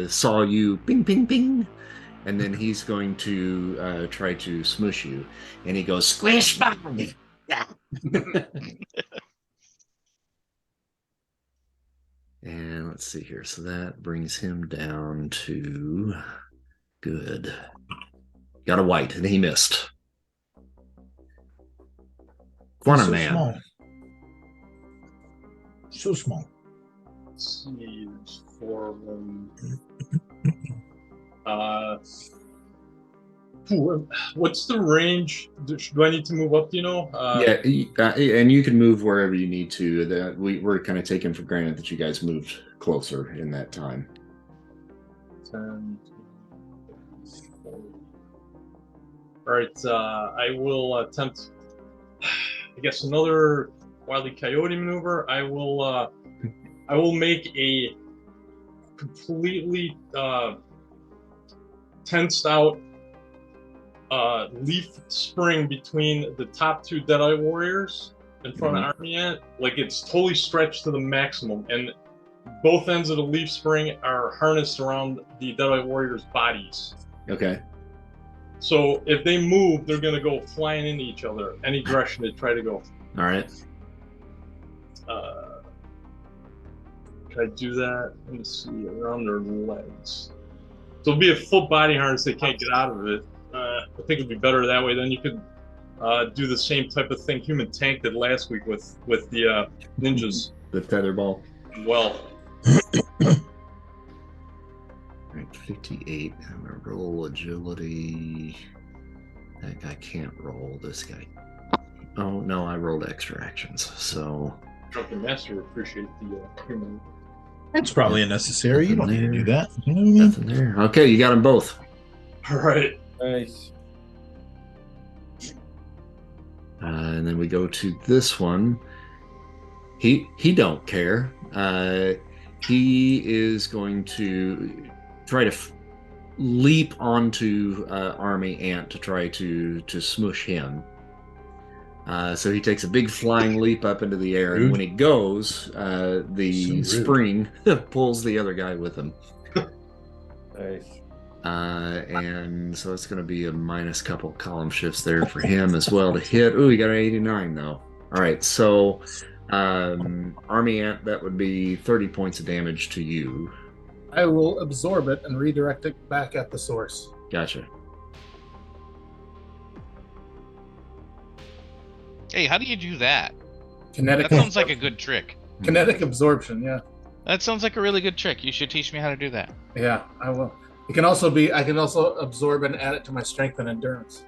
saw you ping, ping, ping, and then he's going to try to smush you, and he goes squish bang. And let's see here. So that brings him down to good. Got a white, and he missed. Quantum So Man. small. So small. Let's see, there's 4 of them. What's the range? Do I need to move up? Do you know? And you can move wherever you need to. We're kind of taking for granted that you guys moved closer in that time. 10, 40. All right, I will attempt, I guess, another Wile E. Coyote maneuver. I will make a completely tensed out leaf spring between the top 2 Deadite warriors in front of Army Ant. Like, it's totally stretched to the maximum, and both ends of the leaf spring are harnessed around the Deadite warriors' bodies. Okay. So if they move, they're gonna go flying into each other any direction they try to go. All right. Can I do that? Let me see, around their legs. So it'll be a full body harness. They can't get out of it. I think it'd be better that way. Then you could do the same type of thing Human Tank did last week with the ninjas. The tetherball. Well, Right, 58. I'm gonna roll agility. That guy can't roll. This guy. Oh no, I rolled extra actions. So Drunken Master would appreciate the human. It's probably unnecessary. You don't need to do that. You know what I mean? nothing there. Okay, you got them both. All right. Nice. And then we go to this one. He don't care. he is going to try to leap onto Army Ant to try to smush him. So he takes a big flying leap up into the air, and Rude. when he goes, the So rude. spring pulls the other guy with him. Nice. And so it's going to be a minus couple column shifts there for him as well to hit. Ooh, he got an 89 though. All right, so Army Ant, that would be 30 points of damage to you. I will absorb it and redirect it back at the source. Gotcha. Hey, how do you do that? Kinetic. That sounds like a good trick. Kinetic absorption. Yeah. That sounds like a really good trick. You should teach me how to do that. Yeah, I will. It can also be. I can also absorb and add it to my strength and endurance.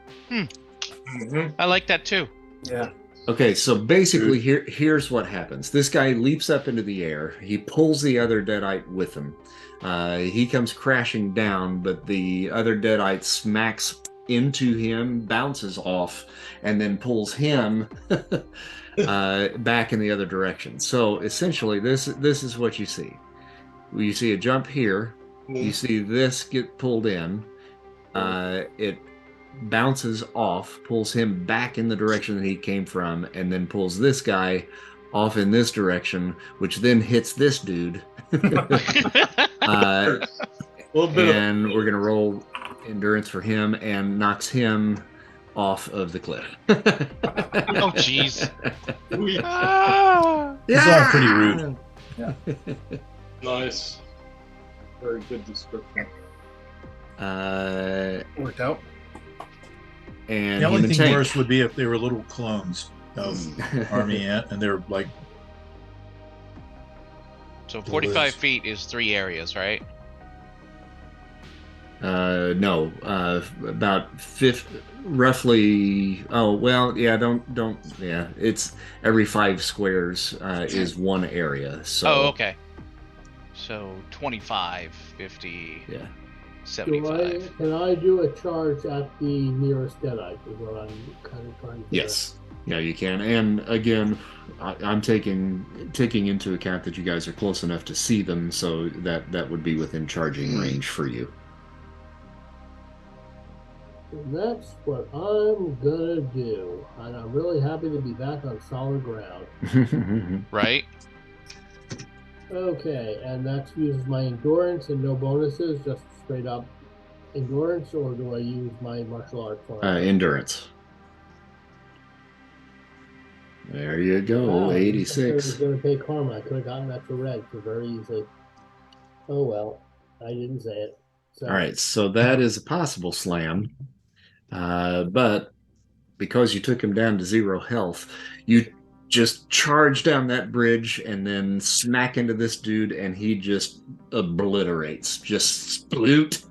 I like that too. Yeah. Okay, so basically here's what happens. This guy leaps up into the air. He pulls the other Deadite with him. He comes crashing down, but the other Deadite smacks into him, bounces off, and then pulls him back in the other direction. So essentially, this is what you see. You see a jump here. You see this get pulled in. It bounces off, pulls him back in the direction that he came from, and then pulls this guy off in this direction, which then hits this dude. A little bit And we're gonna roll endurance for him and knocks him off of the cliff. Oh, jeez. of Ah! It's all pretty rude. nice. Very good description. Worked out. And The only human thing tank. worse would be if they were little clones of Army Ant, and they're like, So 45 feet is 3 areas, right? No, about roughly. Oh well, yeah. Don't. Yeah, it's every 5 squares is 1 area. So. Oh, okay. So 25, 50, Yeah. 75. Can I do a charge at the nearest Deadite? Is what I'm kind of trying to. Yes. Yeah, you can. And again, I'm taking into account that you guys are close enough to see them, so that would be within charging range for you. And that's what I'm gonna do, and I'm really happy to be back on solid ground. Right? Okay, and that uses my endurance and no bonuses, just straight up endurance, or do I use my martial arts for it? Endurance. There you go. Wow, I was 86. gonna pay karma. I could have gotten that for red for very easily. Oh well, I didn't say it. So, All right, so that is a possible slam, but because you took him down to 0 health, you just charge down that bridge and then smack into this dude, and he just obliterates, just sploot,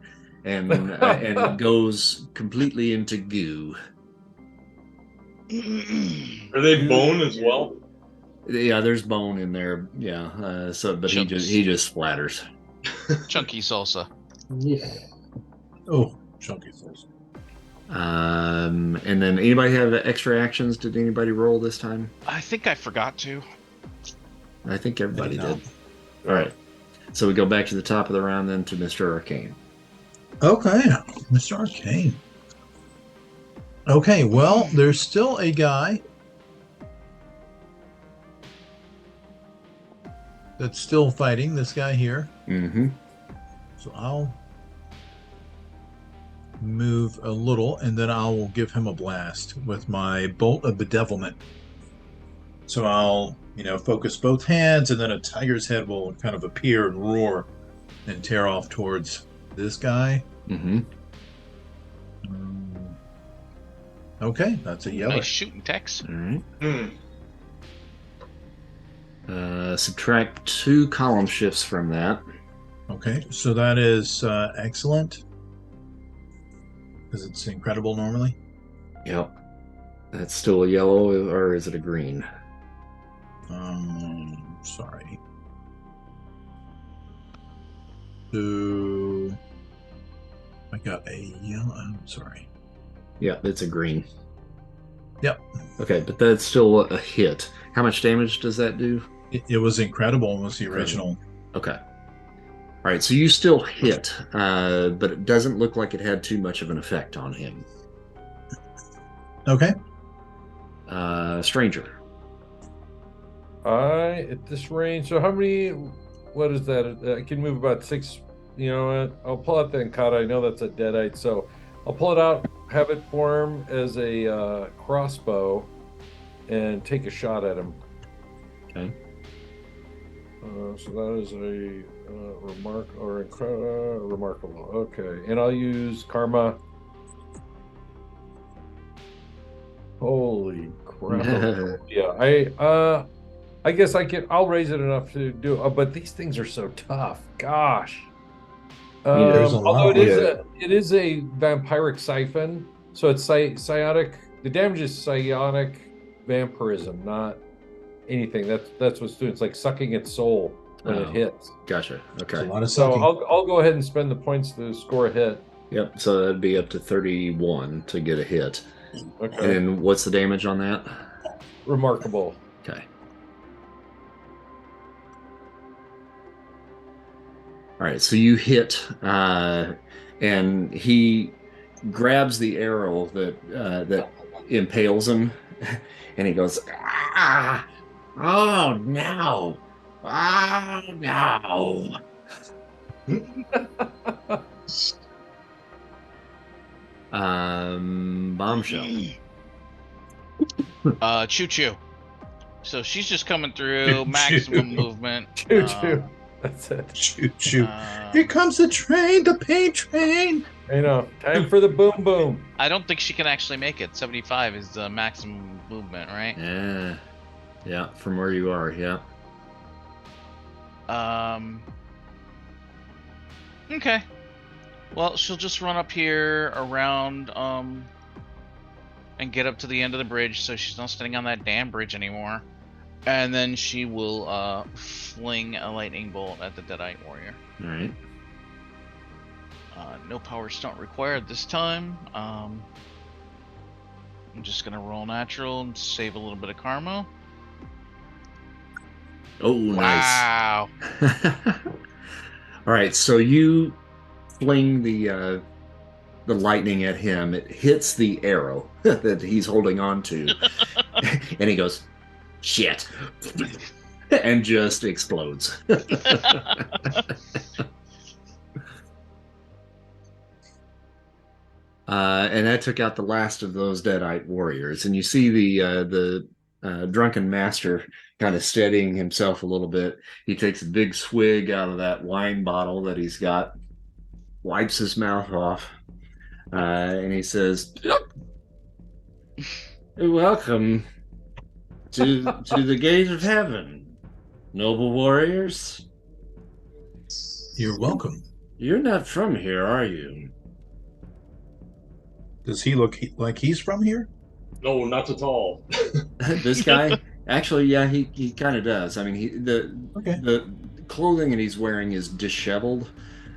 and goes completely into goo. Are they bone as well? Yeah, there's bone in there. Yeah, but he Chunks. just splatters. Chunky salsa. Yeah. oh, chunky things. And then anybody have extra actions? Did anybody roll this time? I think I forgot to. I think everybody No. did. All right. So we go back to the top of the round then to Mr. Arcane. Okay, Mr. Arcane. Okay, well, there's still a guy that's still fighting, this guy here. Mm-hmm. So I'll move a little, and then I will give him a blast with my Bolt of Bedevilment. So I'll, focus both hands, and then a tiger's head will kind of appear and roar and tear off towards this guy. Mm-hmm. Okay, that's a yellow. Nice shooting, Tex. All right. Hmm. Subtract 2 column shifts from that. Okay, so that is excellent. Because it's incredible normally. Yep. That's still a yellow, or is it a green? Sorry. So I got a yellow. I'm sorry. Yeah, it's a green. Yep. Okay, but that's still a hit. How much damage does that do? It was incredible. Was the original. Okay. All right, so you still hit, but it doesn't look like it had too much of an effect on him. Okay. Stranger. At this range, so how many, what is that? I can move about 6, you know what? I'll pull out the Encata. I know that's a Deadite, so I'll pull it out, have it form as a crossbow, and take a shot at him. Okay. So that is a remarkable. Okay, and I'll use Karma. Holy crap! Yeah, I guess I'll raise it enough to do it, but these things are so tough. Gosh. There's a lot. Although it is a vampiric siphon, so it's psiotic. The damage is psionic vampirism, not anything. That's what's doing. It's like sucking its soul when it hits. Gotcha. There's a Okay. lot of So sucking. I'll go ahead and spend the points to score a hit. Yep. So that'd be up to 31 to get a hit. Okay. And what's the damage on that? Remarkable. Okay. All right, so you hit, and he grabs the arrow that impales him, and he goes, "Ah! Oh no! Oh no!" Bombshell. Choo choo. So she's just coming through, Choo-choo. maximum movement. Choo choo. That's it. Choo choo. Um, Here comes the train, the pain train. I know. Time for the boom boom. I don't think she can actually make it. 75 is the maximum movement, right? Yeah, yeah, from where you are, yeah. Okay. Well, she'll just run up here around and get up to the end of the bridge, so she's not standing on that damn bridge anymore. And then she will fling a lightning bolt at the Deadite warrior. All right. No power stunt required this time. I'm just gonna roll natural and save a little bit of karma. Oh, nice. Wow. All right, so you fling the lightning at him. It hits the arrow that he's holding on to, and he goes, "Shit," and just explodes. And that took out the last of those Deadite warriors. And you see the drunken master kind of steadying himself a little bit. He takes a big swig out of that wine bottle that he's got, wipes his mouth off, and he says, "Welcome to the gate of heaven, noble warriors. You're welcome. You're not from here, are you?" Does he look like he's from here? No, not at all. This guy, actually, yeah, he kind of does. I mean, Okay. the clothing that he's wearing is disheveled,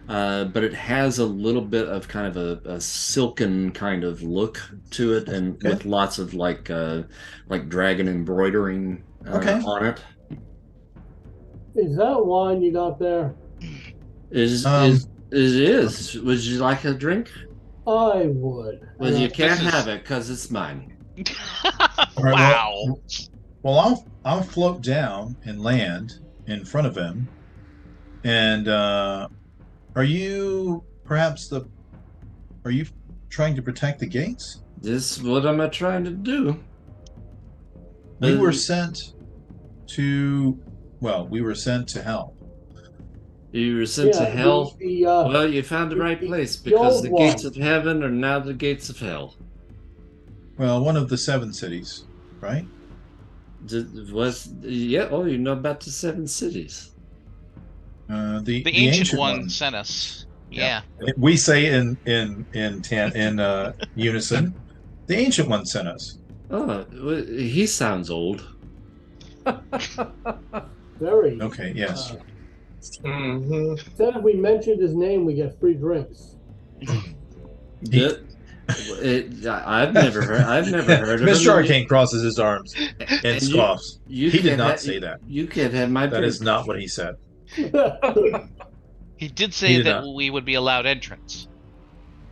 but it has a little bit of kind of a silken kind of look to it, and Okay. with lots of like dragon embroidering Okay. on it. Is that wine you got there? Is Um, it is? Would you like a drink? I would. Well, you This can't is- have it because it's mine. All right, Wow. Well, I'll float down and land in front of him. And are you trying to protect the gates? This is what I'm trying to do. We were Uh, sent to hell. You were sent to hell. Well, you found the right place because the old gates one. of heaven are now the gates of hell. Well, one of the 7 cities, right? Oh, you know about the 7 cities. The The ancient one sent us. Yeah. We say in unison. The ancient one sent us. Oh, well, he sounds old. Very. Okay. Yes. Mm-hmm. Said if we mentioned his name, we get free drinks. I've never heard of Mr. him. Arcane crosses his arms and And scoffs. You He did can not ha- say that. You can't have my That drink. is not what he said. He did say did that not. we would be allowed entrance.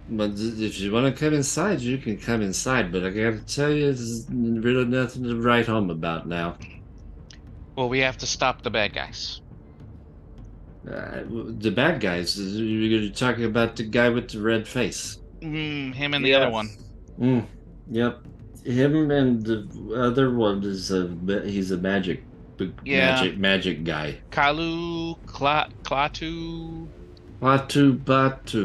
But if you want to come inside, you can come inside. But I gotta tell you, there's really nothing to write home about now. Well, we have to stop the bad guys. The bad guys, you're talking about the guy with the red face. Him and the other one. Yep. Him and the other one is he's a magic guy. Kalu, Klaatu. Batu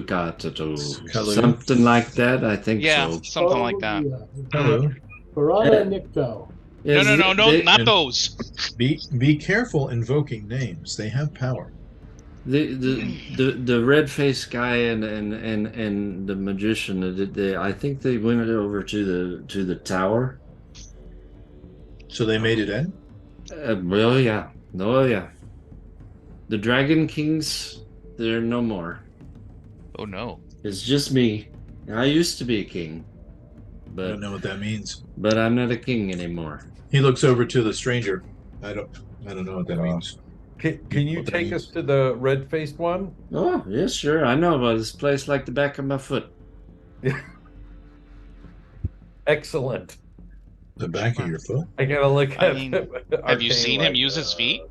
Katatu. Kalu. Something like that, I think Yeah, so. something like that. Hello. Piranha Nikto. Yes, No, they- not those. Be careful invoking names. They have power. The red faced guy and the magician, I think they went over to the tower. So they made it in. Well, yeah, oh yeah. The Dragon Kings, they're no more. Oh no. It's just me. I used to be a king, I but don't know what that means. I'm not a king anymore. He looks over to the stranger. I don't know what that means. Can you What that take means. us to the red-faced one? Oh, yes, sure. I know about this place like the back of my foot. Excellent. The back of your foot. I gotta look I at. mean, it. Have you Arcane, seen him like, use his feet?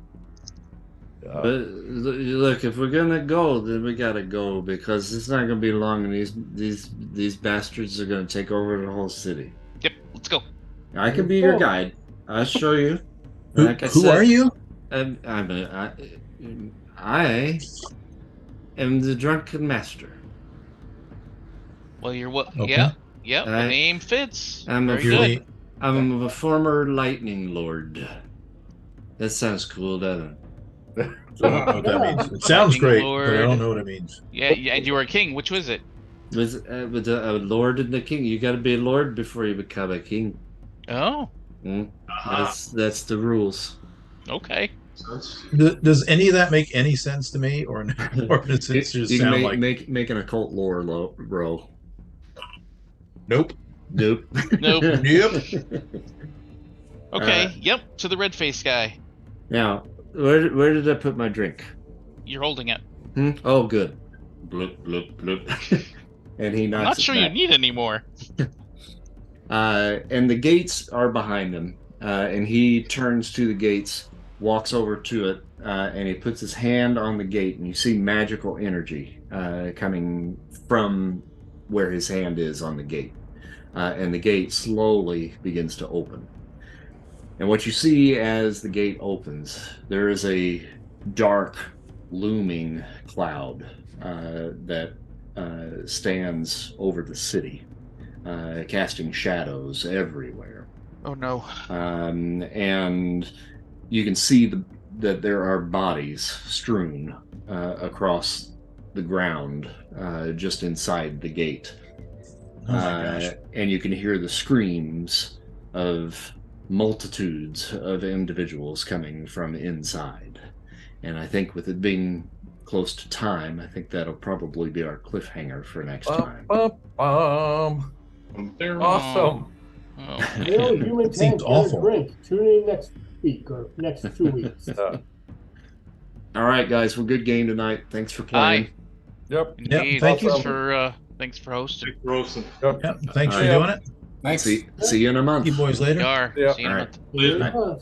But look, if we're gonna go, then we gotta go because it's not gonna be long, and these bastards are gonna take over the whole city. Yep, let's go. I can be your guide. I'll show you. Who, Like I who said, are you? I am the drunken master. Well, you're what? Okay. Yep. The I- name fits. I'm a Very You're good. the- I'm a former lightning lord. That sounds cool, doesn't it? I don't know what that means. It sounds Lightning great, but I Lord. don't know what it means. Yeah, and you were a king. Which was it? With a lord and the king, you got to be a lord before you become a king. Oh, Mm? That's the rules. okay. Does any of that make any sense to me, or does it just You can sound like make an occult lore roll. nope? Nope. Nope. Yep. Okay. Uh, Yep. To the red face guy. Now, where did I put my drink? You're holding it. Oh, good. Bloop bloop bloop. And he knocks. I'm not it sure back. you need any more. And the gates are behind him. And he turns to the gates, walks over to it, and he puts his hand on the gate, and you see magical energy coming from where his hand is on the gate. And the gate slowly begins to open. And what you see as the gate opens, there is a dark, looming cloud that stands over the city, casting shadows everywhere. Oh no. And you can see that there are bodies strewn across the ground just inside the gate. Oh my gosh. And you can hear the screams of multitudes of individuals coming from inside. And I think with it being close to time, I think that'll probably be our cliffhanger for next time. Awesome. Oh. You know, human Seems tank, get a awful. drink. Tune in next week or next 2 weeks. All right, guys, well, good game tonight. Thanks for playing. Yep. Indeed. thank you. Thanks for hosting. Big roasting. Yep. Thanks for Alright. doing it. Thanks. See you in a month. See you boys later. Gar. Yeah. See you in a All month. Later. Huh.